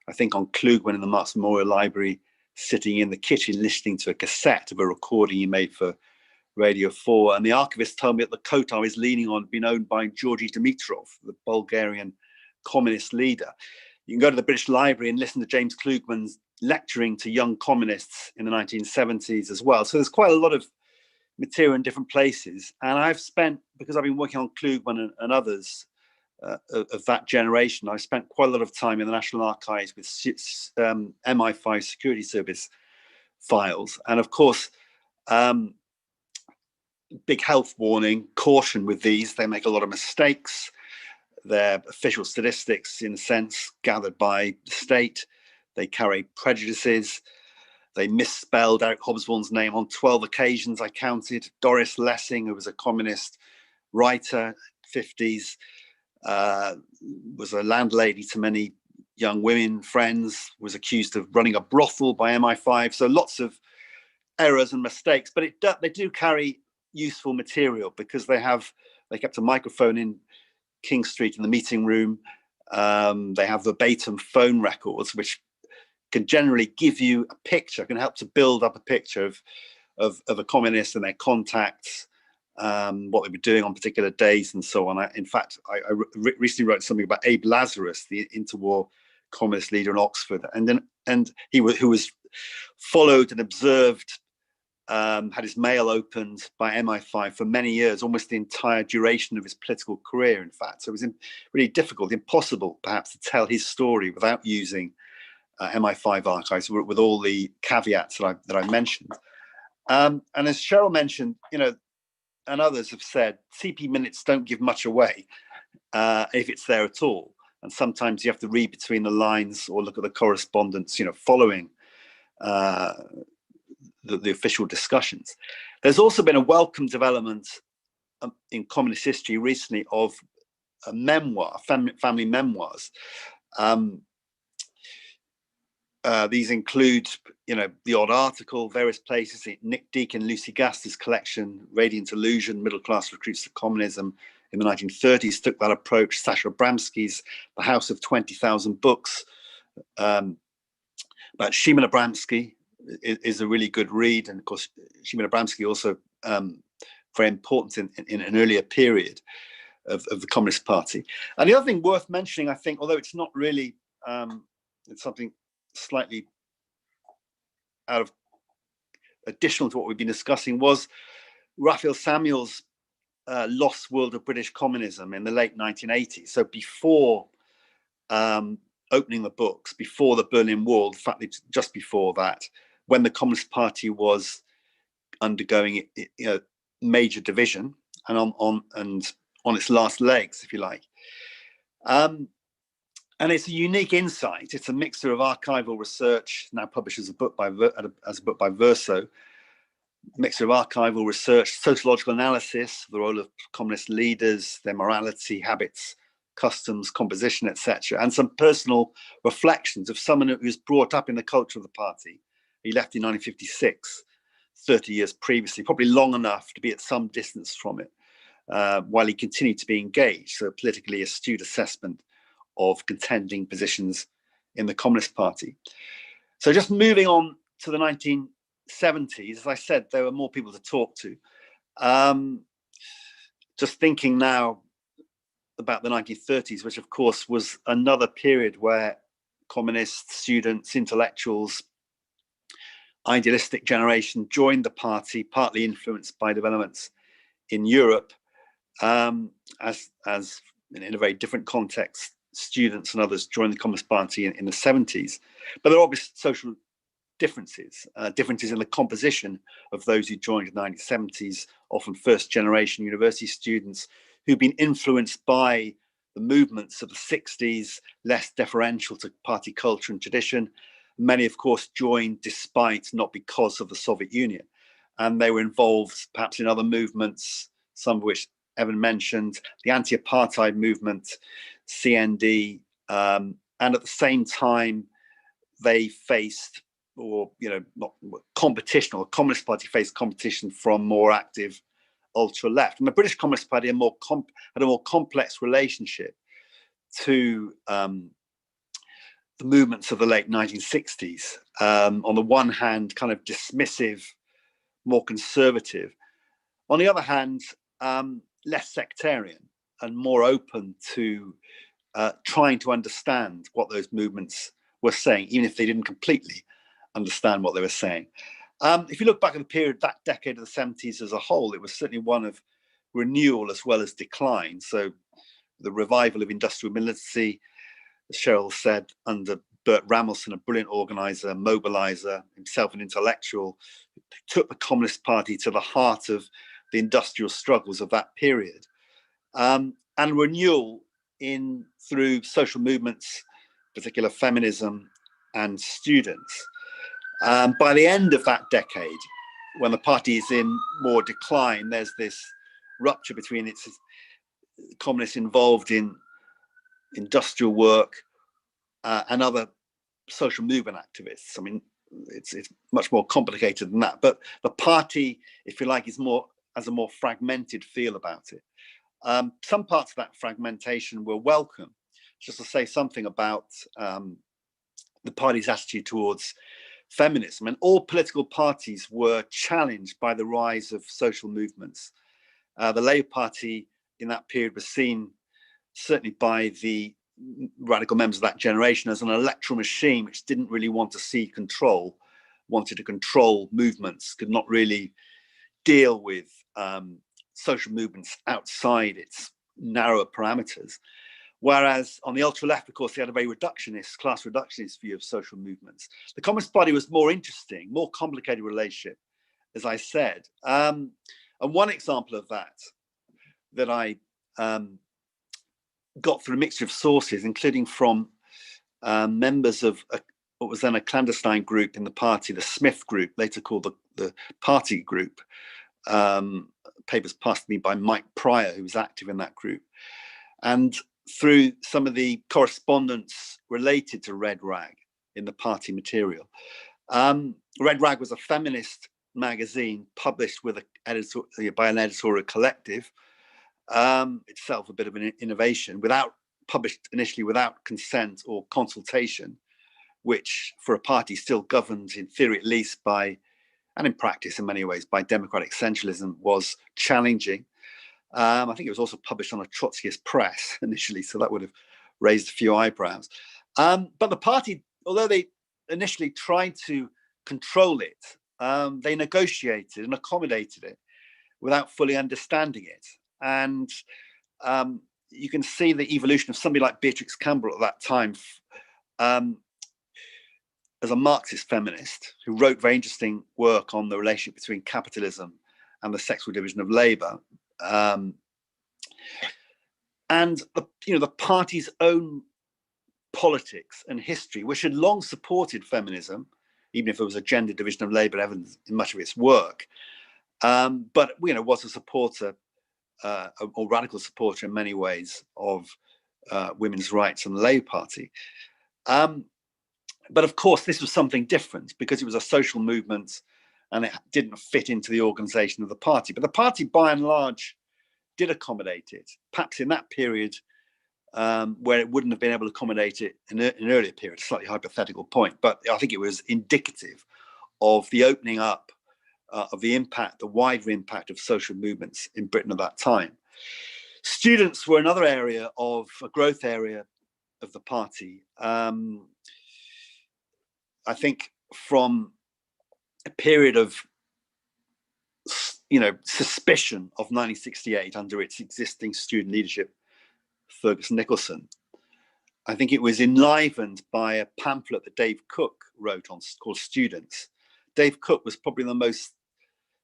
I think, on Klugman in the Marx Memorial Library, sitting in the kitchen listening to a cassette of a recording he made for Radio 4. And the archivist told me that the coat I was leaning on had been owned by Georgy Dimitrov, the Bulgarian communist leader. You can go to the British Library and listen to James Klugman's lecturing to young communists in the 1970s as well. So there's quite a lot of material in different places. And I've spent, because I've been working on Klugman and others of that generation, I've spent quite a lot of time in the National Archives with MI5 Security Service files. And of course, big health warning, caution with these. They make a lot of mistakes. They're official statistics, in a sense, gathered by the state. They carry prejudices. They misspelled Eric Hobsbawm's name on 12 occasions, I counted. Doris Lessing, who was a communist writer, 50s, was a landlady to many young women friends, was accused of running a brothel by MI5. So lots of errors and mistakes, but they do carry useful material, because they kept a microphone in King Street in the meeting room. They have verbatim phone records, which can generally give you a picture, can help to build up a picture of a communist and their contacts, what they were doing on particular days and so on. In fact, I recently wrote something about Abe Lazarus, the interwar communist leader in Oxford, and who was followed and observed, had his mail opened by MI5 for many years, almost the entire duration of his political career, in fact. So it was really difficult, impossible perhaps, to tell his story without using MI5 archives, with all the caveats that I mentioned. And as Cheryl mentioned, you know, and others have said, CP minutes don't give much away if it's there at all. And sometimes you have to read between the lines or look at the correspondence, you know, following the official discussions. There's also been a welcome development in communist history recently of a memoir, family memoirs. These include, you know, The Odd Article, various places, Nick Deacon, Lucy Gaster's collection, Radiant Illusion, Middle Class Recruits to Communism in the 1930s took that approach. Sasha Abramsky's The House of 20,000 Books about Szymon Abramsky is a really good read. And of course, Szymon Abramsky also very important in an earlier period of the Communist Party. And the other thing worth mentioning, I think, although it's not really, it's something slightly out of additional to what we've been discussing, was Raphael Samuel's Lost World of British Communism in the late 1980s. So before opening the books, before the Berlin Wall, in fact, just before that, when the Communist Party was undergoing, you know, major division and on its last legs, if you like. And it's a unique insight. It's a mixture of archival research, now published as a book by Verso, mixture of archival research, sociological analysis, the role of communist leaders, their morality, habits, customs, composition, etc., and some personal reflections of someone who was brought up in the culture of the party. He left in 1956, 30 years previously, probably long enough to be at some distance from it, while he continued to be engaged. So a politically astute assessment of contending positions in the Communist Party. So just moving on to the 1970s, as I said, there were more people to talk to. Just thinking now about the 1930s, which of course was another period where communists, students, intellectuals, idealistic generation joined the party, partly influenced by developments in Europe, as in a very different context. Students and others joined the Communist Party in the 70s. But there are obvious social differences in the composition of those who joined in the 1970s, often first generation university students who've been influenced by the movements of the 60s, less deferential to party culture and tradition. Many, of course, joined despite, not because of the Soviet Union. And they were involved perhaps in other movements, some of which Evan mentioned, the anti-apartheid movement, CND, and at the same time, they faced, or not competition, or the Communist Party faced competition from more active ultra-left. And the British Communist Party had a more complex relationship to the movements of the late 1960s. On the one hand, kind of dismissive, more conservative. On the other hand, less sectarian and more open to trying to understand what those movements were saying, even if they didn't completely understand what they were saying. If you look back at the period, that decade of the 70s as a whole, it was certainly one of renewal as well as decline. So the revival of industrial militancy, as Cheryl said, under Bert Ramelson, a brilliant organizer, mobilizer, himself an intellectual, took the Communist Party to the heart of the industrial struggles of that period. And renewal through social movements, particular feminism and students. By the end of that decade, when the party is in more decline, there's this rupture between its communists involved in industrial work and other social movement activists. I mean, it's much more complicated than that. But the party, if you like, has a more fragmented feel about it. Some parts of that fragmentation were welcome. Just to say something about the party's attitude towards feminism, and all political parties were challenged by the rise of social movements. The Labour Party in that period was seen, certainly by the radical members of that generation, as an electoral machine which didn't really want to see control, wanted to control movements, could not really deal with social movements outside its narrower parameters. Whereas on the ultra-left, of course, they had a very reductionist, class reductionist view of social movements. The Communist Party was more interesting, more complicated relationship, as I said. And one example of that I got through a mixture of sources, including from members of what was then a clandestine group in the party, the Smith Group, later called the Party Group. Papers passed to me by Mike Pryor, who was active in that group. And through some of the correspondence related to Red Rag in the party material. Red Rag was a feminist magazine published by an editorial collective, itself a bit of an innovation, published initially without consent or consultation, which for a party still governed, in theory at least, and in practice in many ways, by democratic essentialism, was challenging. I think it was also published on a Trotskyist press initially, so that would have raised a few eyebrows. But the party, although they initially tried to control it, they negotiated and accommodated it without fully understanding it. And you can see the evolution of somebody like Beatrix Campbell at that time as a Marxist feminist who wrote very interesting work on the relationship between capitalism and the sexual division of labour. And the party's own politics and history, which had long supported feminism, even if it was a gender division of labour in much of its work, but was a supporter, or radical supporter in many ways, of women's rights and the Labour Party. But of course, this was something different because it was a social movement and it didn't fit into the organisation of the party. But the party, by and large, did accommodate it, perhaps in that period where it wouldn't have been able to accommodate it in an earlier period, a slightly hypothetical point. But I think it was indicative of the opening up of the impact, the wider impact of social movements in Britain at that time. Students were another area a growth area of the party. I think from a period of suspicion of 1968 under its existing student leadership, Fergus Nicholson, I think it was enlivened by a pamphlet that Dave Cook wrote on called Students. Dave Cook was probably the most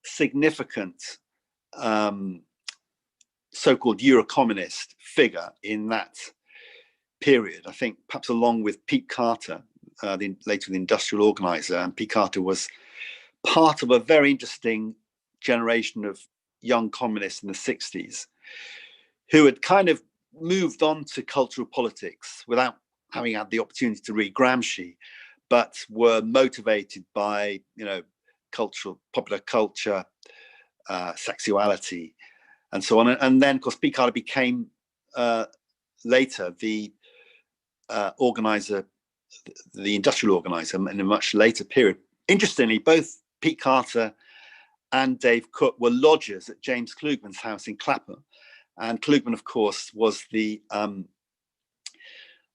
significant so-called Eurocommunist figure in that period. I think perhaps along with Pete Carter, later the industrial organizer, and Pete Carter was part of a very interesting generation of young communists in the 60s who had kind of moved on to cultural politics without having had the opportunity to read Gramsci, but were motivated by, popular culture, sexuality, and so on. And then, of course, Pete Carter became later the organizer, the industrial organizer in a much later period. Interestingly, both Pete Carter and Dave Cook were lodgers at James Klugman's house in Clapham. And Klugman, of course, was the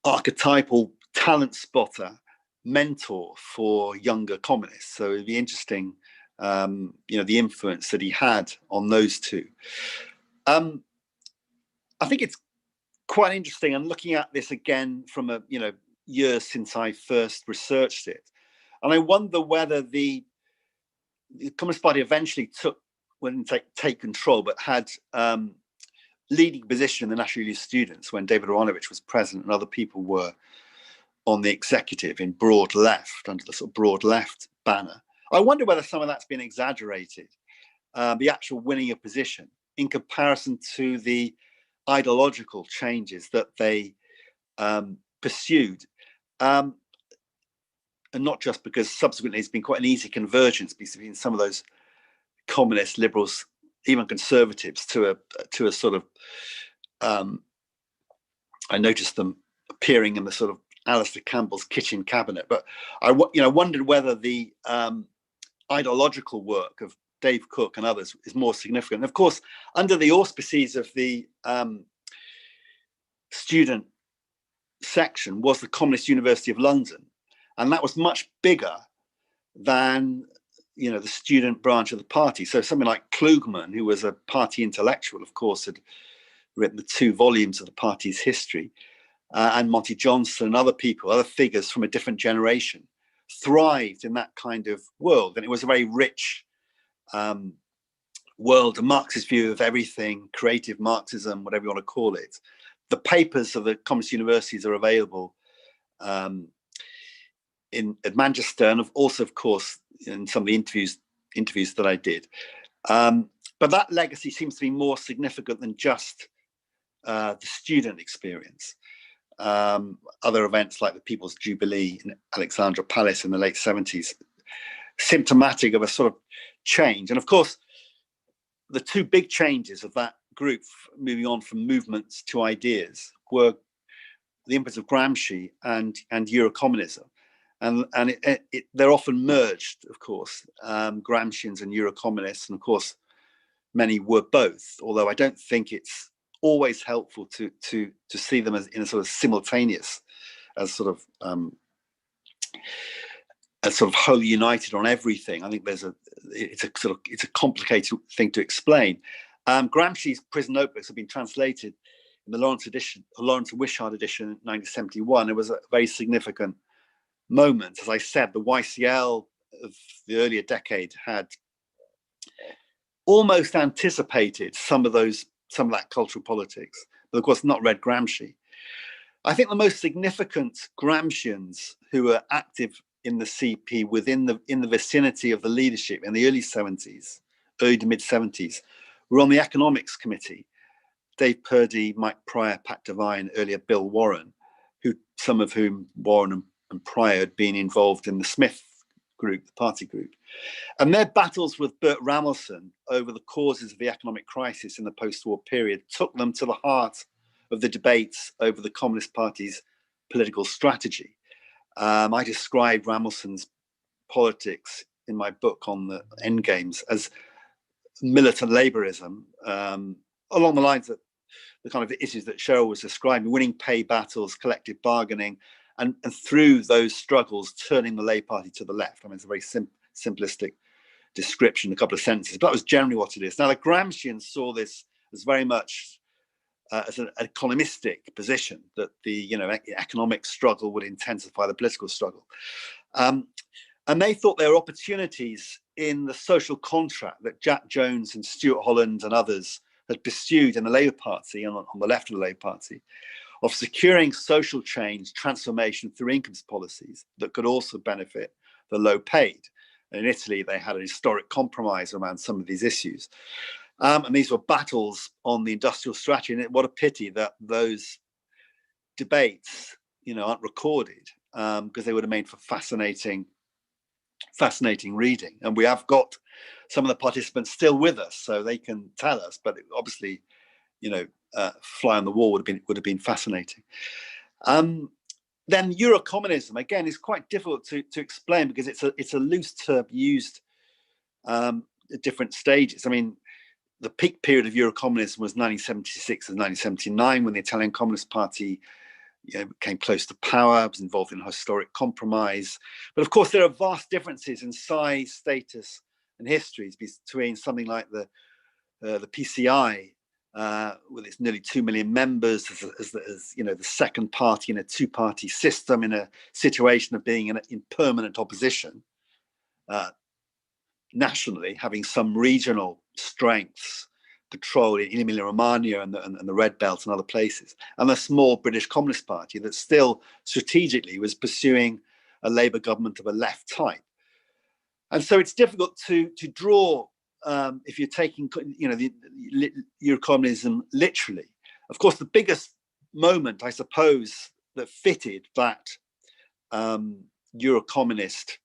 archetypal talent spotter, mentor for younger communists. So it'd be interesting, the influence that he had on those two. I think it's quite interesting, and looking at this again from a year since I first researched it, and I wonder whether the Communist Party eventually wouldn't take control, but had leading position in the National Youth Students when David Aronovich was president and other people were on the executive in Broad Left, under the sort of Broad Left banner. I wonder whether some of that's been exaggerated, the actual winning of position in comparison to the ideological changes that they pursued. And not just because subsequently it's been quite an easy convergence between some of those communist liberals, even conservatives, to a sort of, I noticed them appearing in the sort of Alistair Campbell's kitchen cabinet. But I wondered whether the ideological work of Dave Cook and others is more significant. And of course, under the auspices of the student section was the Communist University of London, and that was much bigger than the student branch of the party. So something like Klugman, who was a party intellectual, of course, had written the 2 volumes of the party's history, and Monty Johnson and other people, other figures from a different generation, thrived in that kind of world. And it was a very rich world, a Marxist view of everything, creative Marxism, whatever you want to call it. The papers of the Communist universities are available at Manchester, and also, of course, in some of the interviews that I did. But that legacy seems to be more significant than just the student experience. Other events like the People's Jubilee in Alexandra Palace in the late 70s, symptomatic of a sort of change. And of course, the 2 big changes of that group, moving on from movements to ideas, were the inputs of Gramsci and Eurocommunism. And they're often merged, of course, Gramscians and Eurocommunists. And of course, many were both, although I don't think it's always helpful to see them as in a sort of simultaneous, as sort of wholly united on everything. I think it's a complicated thing to explain. Gramsci's prison notebooks have been translated in the Lawrence Wishart edition in 1971. It was a very significant moment. As I said, the YCL of the earlier decade had almost anticipated some of that cultural politics, but of course not read Gramsci. I think the most significant Gramscians who were active in the CP in the vicinity of the leadership in the early to mid 70s, were on the economics committee. Dave Purdy, Mike Pryor, Pat Devine, earlier Bill Warren, some of whom Warren and Pryor had been involved in the Smith group, the party group. And their battles with Bert Ramelson over the causes of the economic crisis in the post-war period took them to the heart of the debates over the Communist Party's political strategy. I described Ramelson's politics in my book on the endgames as militant labourism, along the lines of the kind of issues that Cheryl was describing, winning pay battles, collective bargaining, and through those struggles, turning the Labour Party to the left. I mean, it's a very simplistic description, a couple of sentences, but that was generally what it is. Now, the Gramscians saw this as very much as an economistic position, that the economic struggle would intensify the political struggle. And they thought there were opportunities in the social contract that Jack Jones and Stuart Holland and others had pursued in the Labour Party and on the left of the Labour Party, of securing social change, transformation through incomes policies that could also benefit the low paid. And in Italy, they had an historic compromise around some of these issues. And these were battles on the industrial strategy. And what a pity that those debates, aren't recorded, because they would have made for fascinating reading. And we have got some of the participants still with us, so they can tell us. But obviously, fly on the wall would have been fascinating. Then Eurocommunism, again, is quite difficult to explain, because it's a loose term used at different stages. I mean, the peak period of Eurocommunism was 1976 and 1979, when the Italian Communist Party came close to power, was involved in a historic compromise. But of course, there are vast differences in size, status, and histories between something like the PCI, with its nearly 2 million members, as the second party in a two-party system, in a situation of being in permanent opposition nationally, having some regional strengths, control in Emilia-Romagna and the Red Belt and other places, and a small British Communist Party that still strategically was pursuing a Labour government of a left type. And so it's difficult to draw, if you're taking the Eurocommunism literally. Of course, the biggest moment, I suppose, that fitted that Eurocommunist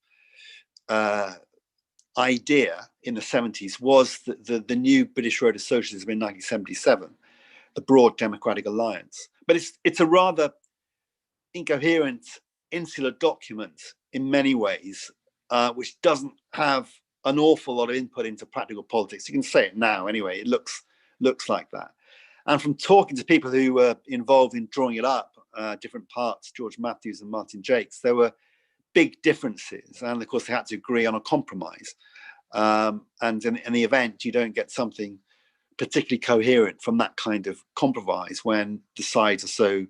idea in the 70s was the new British Road to Socialism in 1977, the Broad Democratic Alliance. But it's a rather incoherent, insular document in many ways, which doesn't have an awful lot of input into practical politics. You can say it now anyway. It looks like that. And from talking to people who were involved in drawing it up, different parts, George Matthews and Martin Jakes, there were big differences, and of course they had to agree on a compromise. And in the event, you don't get something particularly coherent from that kind of compromise when the sides are so,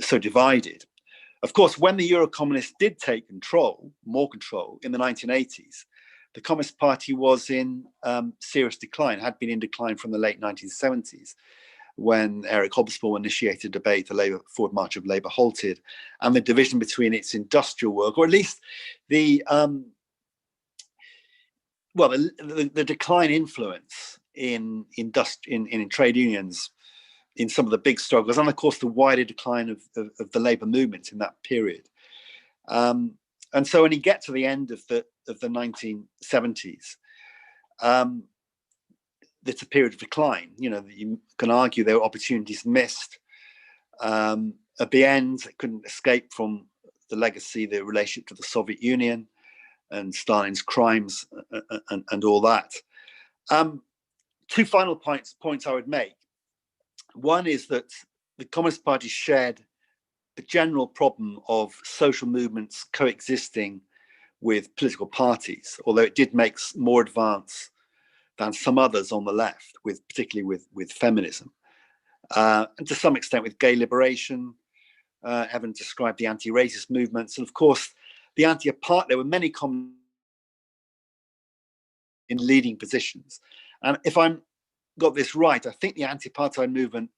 so divided. Of course, when the Eurocommunists did take more control in the 1980s, the Communist Party was in serious decline, had been in decline from the late 1970s, when Eric Hobsbawm initiated debate, the Forward March of Labour halted, and the division between its industrial work, or at least the decline influence in trade unions in some of the big struggles, and of course the wider decline of the labour movement in that period. And so when you get to the end of the 1970s, it's a period of decline. You can argue there were opportunities missed. At the end, it couldn't escape from the legacy, the relationship to the Soviet Union and Stalin's crimes and all that. Two final points I would make. One is that the Communist Party shared the general problem of social movements coexisting with political parties, although it did make more advance than some others on the left, particularly with feminism, and to some extent with gay liberation. Evan described the anti-racist movements, and of course the anti-apartheid. There were many in leading positions, and if I'm got this right, I think the anti-apartheid movement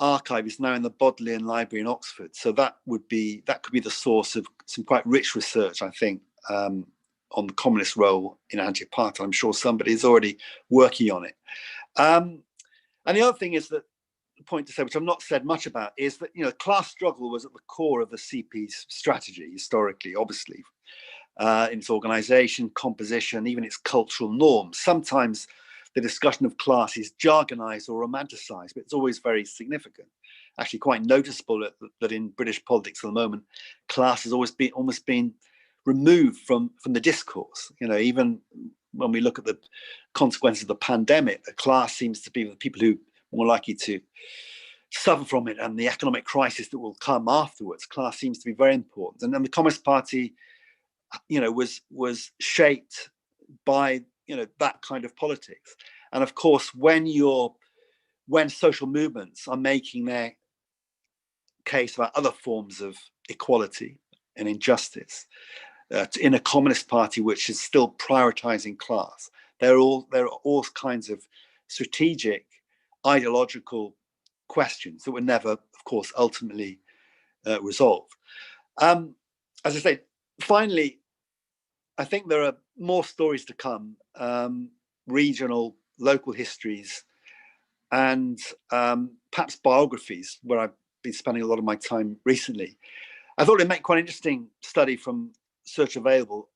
archive is now in the Bodleian Library in Oxford, so that could be the source of some quite rich research, I think, on the communist role in anti-apartheid. I'm sure somebody is already working on it. And the other thing is that the point to say, which I've not said much about, is that class struggle was at the core of the CP's strategy historically, obviously, in its organisation, composition, even its cultural norms. Sometimes the discussion of class is jargonised or romanticised, but it's always very significant. Actually, quite noticeable that in British politics at the moment, class has almost been removed from the discourse. Even when we look at the consequences of the pandemic, the class seems to be the people who are more likely to suffer from it, and the economic crisis that will come afterwards. Class seems to be very important, and then the Communist Party, was shaped by that kind of politics. And of course, when you're when social movements are making their case about other forms of equality and injustice in a communist party which is still prioritizing class, there are all kinds of strategic, ideological questions that were never, of course, ultimately resolved. As I say, finally, I think there are more stories to come, regional, local histories, and perhaps biographies, where I've been spending a lot of my time recently. I thought it'd make quite an interesting study from Search Available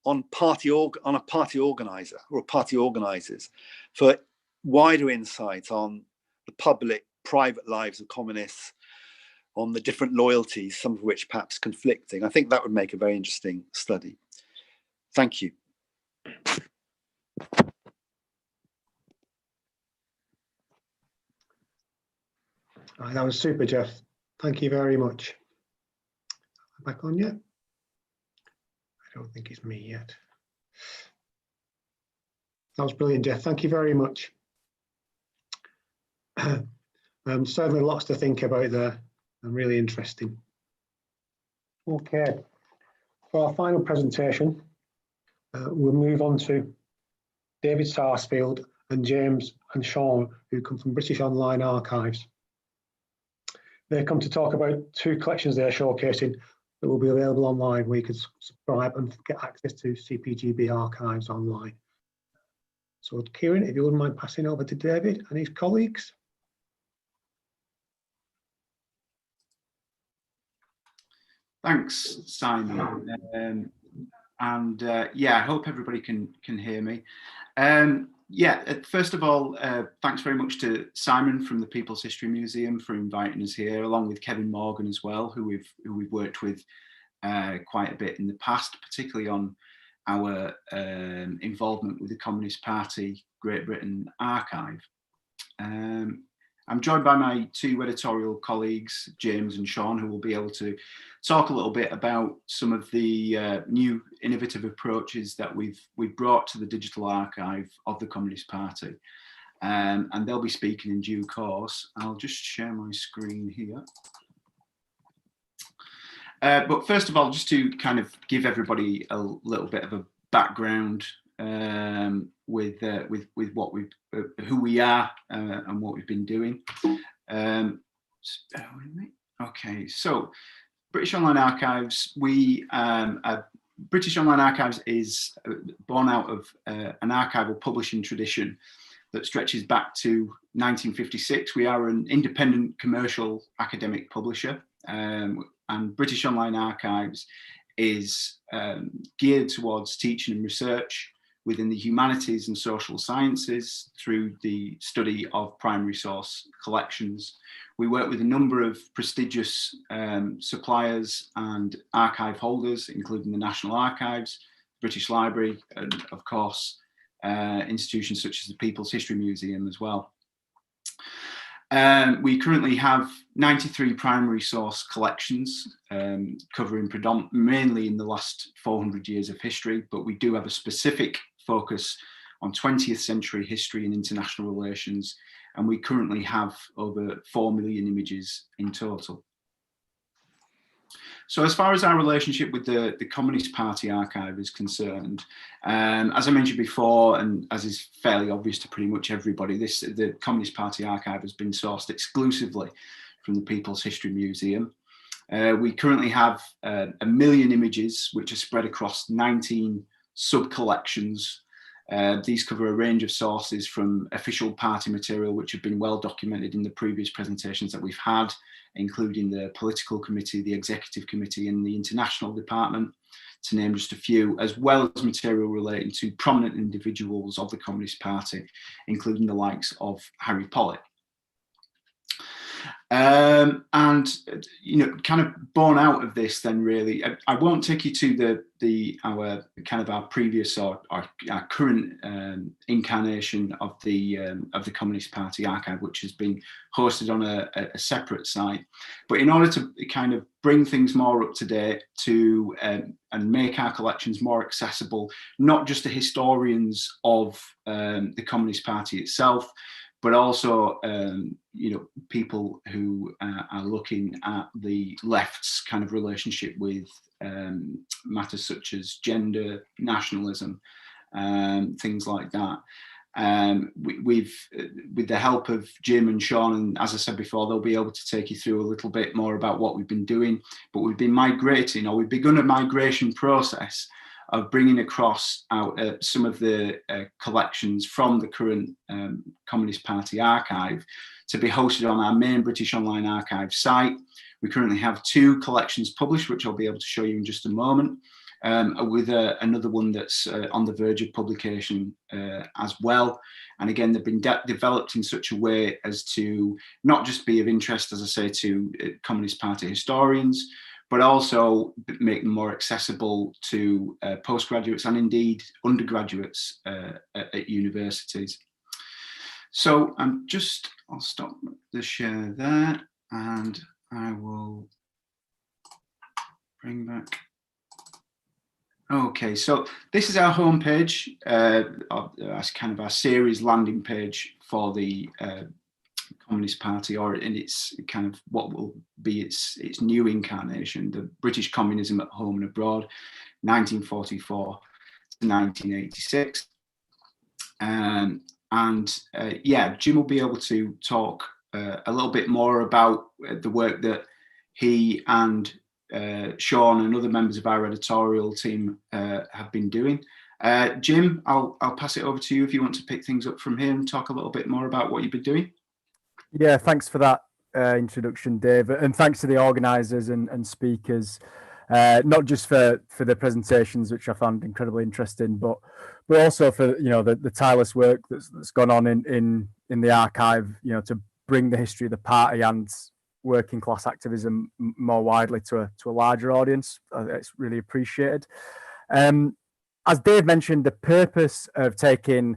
on a party organizer or party organizers for wider insight on the public, private lives of communists, on the different loyalties, some of which perhaps conflicting. I think that would make a very interesting study. Thank you. That was super, Jeff. Thank you very much. Back on yet? I don't think it's me yet. That was brilliant, Jeff. Thank you very much. Certainly lots to think about there, and really interesting. Okay, for our final presentation, we'll move on to David Sarsfield and James and Sean, who come from British Online Archives. They come to talk about two collections they're showcasing that will be available online, where you can subscribe and get access to CPGB archives online. So Kieran, if you wouldn't mind passing over to David and his colleagues. Thanks, Simon. Yeah, I hope everybody can hear me. First of all, thanks very much to Simon from the People's History Museum for inviting us here, along with Kevin Morgan as well, who we've worked with quite a bit in the past, particularly on our involvement with the Communist Party Great Britain Archive. I'm joined by my two editorial colleagues, James and Sean, who will be able to talk a little bit about some of the new innovative approaches that we've brought to the digital archive of the Communist Party. And they'll be speaking in due course. I'll just share my screen here. But first of all, just to kind of give everybody a little bit of a background with what who we are and what we've been doing. Okay, so British Online Archives. British Online Archives is born out of an archival publishing tradition that stretches back to 1956. We are an independent commercial academic publisher, and British Online Archives is geared towards teaching and research within the humanities and social sciences through the study of primary source collections. We work with a number of prestigious suppliers and archive holders, including the National Archives, British Library, and of course, institutions such as the People's History Museum as well. We currently have 93 primary source collections covering mainly in the last 400 years of history, but we do have a specific focus on 20th century history and international relations, and we currently have over 4 million images in total. So as far as our relationship with the Communist Party archive is concerned, as I mentioned before, and as is fairly obvious to pretty much everybody, the Communist Party archive has been sourced exclusively from the People's History Museum. We currently have 1 million images, which are spread across 19 sub-collections. These cover a range of sources from official party material, which have been well documented in the previous presentations that we've had, including the political committee, the executive committee, and the international department, to name just a few, as well as material relating to prominent individuals of the Communist Party, including the likes of Harry Pollitt. And you know, kind of born out of this, then really, I won't take you to our previous or our current incarnation of the Communist Party archive, which has been hosted on a separate site. But in order to kind of bring things more up to date to and make our collections more accessible, not just to historians of the Communist Party itself, but also people who are looking at the left's kind of relationship with matters such as gender, nationalism, things like that. We've, with the help of Jim and Sean, and as I said before, they'll be able to take you through a little bit more about what we've been doing. But we've been migrating, or we've begun a migration process of bringing across some of the collections from the current Communist Party archive to be hosted on our main British Online Archive site. We currently have 2 collections published, which I'll be able to show you in just a moment, with another one that's on the verge of publication as well. And again, they've been developed in such a way as to not just be of interest, as I say, to Communist Party historians, but also make them more accessible to postgraduates and indeed undergraduates at universities. So I'll stop the share there, and I will bring back. Okay, so this is our homepage, as kind of our series landing page for the Communist Party, or in its kind of what will be its new incarnation, the British Communism at Home and Abroad, 1944 to 1986. Yeah, Jim will be able to talk a little bit more about the work that he and Sean and other members of our editorial team have been doing. Jim, I'll pass it over to you if you want to pick things up from here and talk a little bit more about what you've been doing. Yeah, thanks for that introduction, Dave, and thanks to the organisers and speakers, not just for the presentations, which I found incredibly interesting, but also for the tireless work that's gone on in the archive, to bring the history of the party and working class activism more widely to a larger audience. It's really appreciated. As Dave mentioned, the purpose of taking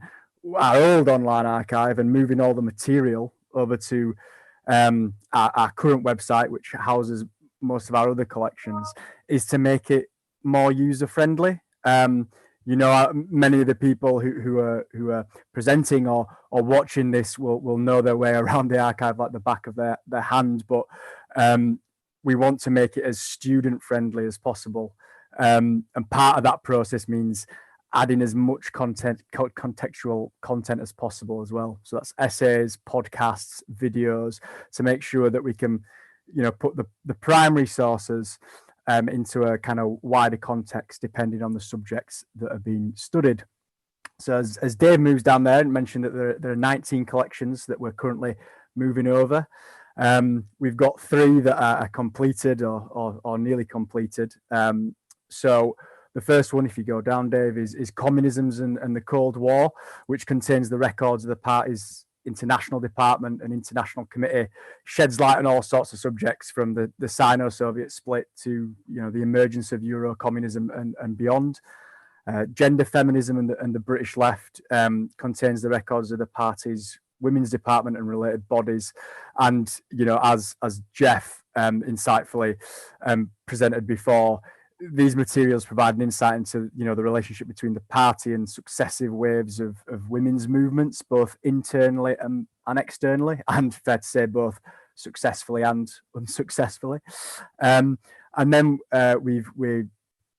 our old online archive and moving all the material over to our current website, which houses most of our other collections, is to make it more user friendly. Many of the people who are presenting or watching this will know their way around the archive like the back of their hand, but we want to make it as student friendly as possible. And part of that process means adding as much contextual content as possible as well. So that's essays, podcasts, videos, to make sure that we can, put the primary sources into a kind of wider context depending on the subjects that are being studied. So as Dave moves down there and mentioned that there are 19 collections that we're currently moving over. We've got 3 that are completed or nearly completed. So the first one, if you go down, Dave, is Communism and the Cold War, which contains the records of the party's international department and international committee, sheds light on all sorts of subjects from the Sino-Soviet split to the emergence of Eurocommunism and beyond. Gender feminism and the British left contains the records of the party's women's department and related bodies. And as Jeff insightfully presented before, these materials provide an insight into the relationship between the party and successive waves of women's movements, both internally and externally, and fair to say both successfully and unsuccessfully. And then we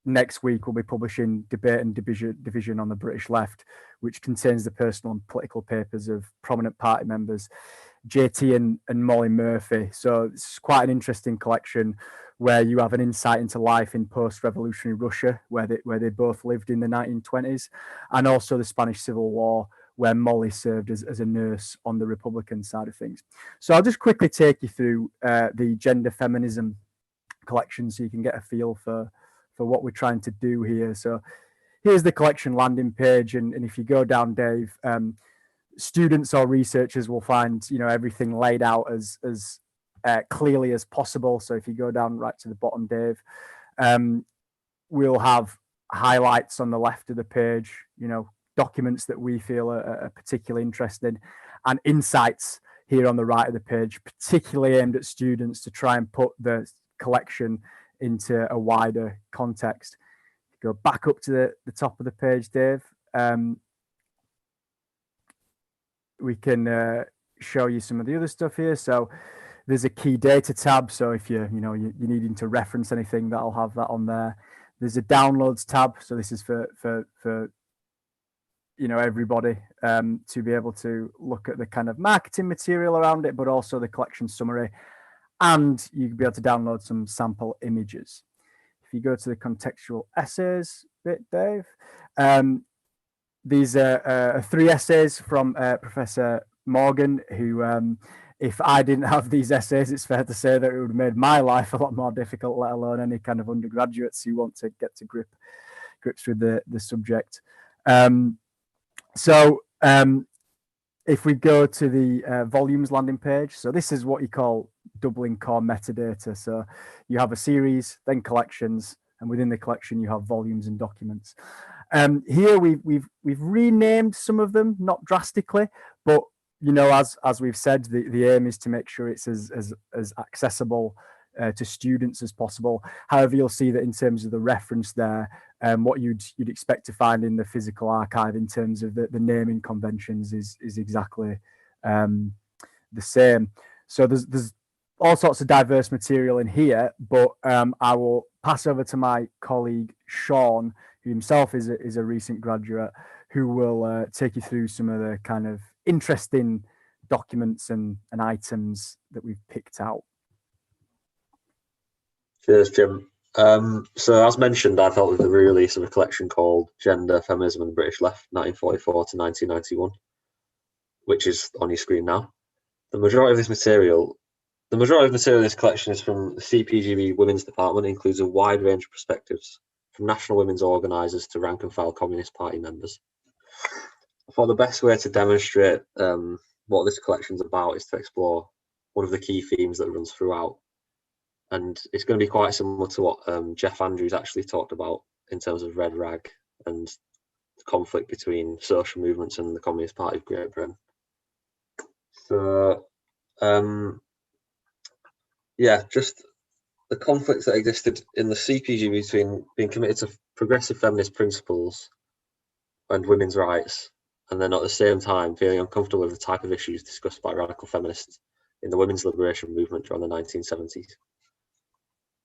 next week we'll be publishing Debate and Division on the British Left, which contains the personal and political papers of prominent party members JT and Molly Murphy. So it's quite an interesting collection where you have an insight into life in post-revolutionary Russia, where they both lived in the 1920s, and also the Spanish Civil War, where Molly served as a nurse on the Republican side of things. So I'll just quickly take you through the gender feminism collection so you can get a feel for what we're trying to do here. So here's the collection landing page, and if you go down, Dave, students or researchers will find everything laid out as clearly as possible. So if you go down right to the bottom, Dave, we'll have highlights on the left of the page, documents that we feel are particularly interested, and insights here on the right of the page, particularly aimed at students to try and put the collection into a wider context. Go back up to the top of the page, Dave. We can show you some of the other stuff here. So there's a key data tab. So if you're needing to reference anything, that'll have that on there. There's a downloads tab. So this is for everybody to be able to look at the kind of marketing material around it, but also the collection summary. And you can be able to download some sample images. If you go to the contextual essays bit, Dave, these are 3 essays from Professor Morgan, who, if I didn't have these essays, it's fair to say that it would have made my life a lot more difficult, let alone any kind of undergraduates who want to get to grips with the subject. If we go to the volumes landing page, so this is what you call doubling core metadata. So you have a series, then collections, and within the collection you have volumes and documents. Here we've renamed some of them, not drastically, but as we've said, the aim is to make sure it's as accessible to students as possible. However, you'll see that in terms of the reference there, what you'd expect to find in the physical archive in terms of the naming conventions is exactly the same. So there's all sorts of diverse material in here, but I will pass over to my colleague Sean, who himself is a recent graduate, who will take you through some of the kind of interesting documents and items that we've picked out. Cheers, Jim. So as mentioned, I've helped with the re-release of a collection called Gender, Feminism and the British Left, 1944 to 1991, which is on your screen now. The majority of material in this collection is from the CPGB Women's Department. It includes a wide range of perspectives, from national women's organisers to rank and file Communist Party members. I thought the best way to demonstrate what this collection is about is to explore one of the key themes that runs throughout. And it's going to be quite similar to what Jeff Andrews actually talked about in terms of Red Rag and the conflict between social movements and the Communist Party of Great Britain. So, just the conflicts that existed in the CPG between being committed to progressive feminist principles and women's rights, and then at the same time feeling uncomfortable with the type of issues discussed by radical feminists in the women's liberation movement during the 1970s.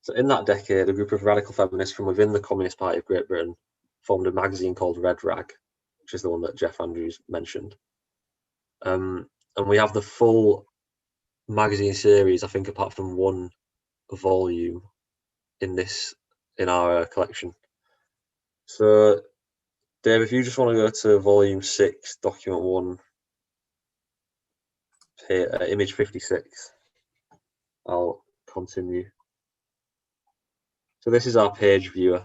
So in that decade, a group of radical feminists from within the Communist Party of Great Britain formed a magazine called Red Rag, which is the one that Jeff Andrews mentioned. And we have the full magazine series, I think, apart from one volume in our collection. So, Dave, if you just want to go to volume 6, document 1, image 56, I'll continue. So this is our page viewer.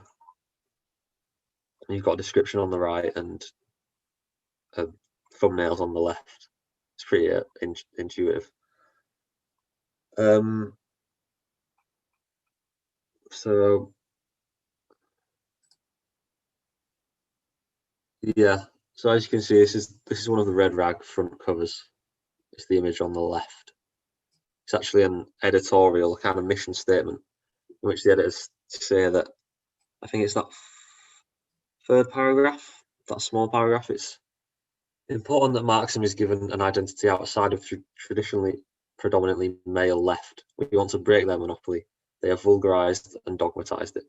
And you've got a description on the right and thumbnails on the left. It's pretty intuitive. So as you can see, this is one of the Red Rag front covers. It's the image on the left. It's actually an editorial kind of mission statement in which the editors say that, I think it's that third paragraph, that small paragraph, it's important that Marxism is given an identity outside of traditionally predominantly male left. We want to break their monopoly. They have vulgarized and dogmatized it.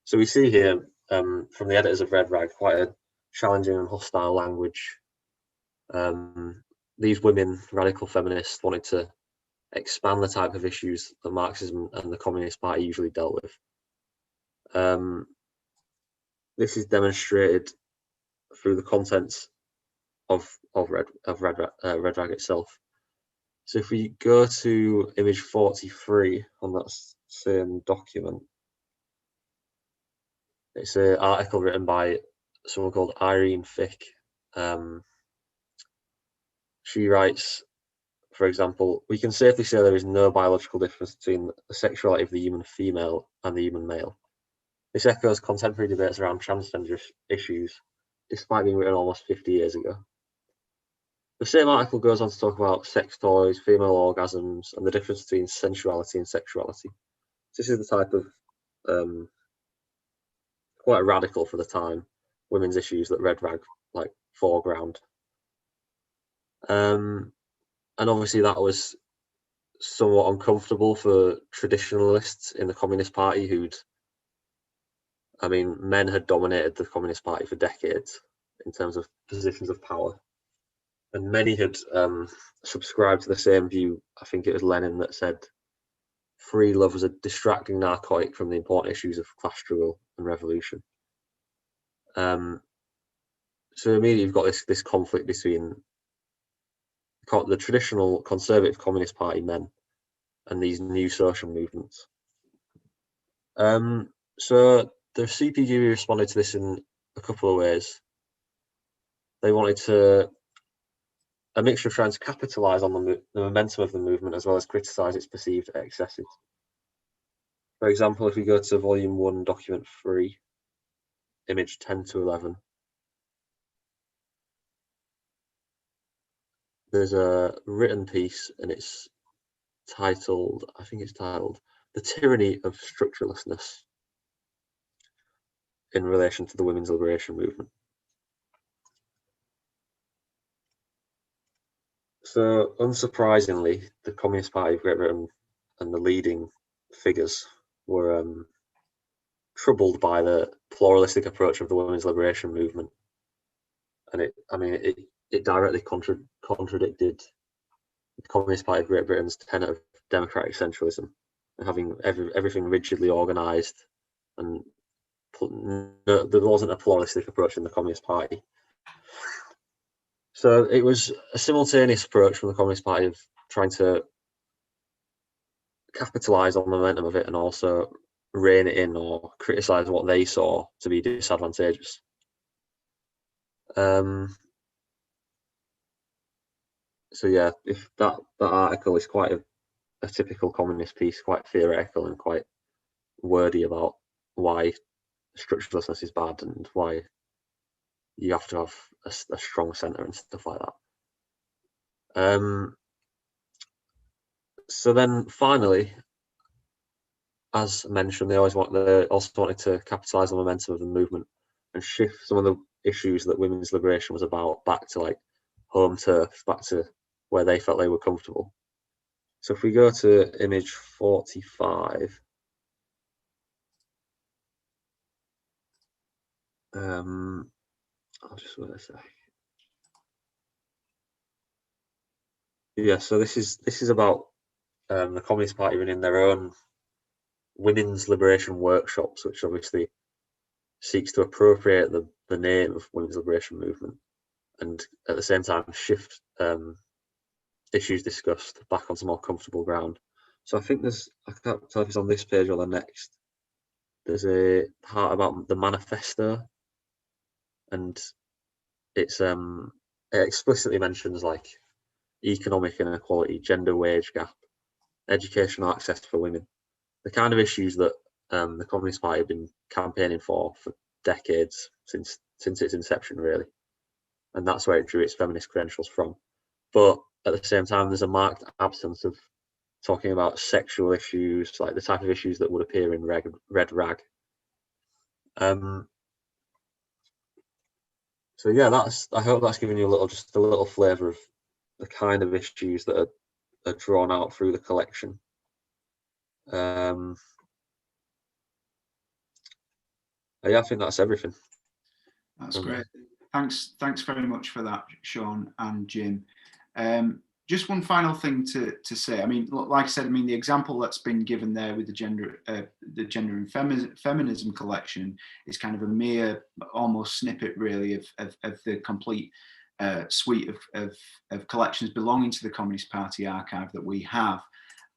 So we see here from the editors of Red Rag quite a challenging and hostile language. These women, radical feminists, wanted to expand the type of issues that Marxism and the Communist Party usually dealt with. This is demonstrated through the contents of Red Rag itself. So if we go to image 43 on that same document, it's an article written by someone called Irene Fick. She writes, for example, we can safely say there is no biological difference between the sexuality of the human female and the human male. This echoes contemporary debates around transgender issues, despite being written almost 50 years ago. The same article goes on to talk about sex toys, female orgasms, and the difference between sensuality and sexuality. This is the type of quite radical for the time women's issues that Red Rag foreground. And and obviously that was somewhat uncomfortable for traditionalists in the Communist Party men had dominated the Communist Party for decades in terms of positions of power. And many had subscribed to the same view. I think it was Lenin that said free love was a distracting narcotic from the important issues of class struggle and revolution. So immediately you've got this conflict between the traditional conservative Communist Party men and these new social movements. So the CPGB responded to this in a couple of ways. They wanted a mixture of trying to capitalise on the momentum of the movement as well as criticise its perceived excesses. For example, if we go to Volume 1, Document 3, image 10 to 11, there's a written piece and it's titled, The Tyranny of Structurelessness in relation to the women's liberation movement. So, unsurprisingly, the Communist Party of Great Britain and the leading figures were troubled by the pluralistic approach of the women's liberation movement, and it directly contradicted the Communist Party of Great Britain's tenet of democratic centralism and having everything rigidly organised, and there wasn't a pluralistic approach in the Communist Party. So it was a simultaneous approach from the Communist Party of trying to capitalise on the momentum of it and also rein it in or criticise what they saw to be disadvantageous. So yeah, if that article is quite a typical communist piece, quite theoretical and quite wordy about why structurelessness is bad and why you have to have a strong centre and stuff like that. So then finally, as mentioned, they also wanted to capitalise on the momentum of the movement and shift some of the issues that women's liberation was about back to like home turf, back to where they felt they were comfortable. So if we go to image 45, I'll just wait a sec. Yeah, so this is about the Communist Party running their own women's liberation workshops, which obviously seeks to appropriate the name of women's liberation movement and at the same time shift issues discussed back onto more comfortable ground. So I think I can't tell if it's on this page or the next, there's a part about the manifesto, and it explicitly mentions like economic inequality, gender wage gap, educational access for women, the kind of issues that the Communist Party have been campaigning for decades, since its inception really, and that's where it drew its feminist credentials from. But at the same time, there's a marked absence of talking about sexual issues, like the type of issues that would appear in Red Rag. So yeah, I hope that's given you just a little flavour of the kind of issues that are drawn out through the collection. Yeah, I think that's everything. That's great. Thanks very much for that, Sean and Jim. Just one final thing to say. I mean, like I said, I mean, the example that's been given there with the gender and feminism collection is kind of a mere, almost snippet, really, of the complete suite of collections belonging to the Communist Party archive that we have.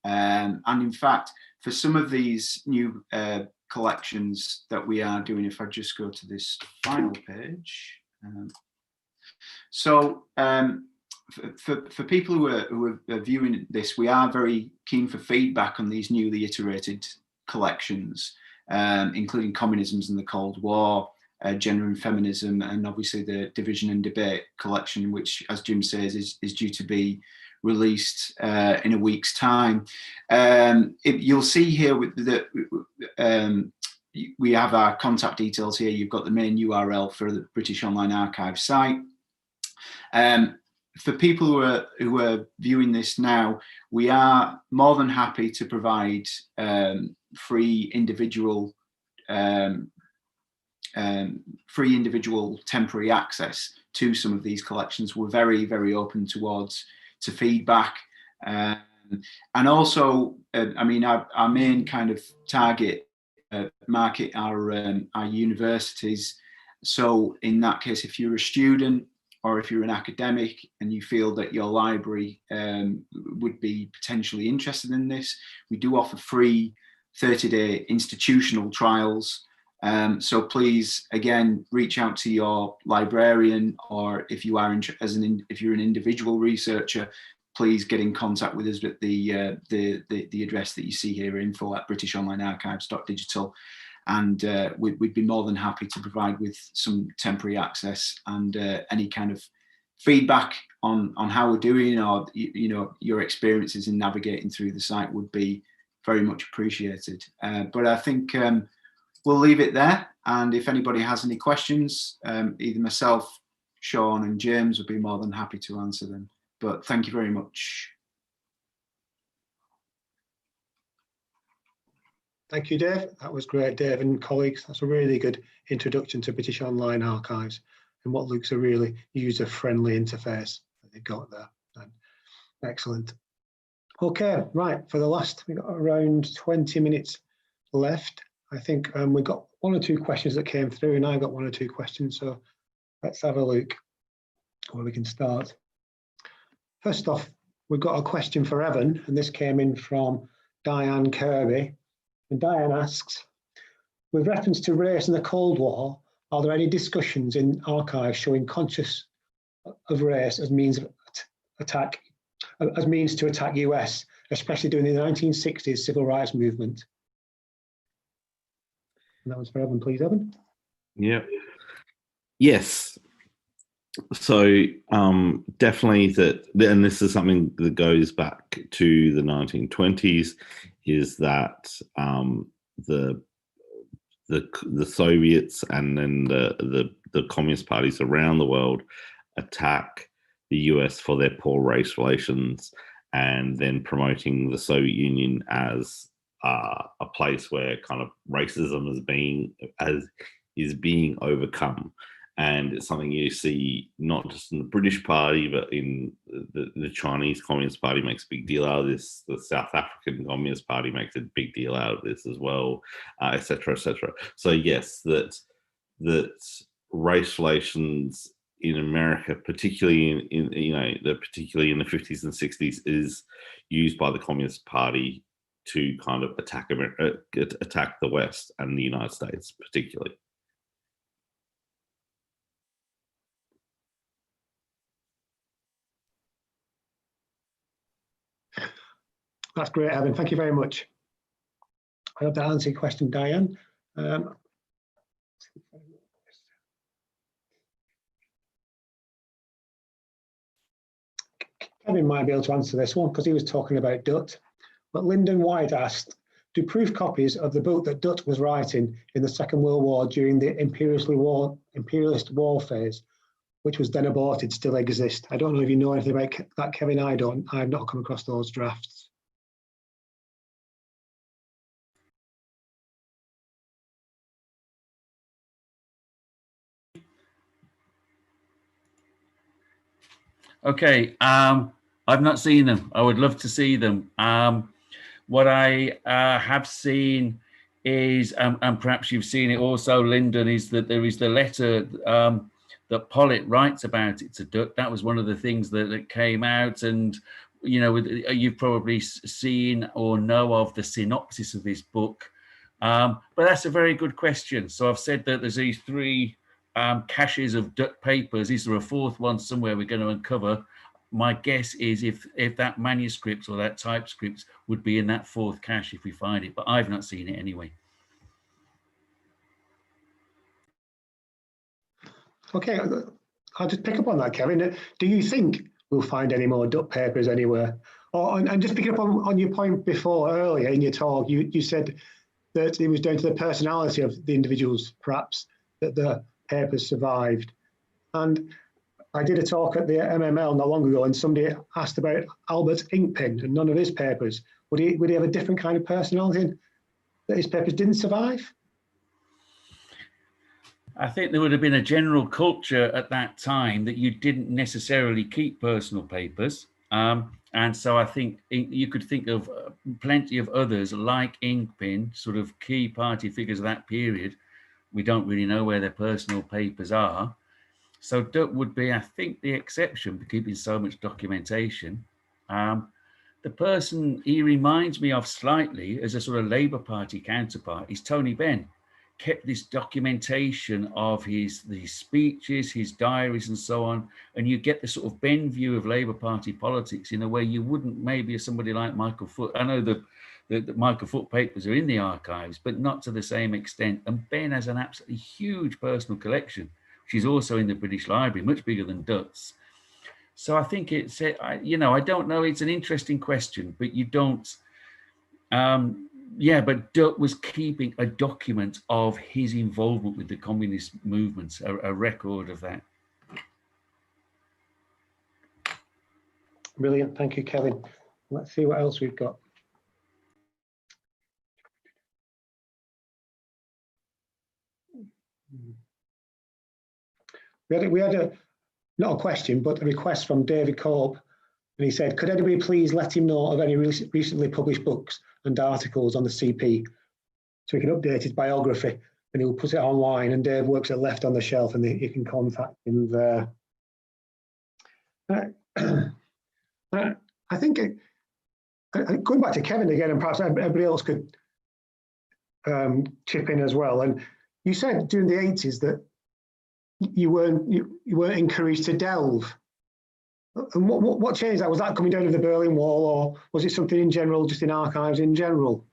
And in fact, for some of these new collections that we are doing, if I just go to this final page. For people who are viewing this, we are very keen for feedback on these newly iterated collections, including Communisms and the Cold War, Gender and Feminism, and obviously the Division and Debate collection, which, as Jim says, is due to be released in a week's time. You'll see here with we have our contact details here. You've got the main URL for the British Online Archive site. for people who are viewing this now, we are more than happy to provide free individual temporary access to some of these collections. We're very, very open to feedback, and also, I mean, our main kind of target market are universities. So in that case, if you're a student or if you're an academic and you feel that your library would be potentially interested in this, we do offer free 30-day institutional trials. So please, again, reach out to your librarian, or if you are if you're an individual researcher, please get in contact with us at the address that you see here, info@britishonlinearchives.digital, and we'd be more than happy to provide with some temporary access, and any kind of feedback on how we're doing, or your experiences in navigating through the site would be very much appreciated. But I think we'll leave it there, and if anybody has any questions, either myself, Sean and James would be more than happy to answer them. But thank you very much. Thank you, Dave. That was great, Dave and colleagues. That's a really good introduction to British Online Archives and what looks a really user-friendly interface that they've got there. Excellent. Okay, right, for the last, we've got around 20 minutes left. I think we've got one or two questions that came through, and I got one or two questions, so let's have a look where we can start. First off, we've got a question for Evan, and this came in from Diane Kirby. And Diane asks, with reference to race in the Cold War, are there any discussions in archives showing conscious of race as means of attack, as means to attack US, especially during the 1960s civil rights movement? And that was for Evan, please, Evan. Yeah. Yes. So definitely that, and this is something that goes back to the 1920s, is that the Soviets and then the communist parties around the world attack the US for their poor race relations, and then promoting the Soviet Union as a place where kind of racism is being overcome. And it's something you see not just in the British Party, but in the Chinese Communist Party makes a big deal out of this. The South African Communist Party makes a big deal out of this as well, et cetera, et cetera. So yes, that race relations in America, particularly particularly in the 50s and 60s, is used by the Communist Party to kind of attack the West and the United States particularly. That's great, Evan. Thank you very much. I hope that answered your question, Diane. Kevin might be able to answer this one because he was talking about Dutt. But Lyndon White asked, do proof copies of the book that Dutt was writing in the Second World War during the imperialist war phase, which was then aborted, still exist? I don't know if you know anything about that, Kevin. I've not come across those drafts. Okay, I've not seen them. I would love to see them. What I have seen is, and perhaps you've seen it also, Lyndon, is that there is the letter that Pollitt writes about it to Dutt. That was one of the things that came out, and you've probably seen or know of the synopsis of this book. But that's a very good question. So I've said that there's these three caches of Dutt papers. Is there a fourth one somewhere we're going to uncover? My guess is if that manuscript or that typescript would be in that fourth cache if we find it, but I've not seen it anyway. Okay, I'll just pick up on that, Kevin. Do you think we'll find any more Dutt papers anywhere? And just picking up on your point before, earlier in your talk, you said that it was down to the personality of the individuals, perhaps, that the papers survived. And I did a talk at the MML not long ago, and somebody asked about Albert's ink pen and none of his papers. Would he have a different kind of personality that his papers didn't survive? I think there would have been a general culture at that time that you didn't necessarily keep personal papers. And so I think you could think of plenty of others like Inkpin, sort of key party figures of that period. We don't really know where their personal papers are. So Dutt would be, I think, the exception for keeping so much documentation. The person he reminds me of slightly as a sort of Labour Party counterpart is Tony Benn. Kept this documentation of his speeches, his diaries and so on. And you get the sort of Benn view of Labour Party politics in a way you wouldn't maybe as somebody like Michael Foot. I know the Michael Foot papers are in the archives, but not to the same extent. And Benn has an absolutely huge personal collection, which is also in the British Library, much bigger than Dutt's. So I think it's, you know, I don't know, it's an interesting question, but you don't, yeah, but Dutt was keeping a document of his involvement with the communist movements, a record of that. Brilliant, thank you, Kevin. Let's see what else we've got. We had a, not a question, but a request from David Corb, and he said, could anybody please let him know of any recently published books and articles on the CP so he can update his biography, and he'll put it online, and Dave works at Left on the Shelf, and you can contact him there. I think, going back to Kevin again, and perhaps everybody else could chip in as well, and you said during the 80s that you weren't encouraged to delve. And what changed that? Was that coming down to the Berlin Wall, or was it something in general, just in archives in general?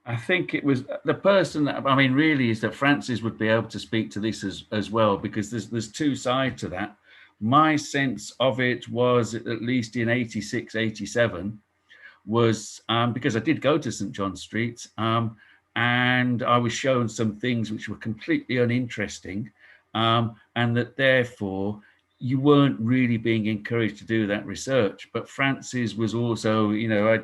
I think it was the person that, I mean, really is that Francis would be able to speak to this as well, because there's two sides to that. My sense of it was, at least in 86, 87, was because I did go to St. John Street, and I was shown some things which were completely uninteresting, and that therefore you weren't really being encouraged to do that research. But Francis was also, you know, I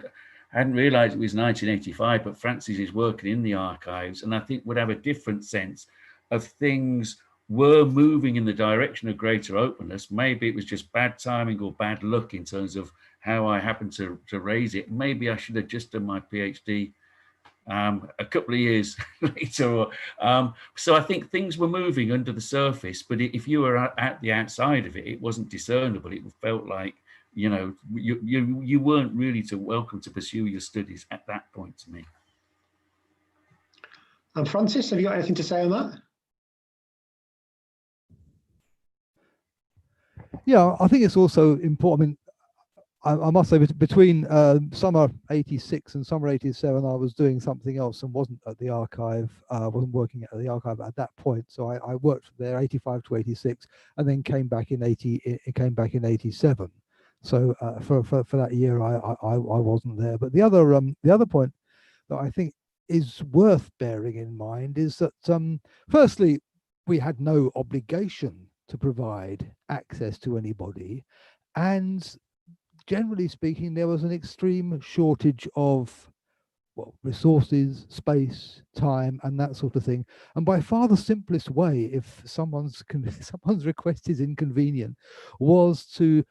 hadn't realized it was 1985, but Francis is working in the archives, and I think would have a different sense of things were moving in the direction of greater openness. Maybe it was just bad timing or bad luck in terms of how I happened to raise it. Maybe I should have just done my PhD a couple of years later. So I think things were moving under the surface, but if you were at the outside of it, it wasn't discernible. It felt like, you know, you weren't really welcome to pursue your studies at that point to me. And Francis, have you got anything to say on that? Yeah, I think it's also important. I mean, I must say, between summer 86 and summer 87, I was doing something else and wasn't at the archive, wasn't working at the archive at that point. So I worked there 85 to 86, and then came back in 87. So for that year, I wasn't there. But the other point that I think is worth bearing in mind is that firstly, we had no obligation to provide access to anybody, and generally speaking, there was an extreme shortage of, well, resources, space, time, and that sort of thing. And by far the simplest way, if someone's request is inconvenient, was to,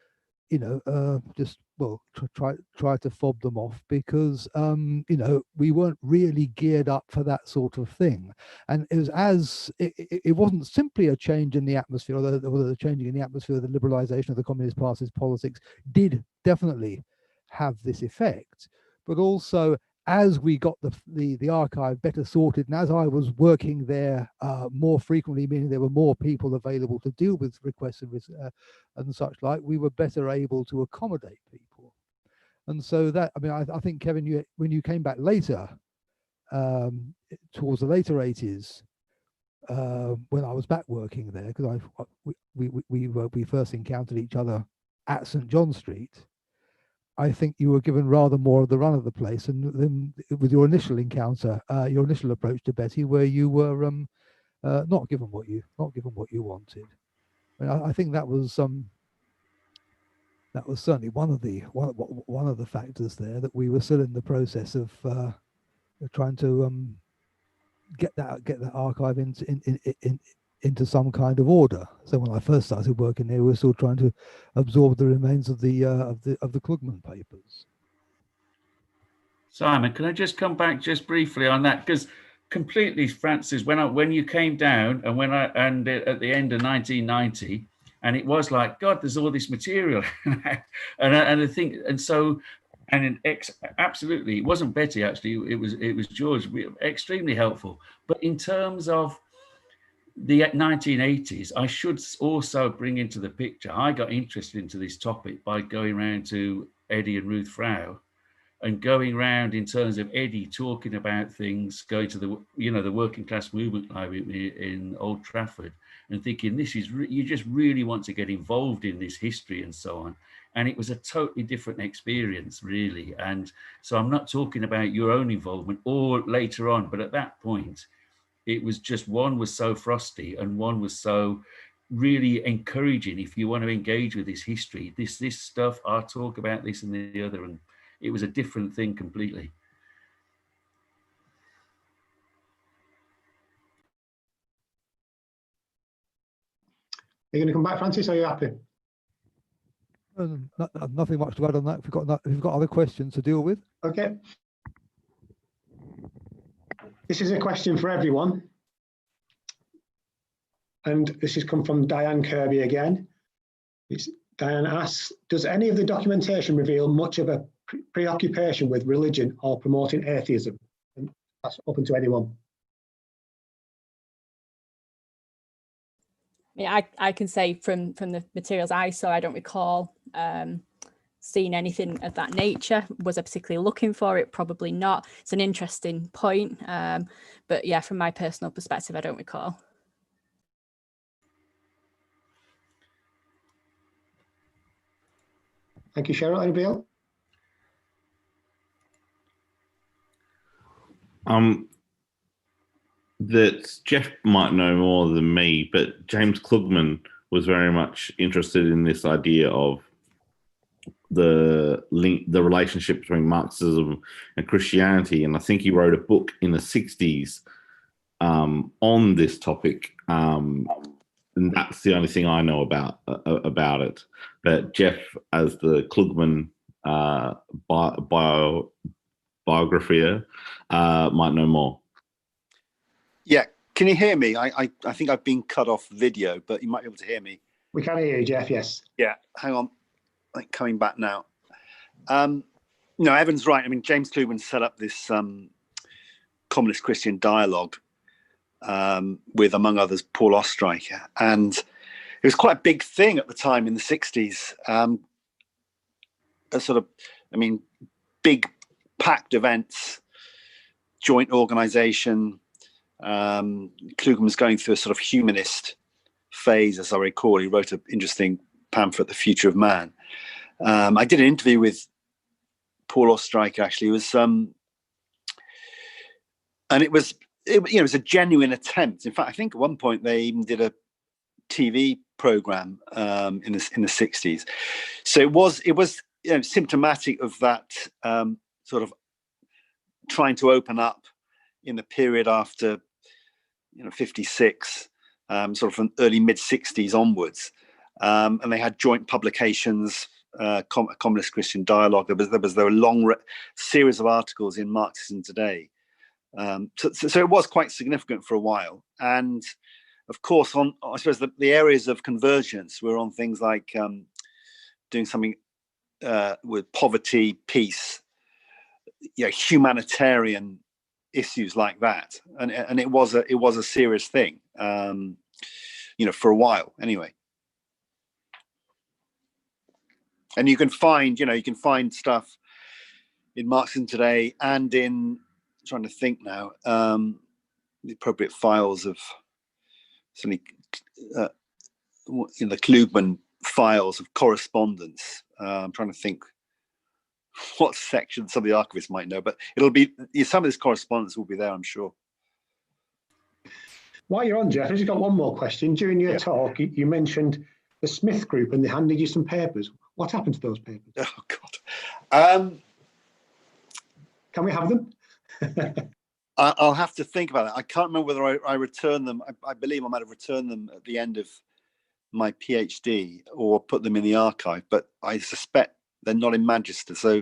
you know, just, well, try to fob them off, because you know, we weren't really geared up for that sort of thing. And it was it wasn't simply a change in the atmosphere, although the changing in the atmosphere, the liberalization of the Communist Party's politics did definitely have this effect, but also as we got the archive better sorted, and as I was working there more frequently, meaning there were more people available to deal with requests and such like, we were better able to accommodate people. And so that, I mean, I think, Kevin, when you came back later, towards the later 80s, when I was back working there, because we first encountered each other at St. John Street, I think you were given rather more of the run of the place, and then with your initial encounter, your initial approach to Betty, where you were not given what you wanted. I mean, I think that was certainly one of the factors there, that we were still in the process of trying to get that archive into some kind of order. So when I first started working there, we were still trying to absorb the remains of the Klugman papers. Simon, can I just come back just briefly on that? Because completely, Francis, when you came down and at the end of 1990, and it was like, God, there's all this material, and I think, and so, absolutely, it wasn't Betty actually, it was George, extremely helpful. But in terms of the 1980s, I should also bring into the picture, I got interested into this topic by going around to Eddie and Ruth Friel, and going around in terms of Eddie talking about things, going to the working class movement library in Old Trafford, and thinking, this is you just really want to get involved in this history and so on. And it was a totally different experience, really. And so I'm not talking about your own involvement or later on, but at that point, it was just, one was so frosty and one was so really encouraging. If you want to engage with this history, this stuff, I'll talk about this and the other, and it was a different thing completely. Are you going to come back, Francis, or are you happy? Nothing much to add on that. If you've got other questions to deal with. Okay. This is a question for everyone. And this has come from Diane Kirby again. Diane asks, does any of the documentation reveal much of a preoccupation with religion or promoting atheism? And that's open to anyone. Yeah, I can say from the materials I saw, I don't recall seeing anything of that nature. Was I particularly looking for it? Probably not. It's an interesting point. But yeah, from my personal perspective, I don't recall. Thank you, Cheryl. Anybody else? That Jeff might know more than me, but James Klugman was very much interested in this idea of the relationship between Marxism and Christianity, and I think he wrote a book in the 60s on this topic. And that's the only thing I know about it. But Jeff, as the Klugman biographer, might know more. Yeah, can you hear me? I think I've been cut off video, but you might be able to hear me. We can hear you, Jeff, yes. Yeah, hang on. I think coming back now. No, Evan's right. I mean, James Klugman set up this communist Christian dialogue with, among others, Paul Ostreicher. And it was quite a big thing at the time in the 60s. A sort of, I mean, big packed events, joint organization. Klugman was going through a sort of humanist phase, as I recall. He wrote an interesting pamphlet, The Future of Man. I did an interview with Paul Ostreicher, actually. It was, and it was a genuine attempt. In fact, I think at one point they even did a TV program in the 60s. So it was symptomatic of that sort of trying to open up in the period after 56, sort of from early mid 60s onwards, and they had joint publications. Communist Christian Dialogue. There were a long series of articles in Marxism Today. So it was quite significant for a while. And of course, I suppose the areas of convergence were on things like doing something with poverty, peace, humanitarian issues like that. And it was a serious thing, for a while anyway. And you can find stuff in Marxism Today and in, I'm trying to think now, the appropriate files of certainly in the Klugman files of correspondence. I'm trying to think what section some of the archivists might know, but it'll be some of this correspondence will be there, I'm sure. While you're on, Jeff, I've just got one more question. During your talk, you mentioned the Smith Group and they handed you some papers. What happened to those papers? Oh, God. Can we have them? I'll have to think about it. I can't remember whether I returned them. I believe I might have returned them at the end of my PhD or put them in the archive, but I suspect they're not in Manchester. So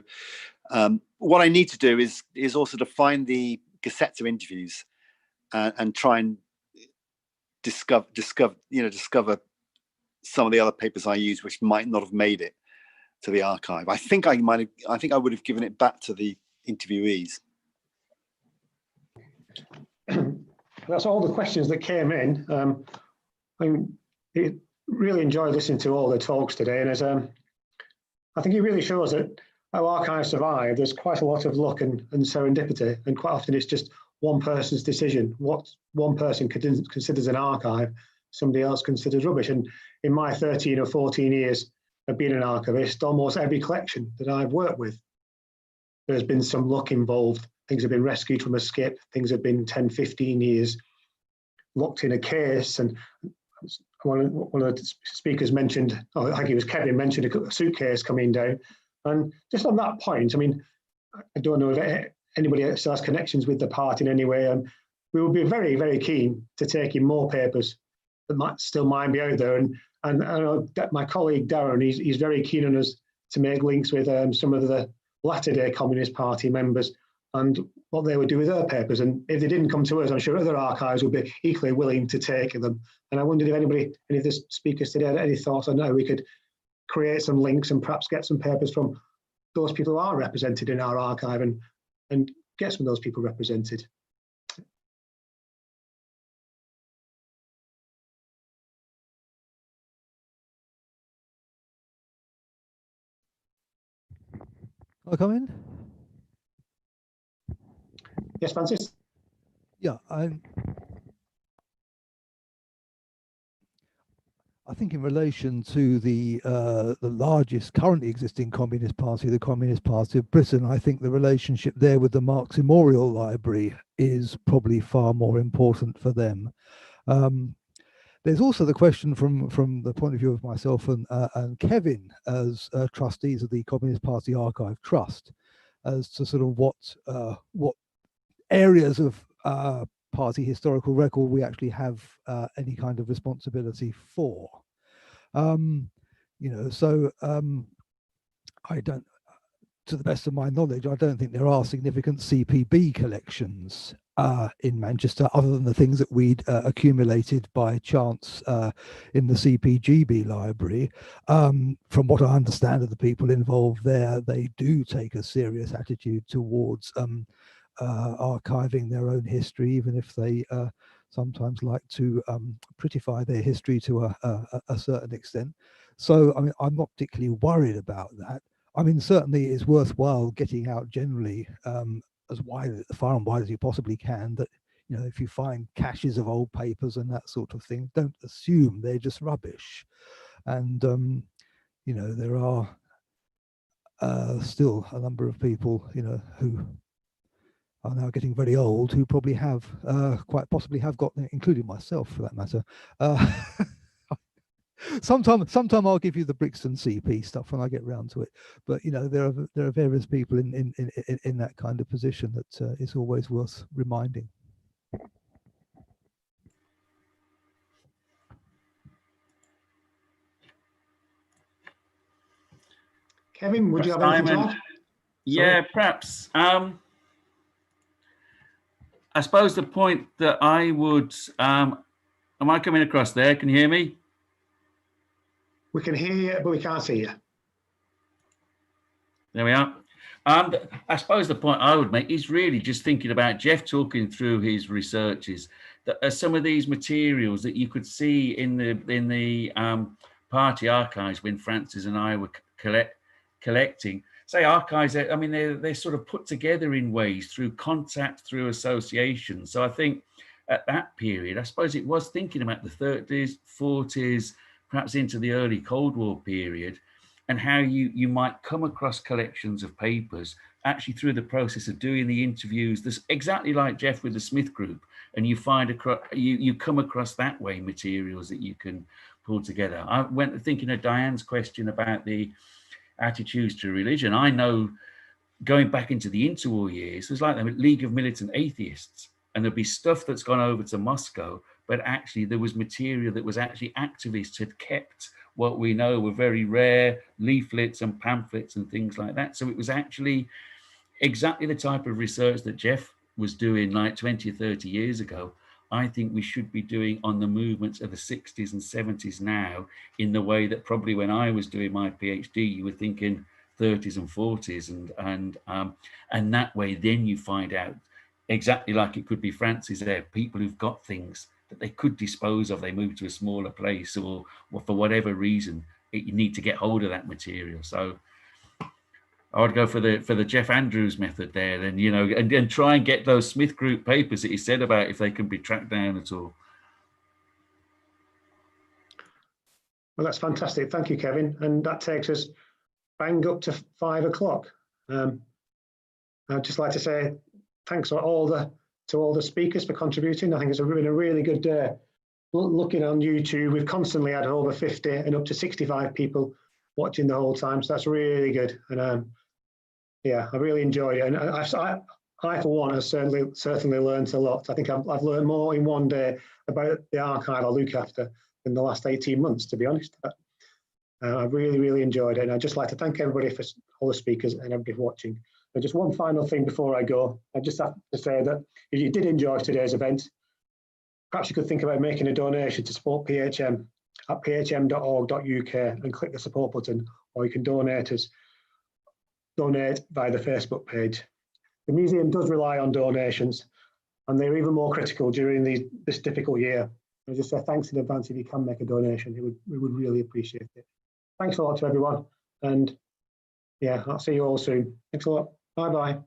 what I need to do is also to find the Gazzetta interviews and try and discover some of the other papers I used which might not have made it to the archive. I think I would have given it back to the interviewees. That's all the questions that came in. I really enjoyed listening to all the talks today, and as I think it really shows that how archives survive. There's quite a lot of luck and serendipity, and quite often it's just one person's decision. What one person considers an archive, somebody else considers rubbish. And in my 13 or 14 years of being an archivist, almost every collection that I've worked with, there's been some luck involved. Things have been rescued from a skip. Things have been 10, 15 years locked in a case. And one of the speakers mentioned, I think it was Kevin, mentioned a suitcase coming down. And just on that point, I mean, I don't know if anybody still has connections with the party in any way. We would be very, very keen to take in more papers that might be out there. And I know that my colleague Darren, he's very keen on us to make links with some of the latter-day Communist Party members and what they would do with their papers. And if they didn't come to us, I'm sure other archives would be equally willing to take them. And I wondered if any of the speakers today had any thoughts on how we could create some links and perhaps get some papers from those people who are represented in our archive and get some of those people represented. I'll come in. Yes, Francis? Yeah, I think in relation to the largest currently existing Communist Party, the Communist Party of Britain, I think the relationship there with the Marx Memorial Library is probably far more important for them. There's also the question from the point of view of myself and Kevin as trustees of the Communist Party Archive Trust, as to sort of what areas of party historical record we actually have any kind of responsibility for. So I don't, to the best of my knowledge, I don't think there are significant CPB collections in Manchester, other than the things that we'd accumulated by chance in the CPGB library. From what I understand of the people involved there, they do take a serious attitude towards archiving their own history, even if they sometimes like to prettify their history to a certain extent. So, I mean, I'm not particularly worried about that. I mean, certainly it's worthwhile getting out generally as far and wide as you possibly can, that, you know, if you find caches of old papers and that sort of thing, don't assume they're just rubbish. And, you know, there are still a number of people, you know, who are now getting very old, who probably have, quite possibly have got, including myself for that matter. Sometime I'll give you the Brixton CP stuff when I get round to it. But, you know, there are various people in that kind of position that it's always worth reminding. Kevin, would you have anything to add? Yeah, perhaps. I suppose the point that I would, am I coming across there? Can you hear me? We can hear you, but we can't see you. There we are. I suppose the point I would make is really just thinking about Jeff talking through his researches, that some of these materials that you could see in the party archives when Francis and I were collecting, say archives, I mean, they're sort of put together in ways through contact, through association. So I think at that period, I suppose it was thinking about the 30s, 40s, perhaps into the early Cold War period, and how you might come across collections of papers actually through the process of doing the interviews. This exactly like Jeff with the Smith Group, and you find across, you come across that way materials that you can pull together. I went thinking of Diane's question about the attitudes to religion. I know, going back into the interwar years, there's like the League of Militant Atheists, and there'd be stuff that's gone over to Moscow, but actually there was material that was actually activists had kept what we know were very rare leaflets and pamphlets and things like that. So it was actually exactly the type of research that Jeff was doing like 20 or 30 years ago. I think we should be doing on the movements of the 60s and 70s now, in the way that probably when I was doing my PhD, you were thinking 30s and 40s, and that way then you find out exactly like it could be Francis there, people who've got things that they could dispose of, they move to a smaller place, or for whatever reason, you need to get hold of that material. So I would go for the Jeff Andrews method there, then, you know, and try and get those Smith Group papers that he said about, if they can be tracked down at all. Well, that's fantastic. Thank you, Kevin. And that takes us bang up to 5 o'clock. I'd just like to say thanks to all the speakers for contributing. I think it's been a really good day. Looking on YouTube, we've constantly had over 50 and up to 65 people watching the whole time, so that's really good. And yeah, I really enjoyed it. And I for one, have certainly learned a lot. I think I've learned more in one day about the archive I look after in the last 18 months, to be honest. I really enjoyed it. And I'd just like to thank everybody, for all the speakers and everybody for watching. And just one final thing before I go, I just have to say that if you did enjoy today's event, perhaps you could think about making a donation to support PHM at phm.org.uk and click the support button, or you can donate via the Facebook page. The museum does rely on donations, and they're even more critical during this difficult year. I just say thanks in advance if you can make a donation. We would really appreciate it. Thanks a lot to everyone, and yeah, I'll see you all soon. Thanks a lot. Bye bye.